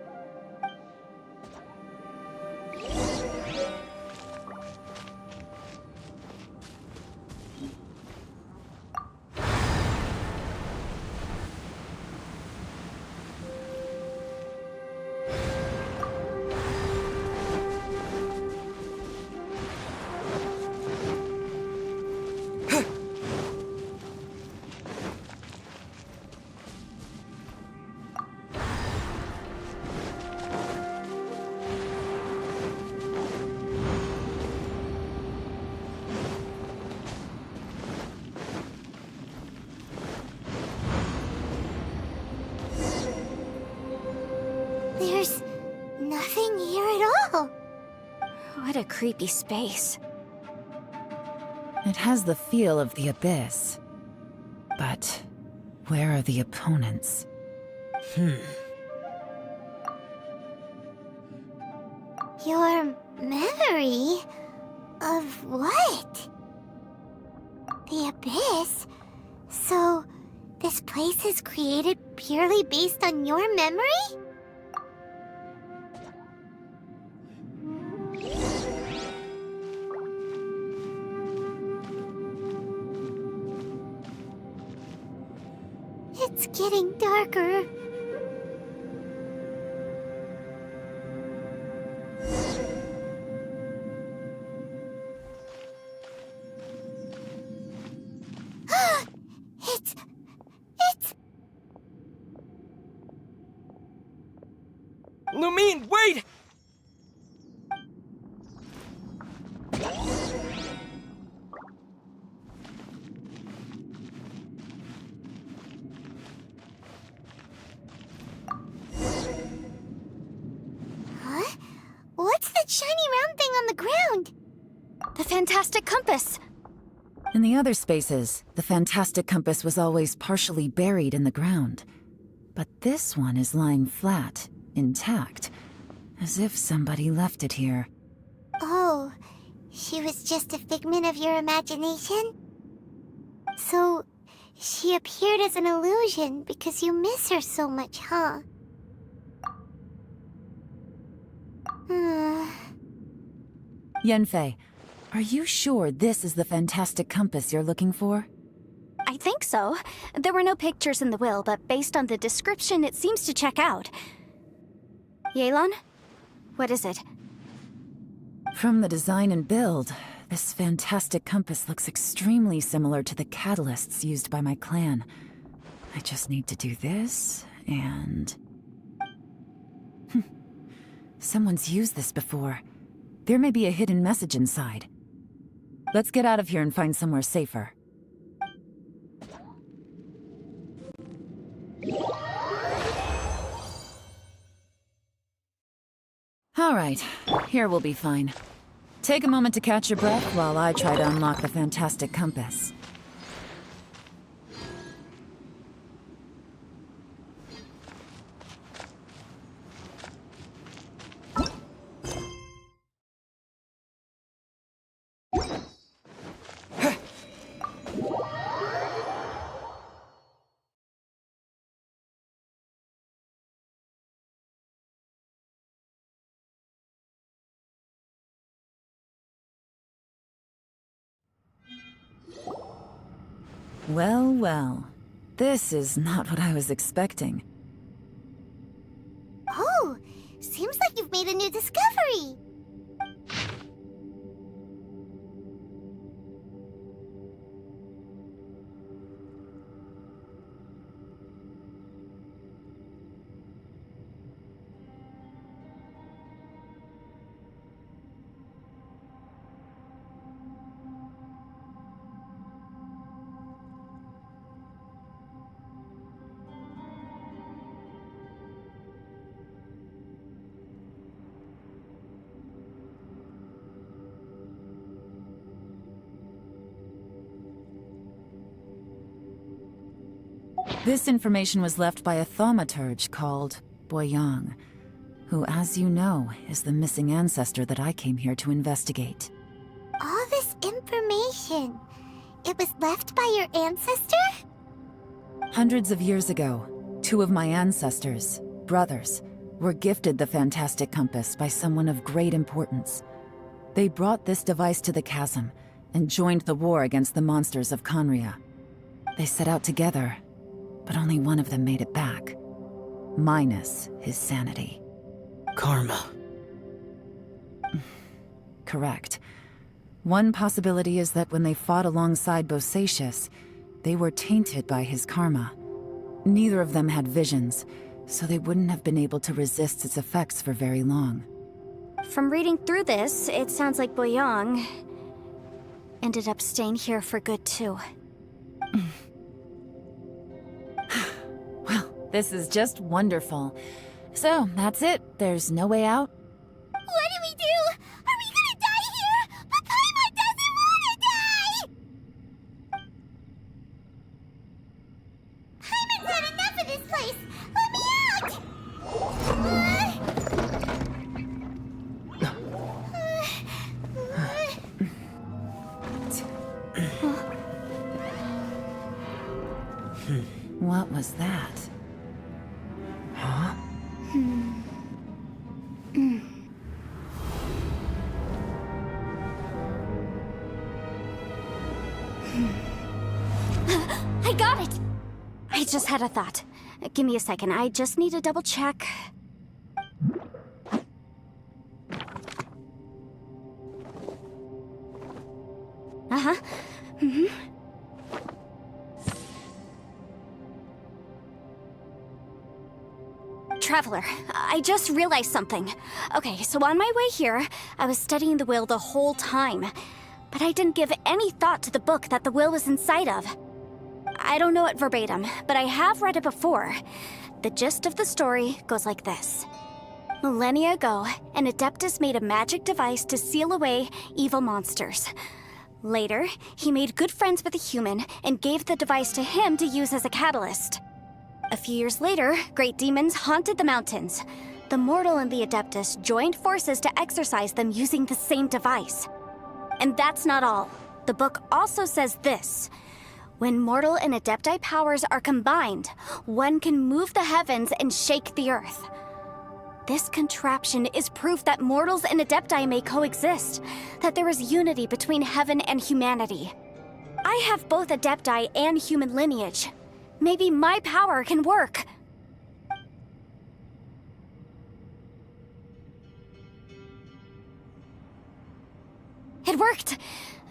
There's nothing here at all. What a creepy space. It has the feel of the Abyss. But where are the opponents? Your memory of what? The Abyss? So, this place is created purely based on your memory? It's getting darker. don't mean, wait! Huh? What's that shiny round thing on the ground? The fantastic compass! In the other spaces, the fantastic compass was always partially buried in the ground. But this one is lying flat, intact, as if somebody left it here. Oh, she was just a figment of your imagination? So, she appeared as an illusion because you miss her so much, huh? Yanfei, are you sure this is the fantastic compass you're looking for? I think so. There were no pictures in the will, but based on the description, it seems to check out. Yelan? What is it? From the design and build, this fantastic compass looks extremely similar to the catalysts used by my clan. I just need to do this, and... Someone's used this before. There may be a hidden message inside. Let's get out of here and find somewhere safer. All right, here we'll be fine. Take a moment to catch your breath while I try to unlock the fantastic compass. Well, well. This is not what I was expecting. Oh, seems like you've made a new discovery. This information was left by a thaumaturge called Boyang, who, as you know, is the missing ancestor that I came here to investigate. All this information, it was left by your ancestor? Hundreds of years ago, two of my ancestors, brothers, were gifted the fantastic compass by someone of great importance. They brought this device to the chasm and joined the war against the monsters of Conria. They set out together, but only one of them made it back, minus his sanity. Karma. Correct. One possibility is that when they fought alongside Bosacius, they were tainted by his karma. Neither of them had visions, so they wouldn't have been able to resist its effects for very long. From reading through this, it sounds like Boyang ended up staying here for good too. Well, this is just wonderful. So, that's it. There's no way out? What do we do? Are we gonna die here? But Paimon doesn't wanna die! Paimon's had enough of this place! Let me out! What was that? Huh? I got it! I just had a thought. Give me a second, I just need to double check. Uh-huh. Mm-hmm. Traveler, I just realized something. Okay, so on my way here, I was studying the will the whole time. But I didn't give any thought to the book that the will was inside of. I don't know it verbatim, but I have read it before. The gist of the story goes like this. Millennia ago, an Adeptus made a magic device to seal away evil monsters. Later, he made good friends with a human and gave the device to him to use as a catalyst. A few years later, great demons haunted the mountains. The mortal and the Adeptus joined forces to exorcise them using the same device. And that's not all. The book also says this. When mortal and Adepti powers are combined, one can move the heavens and shake the earth. This contraption is proof that mortals and Adepti may coexist, that there is unity between heaven and humanity. I have both Adepti and human lineage. Maybe my power can work. It worked!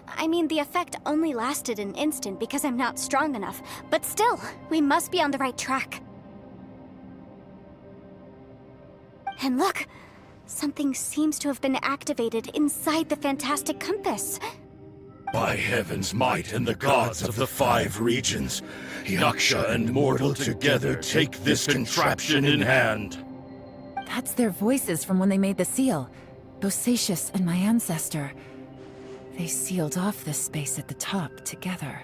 I mean, the effect only lasted an instant because I'm not strong enough, but still, we must be on the right track. And look! Something seems to have been activated inside the fantastic compass. By heaven's might and the gods of the 5 regions, Yaksha and mortal together take this contraption in hand. That's their voices from when they made the seal. Bosacius and my ancestor. They sealed off this space at the top together.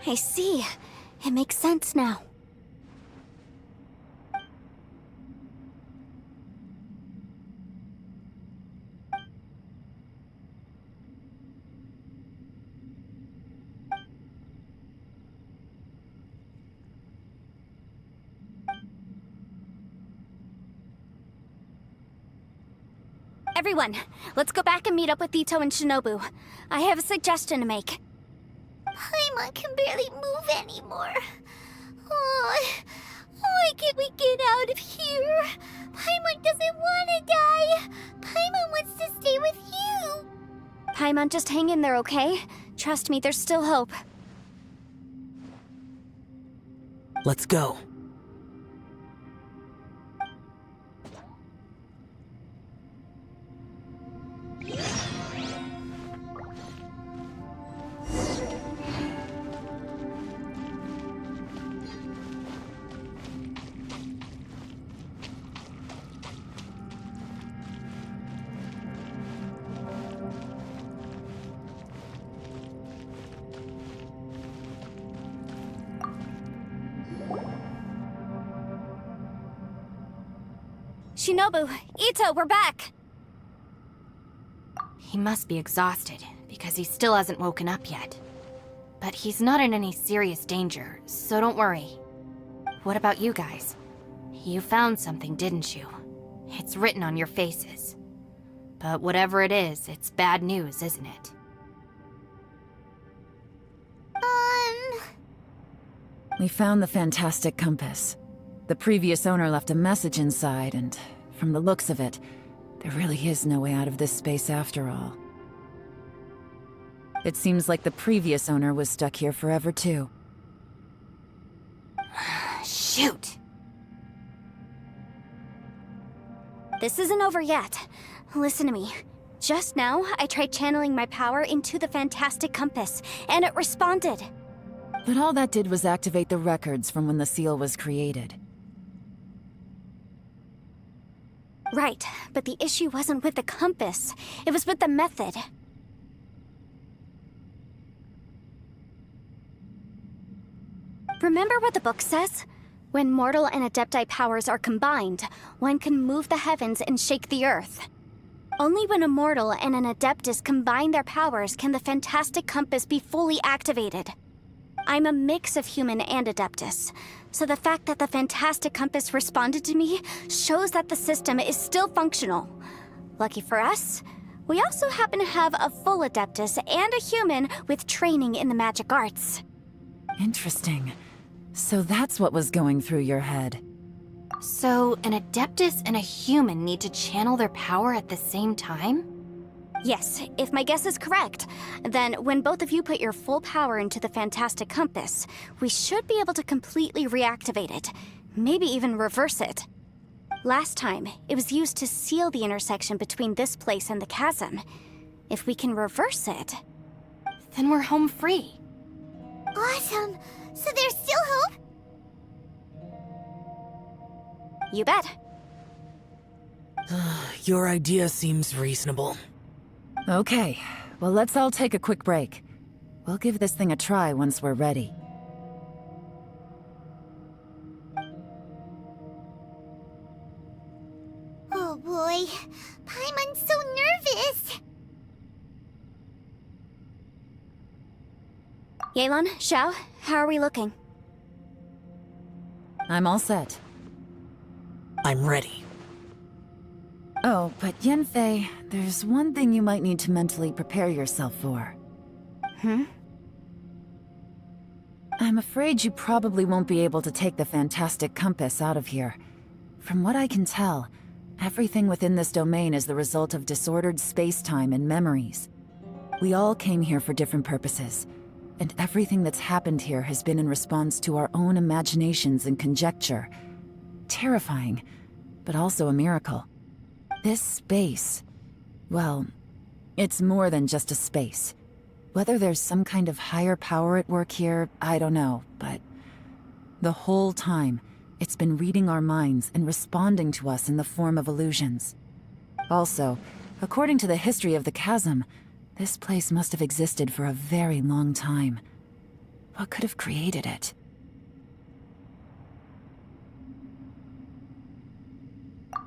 I see. It makes sense now. Everyone, let's go back and meet up with Ito and Shinobu. I have a suggestion to make. Paimon can barely move anymore. Oh, why can't we get out of here? Paimon doesn't want to die. Paimon wants to stay with you. Paimon, just hang in there, okay? Trust me, there's still hope. Let's go. Shinobu, Ito, we're back! He must be exhausted, because he still hasn't woken up yet. But he's not in any serious danger, so don't worry. What about you guys? You found something, didn't you? It's written on your faces. But whatever it is, it's bad news, isn't it? We found the fantastic compass. The previous owner left a message inside, and from the looks of it, there really is no way out of this space after all. It seems like the previous owner was stuck here forever too. Shoot! This isn't over yet. Listen to me. Just now, I tried channeling my power into the fantastic compass, and it responded. But all that did was activate the records from when the seal was created. Right, but the issue wasn't with the compass. It was with the method. Remember what the book says? When mortal and Adepti powers are combined, one can move the heavens and shake the earth. Only when a mortal and an Adeptus combine their powers can the fantastic compass be fully activated. I'm a mix of human and Adeptus, so the fact that the fantastic compass responded to me shows that the system is still functional. Lucky for us, we also happen to have a full Adeptus and a human with training in the magic arts. Interesting. So that's what was going through your head. So, an Adeptus and a human need to channel their power at the same time? Yes, if my guess is correct, then when both of you put your full power into the Fantastic Compass, we should be able to completely reactivate it. Maybe even reverse it. Last time, it was used to seal the intersection between this place and the chasm. If we can reverse it, Then we're home free. Awesome! So there's still hope? you bet. Your idea seems reasonable. Okay, well, let's all take a quick break. We'll give this thing a try once we're ready. Oh boy, Paimon's so nervous. Yelan, Xiao, how are we looking? I'm all set. I'm ready. Oh, but Yanfei, there's one thing you might need to mentally prepare yourself for. I'm afraid you probably won't be able to take the Fantastic Compass out of here. From what I can tell, everything within this domain is the result of disordered space-time and memories. We all came here for different purposes, and everything that's happened here has been in response to our own imaginations and conjecture. Terrifying, but also a miracle. This space, well, it's more than just a space. Whether there's some kind of higher power at work here, I don't know, but the whole time, it's been reading our minds and responding to us in the form of illusions. Also, according to the history of the chasm, this place must have existed for a very long time. What could have created it?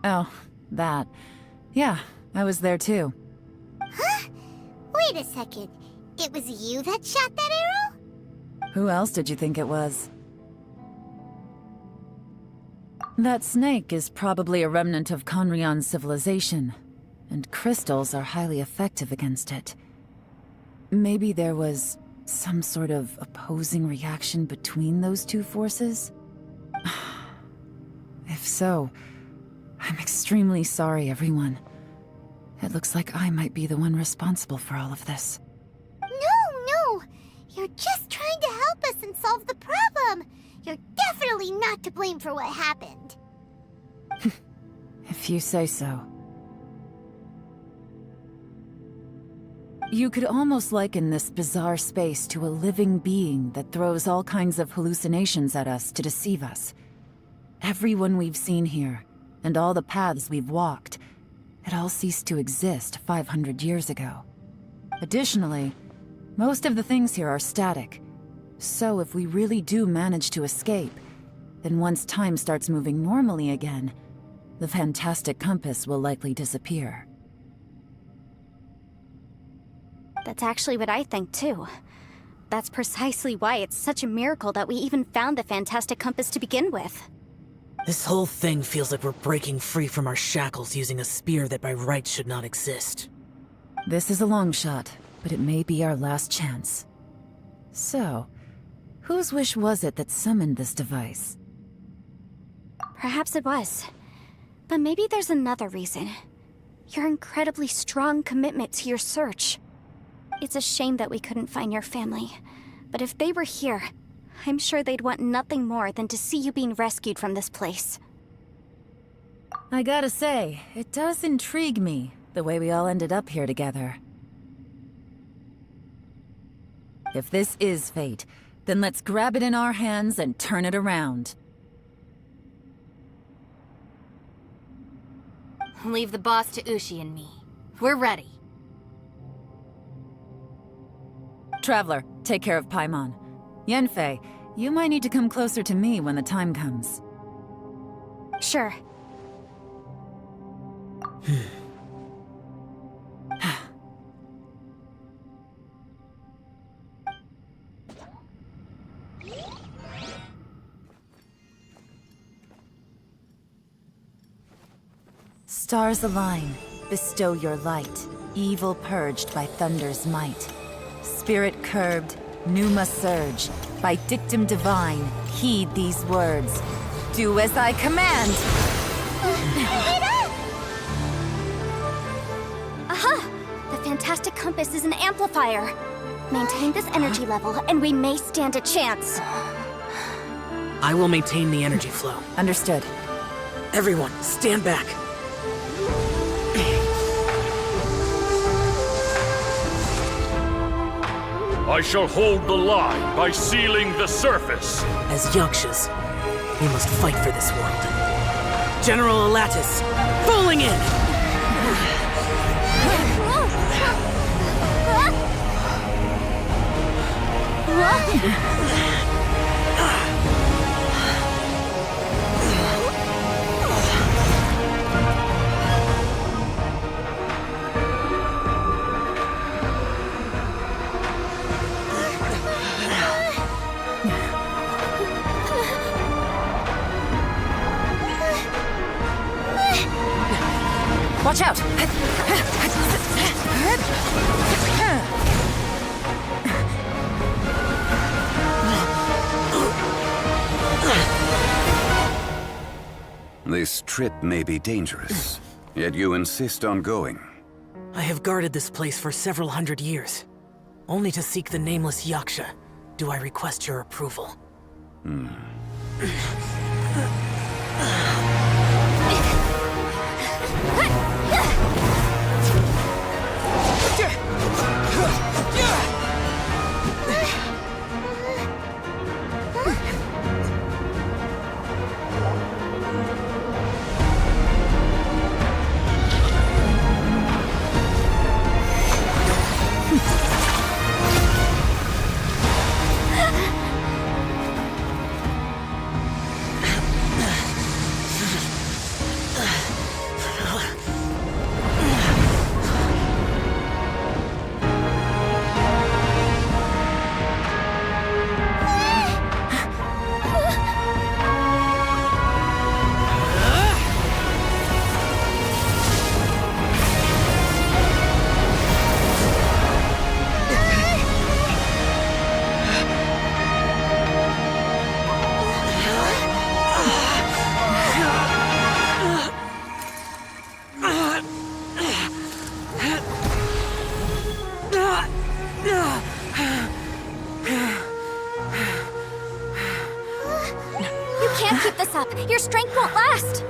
Oh, that. Yeah, I was there too. Huh? Wait a second. It was you that shot that arrow? Who else did you think it was? That snake is probably a remnant of Conrion's civilization, and crystals are highly effective against it. Maybe there was some sort of opposing reaction between those two forces? If so, I'm extremely sorry, everyone. It looks like I might be the one responsible for all of this. No! You're just trying to help us and solve the problem! You're definitely not to blame for what happened. If you say so. You could almost liken this bizarre space to a living being that throws all kinds of hallucinations at us to deceive us. Everyone we've seen here, and all the paths we've walked, it all ceased to exist 500 years ago. Additionally, most of the things here are static. So if we really do manage to escape, then once time starts moving normally again, the Fantastic Compass will likely disappear. That's actually what I think too. That's precisely why it's such a miracle that we even found the Fantastic Compass to begin with. This whole thing feels like we're breaking free from our shackles using a spear that by rights should not exist. This is a long shot, but it may be our last chance. So, whose wish was it that summoned this device? Perhaps it was. But maybe there's another reason. Your incredibly strong commitment to your search. It's a shame that we couldn't find your family. But if they were here, I'm sure they'd want nothing more than to see you being rescued from this place. I gotta say, it does intrigue me, the way we all ended up here together. If this is fate, then let's grab it in our hands and turn it around. Leave the boss to Ushi and me. We're ready. Traveler, take care of Paimon. Yanfei, you might need to come closer to me when the time comes. Sure. Stars align, bestow your light, evil purged by thunder's might. Spirit curbed, pneuma surge, by dictum divine, heed these words. Do as I command! Aha! The fantastic compass is an amplifier. Maintain this energy level, and we may stand a chance. I will maintain the energy flow. Understood. Everyone, stand back. I shall hold the line by sealing the surface. As Yakshas, we must fight for this world. General Alatus, falling in! Watch out! This trip may be dangerous, yet you insist on going. I have guarded this place for several hundred years. Only to seek the nameless Yaksha do I request your approval. Your strength won't last!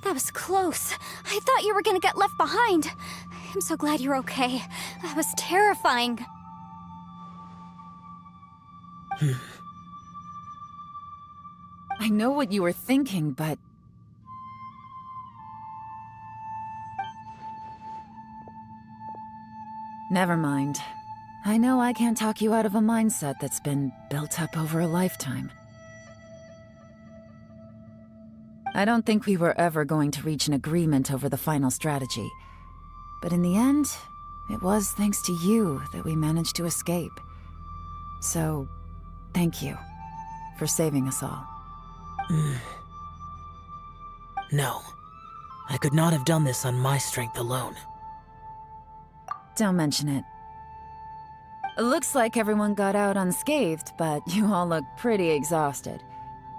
That was close. I thought you were gonna get left behind. I'm so glad you're okay. That was terrifying. I know what you were thinking, but... Never mind. I know I can't talk you out of a mindset that's been built up over a lifetime. I don't think we were ever going to reach an agreement over the final strategy. But in the end, it was thanks to you that we managed to escape. So, thank you for saving us all. No. I could not have done this on my strength alone. Don't mention it. Looks like everyone got out unscathed, but you all look pretty exhausted.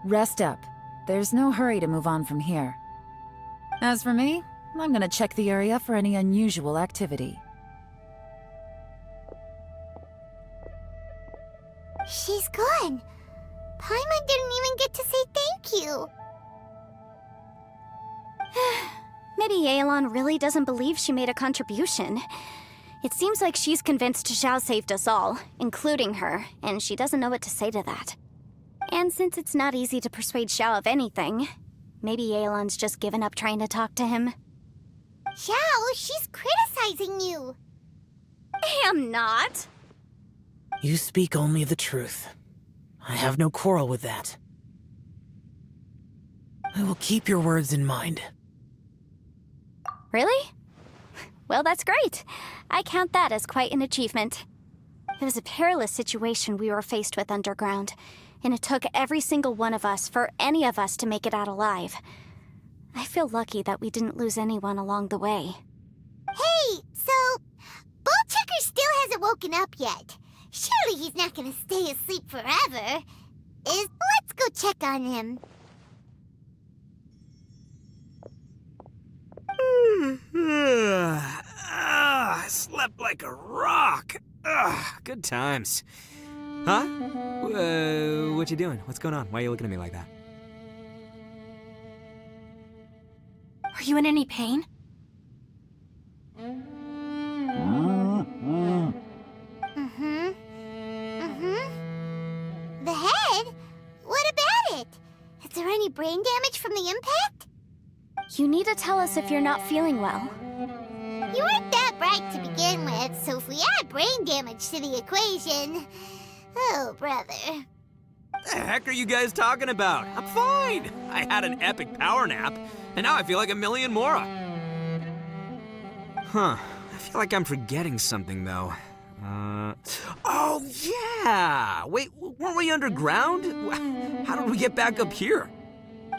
Rest up. There's no hurry to move on from here. As for me, I'm gonna check the area for any unusual activity. She's gone. Paimon didn't even get to say thank you. Maybe Yelan really doesn't believe she made a contribution. It seems like she's convinced Zhao saved us all, including her, and she doesn't know what to say to that. And since it's not easy to persuade Zhao of anything, maybe Yelan's just given up trying to talk to him. Zhao, she's criticizing you. I am not. You speak only the truth. I have no quarrel with that. I will keep your words in mind. Really? Well, that's great. I count that as quite an achievement. It was a perilous situation we were faced with underground, and it took every single one of us for any of us to make it out alive. I feel lucky that we didn't lose anyone along the way. Hey, so Bullchecker still hasn't woken up yet. Surely he's not gonna stay asleep forever. Let's go check on him. I slept like a rock. Good times. Huh? What you doing? What's going on? Why are you looking at me like that? Are you in any pain? The head? What about it? Is there any brain damage from the impact? You need to tell us if you're not feeling well. You weren't that bright to begin with, so if we add brain damage to the equation... Oh, brother. The heck are you guys talking about? I'm fine. I had an epic power nap, and now I feel like a million more. Huh. I feel like I'm forgetting something, though. Oh, yeah! Wait, weren't we underground? How did we get back up here?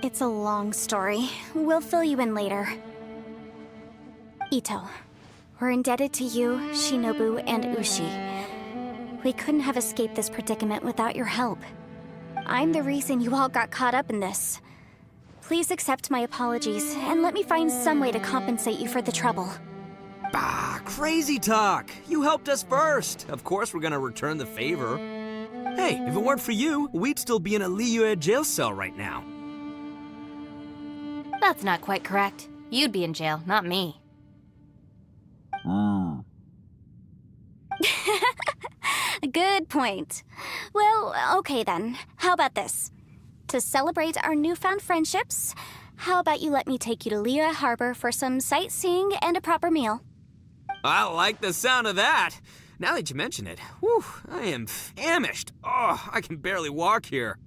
It's a long story. We'll fill you in later. Ito, we're indebted to you, Shinobu, and Ushi. We couldn't have escaped this predicament without your help. I'm the reason you all got caught up in this. Please accept my apologies, and let me find some way to compensate you for the trouble. Bah, crazy talk. You helped us first. Of course we're gonna return the favor. Hey, if it weren't for you, we'd still be in a Liyue jail cell right now. That's not quite correct. You'd be in jail, not me. Good point. Well, okay then. How about this? To celebrate our newfound friendships, how about you let me take you to Liyue Harbor for some sightseeing and a proper meal? I like the sound of that. Now that you mention it, whew, I am famished. Oh, I can barely walk here.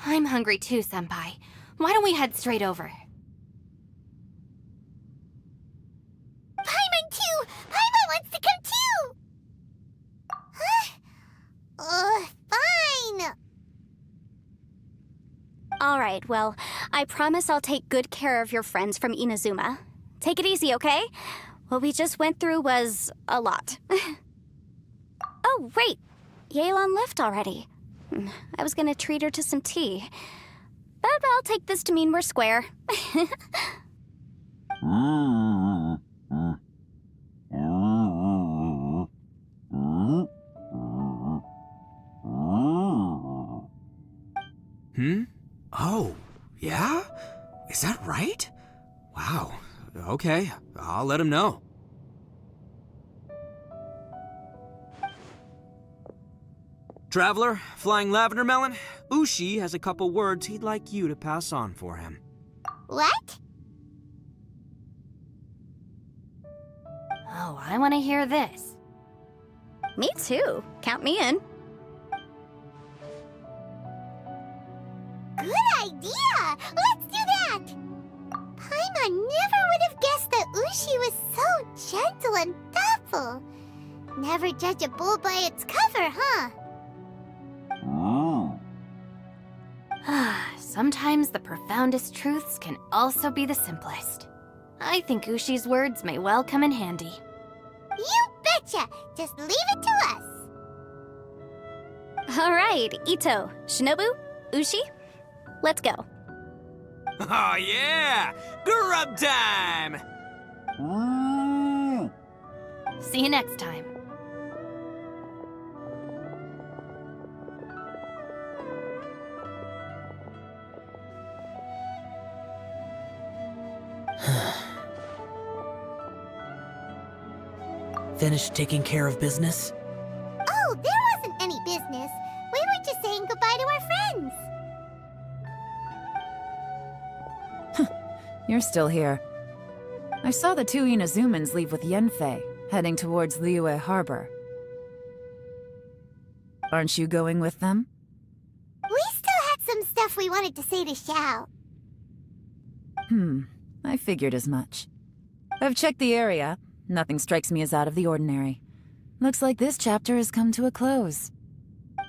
I'm hungry too, Senpai. Why don't we head straight over? Paimon too! Paimon wants to come too! Huh? Fine! Alright, well, I promise I'll take good care of your friends from Inazuma. Take it easy, okay? What we just went through was a lot. Oh, wait! Yelan left already. I was gonna treat her to some tea. But I'll take this to mean we're square. Oh, yeah? Is that right? Wow. Okay, I'll let him know. Traveler, Flying Lavender Melon, Ushi has a couple words he'd like you to pass on for him. What? Oh, I want to hear this. Me too. Count me in. Good idea! Let's do that! Paimon never would have guessed that Ushi was so gentle and thoughtful. Never judge a bull by its cover, huh? Sometimes the profoundest truths can also be the simplest. I think Ushi's words may well come in handy. You betcha! Just leave it to us. All right, Ito, Shinobu, Ushi, let's go. Oh, yeah! Grub time! See you next time. Finished taking care of business? Oh, there wasn't any business. We were just saying goodbye to our friends. You're still here. I saw the two Inazumans leave with Yenfei, heading towards Liyue Harbor. Aren't you going with them? We still had some stuff we wanted to say to Xiao. I figured as much. I've checked the area. Nothing strikes me as out of the ordinary. Looks like this chapter has come to a close.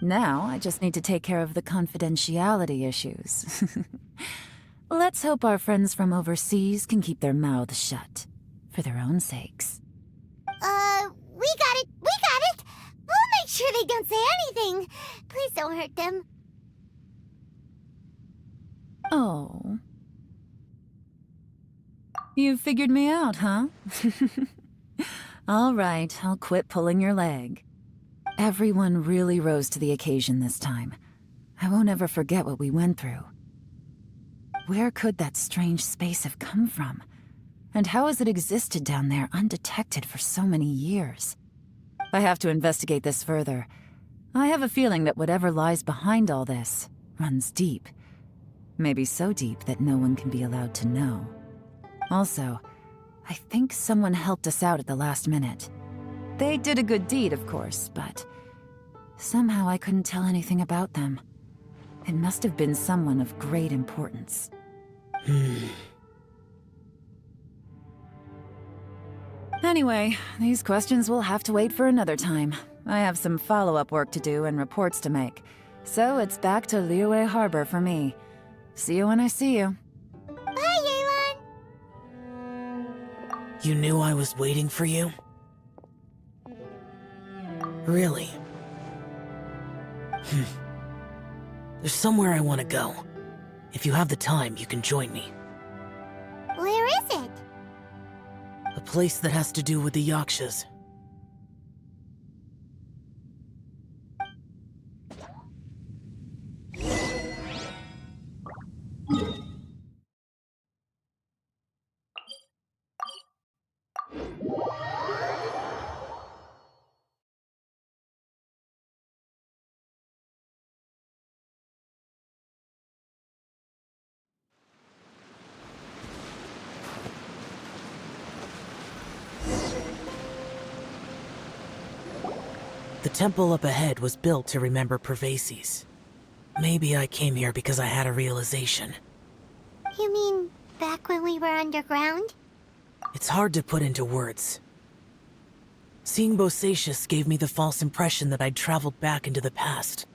Now, I just need to take care of the confidentiality issues. Let's hope our friends from overseas can keep their mouths shut. For their own sakes. We got it! We got it! We'll make sure they don't say anything. Please don't hurt them. Oh. You figured me out, huh? All right, I'll quit pulling your leg. Everyone really rose to the occasion this time. I won't ever forget what we went through. Where could that strange space have come from? And how has it existed down there undetected for so many years? I have to investigate this further. I have a feeling that whatever lies behind all this runs deep. Maybe so deep that no one can be allowed to know. Also, I think someone helped us out at the last minute. They did a good deed, of course, but somehow I couldn't tell anything about them. It must have been someone of great importance. Anyway, these questions will have to wait for another time. I have some follow-up work to do and reports to make. So it's back to Liyue Harbor for me. See you when I see you. Bye, Yelan! You knew I was waiting for you? Really? There's somewhere I want to go. If you have the time, you can join me. Where is it? A place that has to do with the Yakshas. The temple up ahead was built to remember Pervases. Maybe I came here because I had a realization. You mean back when we were underground? It's hard to put into words. Seeing Bosacius gave me the false impression that I'd traveled back into the past.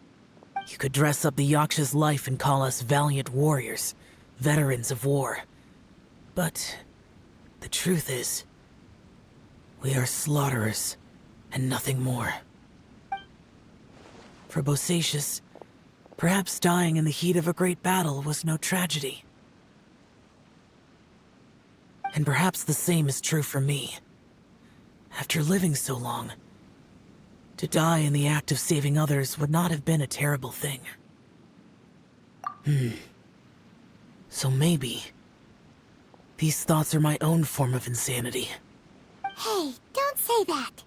You could dress up the Yaksha's life and call us valiant warriors, veterans of war. But the truth is, we are slaughterers and nothing more. For Bosacius, perhaps dying in the heat of a great battle was no tragedy. And perhaps the same is true for me. After living so long, to die in the act of saving others would not have been a terrible thing. So maybe these thoughts are my own form of insanity. Hey, don't say that.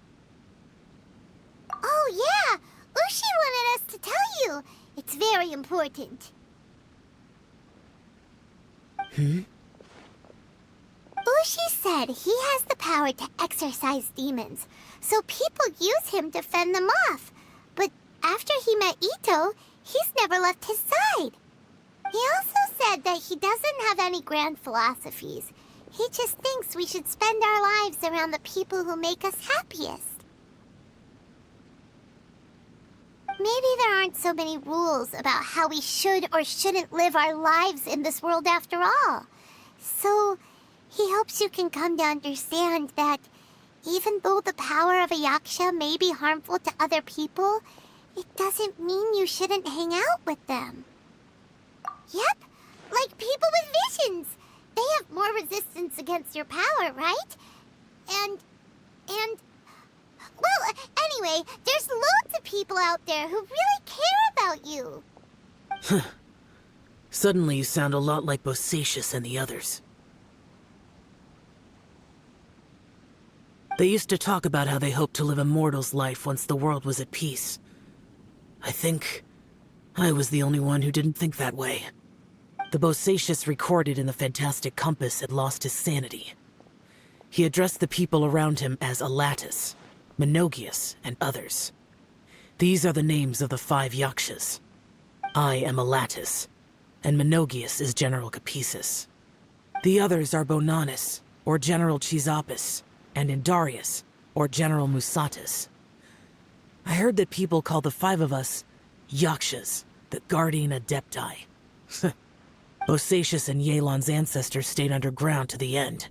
Oh yeah, Ushi wanted us to tell you. It's very important. Ushi said he has the power to exorcise demons, so people use him to fend them off. But after he met Ito, he's never left his side. He also said that he doesn't have any grand philosophies. He just thinks we should spend our lives around the people who make us happiest. Maybe there aren't so many rules about how we should or shouldn't live our lives in this world after all. So he hopes you can come to understand that even though the power of a yaksha may be harmful to other people, it doesn't mean you shouldn't hang out with them. Yep, like people with visions. They have more resistance against your power, right? And... Well, anyway, there's loads of people out there who really care about you. Suddenly you sound a lot like Bosacius and the others. They used to talk about how they hoped to live a mortal's life once the world was at peace. I think I was the only one who didn't think that way. The Bosacius recorded in the Fantastic Compass had lost his sanity. He addressed the people around him as Alatus, Menogius, and others. These are the names of the 5 Yakshas. I am Alatus, and Menogius is General Capisis. The others are Bonanis, or General Chisapis, and Indarius, or General Musatus. I heard that people call the 5 of us Yakshas, the Guardian Adepti. Bosacius and Yelan's ancestors stayed underground to the end.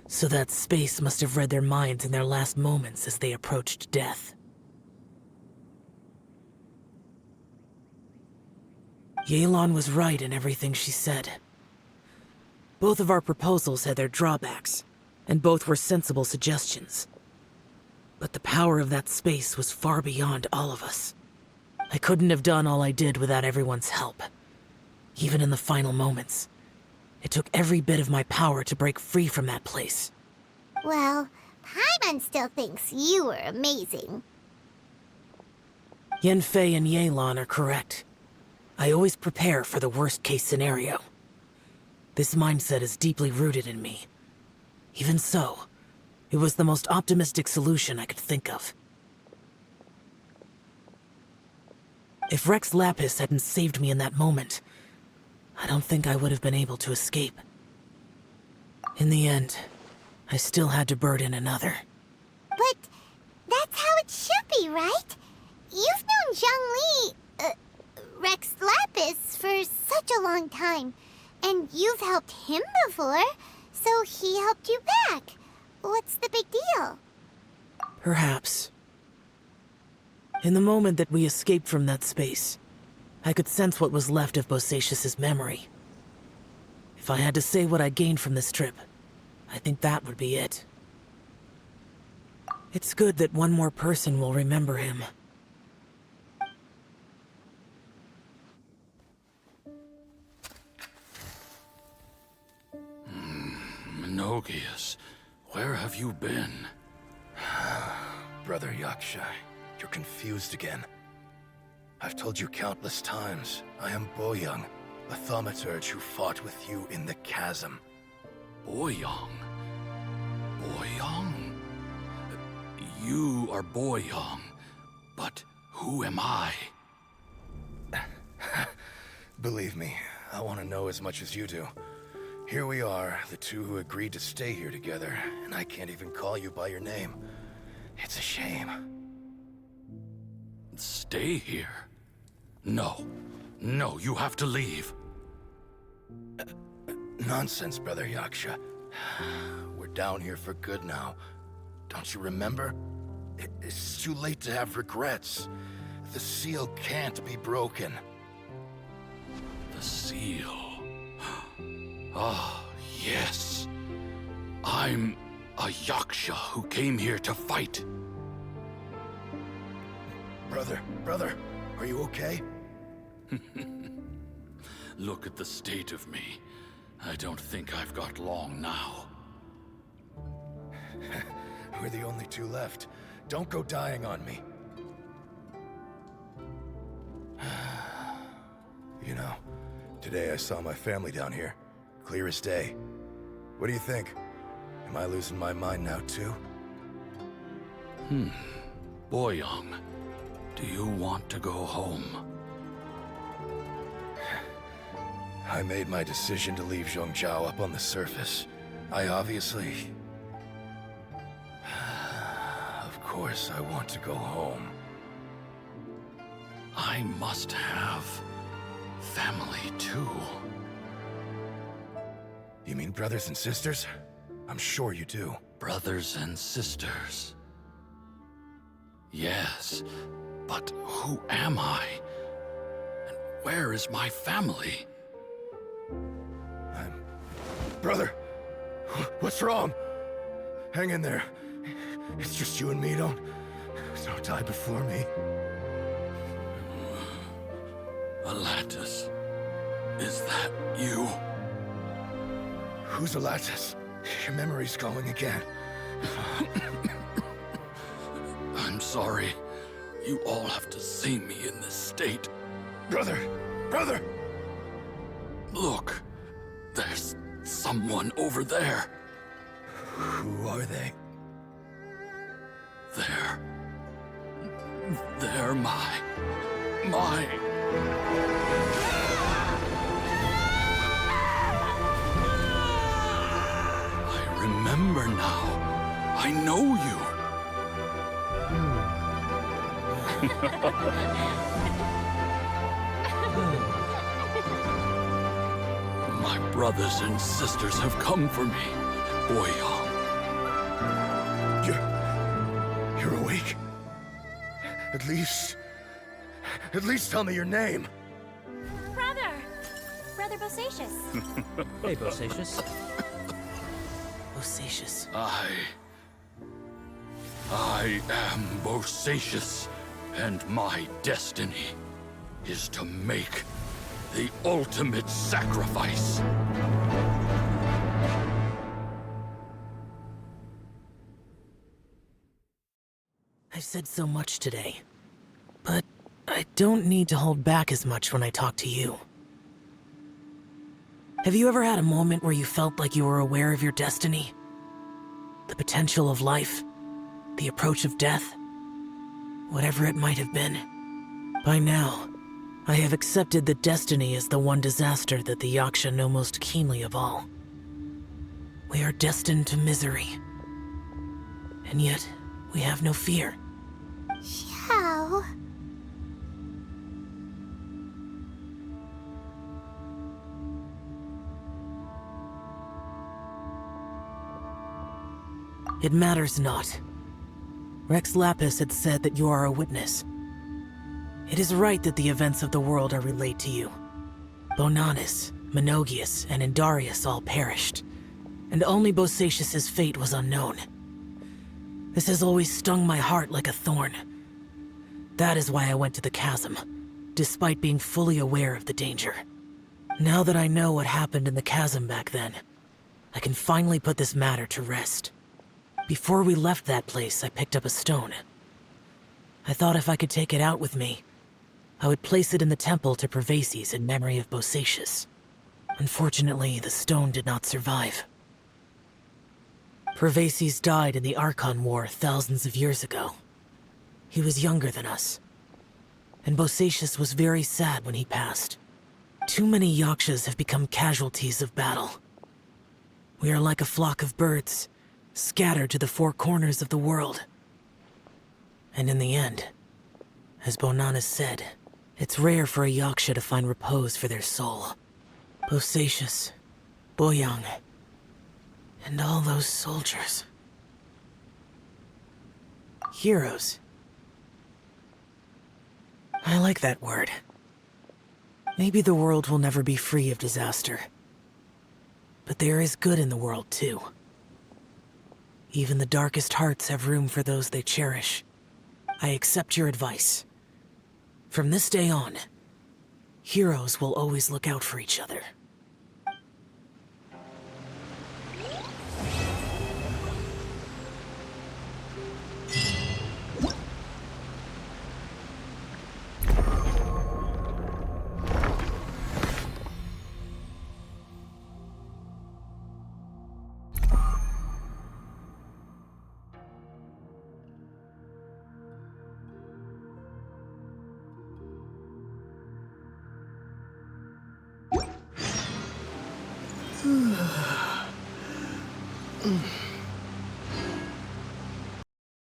So that space must have read their minds in their last moments as they approached death. Yelan was right in everything she said. Both of our proposals had their drawbacks, and both were sensible suggestions. But the power of that space was far beyond all of us. I couldn't have done all I did without everyone's help. Even in the final moments, it took every bit of my power to break free from that place. Well, Paimon still thinks you were amazing. Yanfei and Yelan are correct. I always prepare for the worst-case scenario. This mindset is deeply rooted in me. Even so, it was the most optimistic solution I could think of. If Rex Lapis hadn't saved me in that moment, I don't think I would have been able to escape. In the end, I still had to burden another. But that's how it should be, right? You've known Zhongli, Rex Lapis, for such a long time. And you've helped him before, so he helped you back. What's the big deal? Perhaps. In the moment that we escaped from that space, I could sense what was left of Bosacius's memory. If I had to say what I gained from this trip, I think that would be it. It's good that one more person will remember him. Menogius, where have you been? Brother Yaksha, you're confused again. I've told you countless times, I am Boyoung, a thaumaturge who fought with you in the chasm. Boyoung? Boyoung? You are Boyoung, but who am I? Believe me, I want to know as much as you do. Here we are, the two who agreed to stay here together, and I can't even call you by your name. It's a shame. Stay here? No. No, you have to leave. Nonsense, Brother Yaksha. We're down here for good now. Don't you remember? It's too late to have regrets. The seal can't be broken. The seal. Ah, yes. I'm a Yaksha who came here to fight. Brother, are you okay? Look at the state of me. I don't think I've got long now. We're the only two left. Don't go dying on me. You know, today I saw my family down here. Clear as day. What do you think? Am I losing my mind now too? Boyoung, do you want to go home? I made my decision to leave Zhongzhou up on the surface. I obviously... Of course I want to go home. I must have family too. You mean brothers and sisters? I'm sure you do. Brothers and sisters. Yes, But who am I? And where is my family? Brother, what's wrong? Hang in there. It's just you and me. Don't die before me. Alatus, is that you? Who's Alatus? Your memory's going again. I'm sorry. You all have to see me in this state. Brother! Brother! Look, there's someone over there. Who are they? They're my... I remember now. I know you. My brothers and sisters have come for me, Boyong. You're awake? At least tell me your name. Brother Bosacius. Hey, Bosacius. Bosacius. I am Bosacius, and my destiny is to make the ultimate sacrifice. I've said so much today, but I don't need to hold back as much when I talk to you. Have you ever had a moment where you felt like you were aware of your destiny? The potential of life? The approach of death? Whatever it might have been. By now, I have accepted that destiny is the one disaster that the Yaksha know most keenly of all. We are destined to misery. And yet, we have no fear. Xiao. It matters not. Rex Lapis had said that you are a witness. It is right that the events of the world are relayed to you. Bonanis, Menogius, and Indarius all perished, and only Bosacius's fate was unknown. This has always stung my heart like a thorn. That is why I went to the chasm, despite being fully aware of the danger. Now that I know what happened in the chasm back then, I can finally put this matter to rest. Before we left that place, I picked up a stone. I thought if I could take it out with me, I would place it in the temple to Pervases in memory of Bosacius. Unfortunately, the stone did not survive. Pervases died in the Archon War thousands of years ago. He was younger than us, and Bosacius was very sad when he passed. Too many Yakshas have become casualties of battle. We are like a flock of birds, scattered to the four corners of the world. And in the end, as Bonanis said, it's rare for a Yaksha to find repose for their soul. Bosacius, Boyong, and all those soldiers. Heroes. I like that word. Maybe the world will never be free of disaster. But there is good in the world, too. Even the darkest hearts have room for those they cherish. I accept your advice. From this day on, heroes will always look out for each other.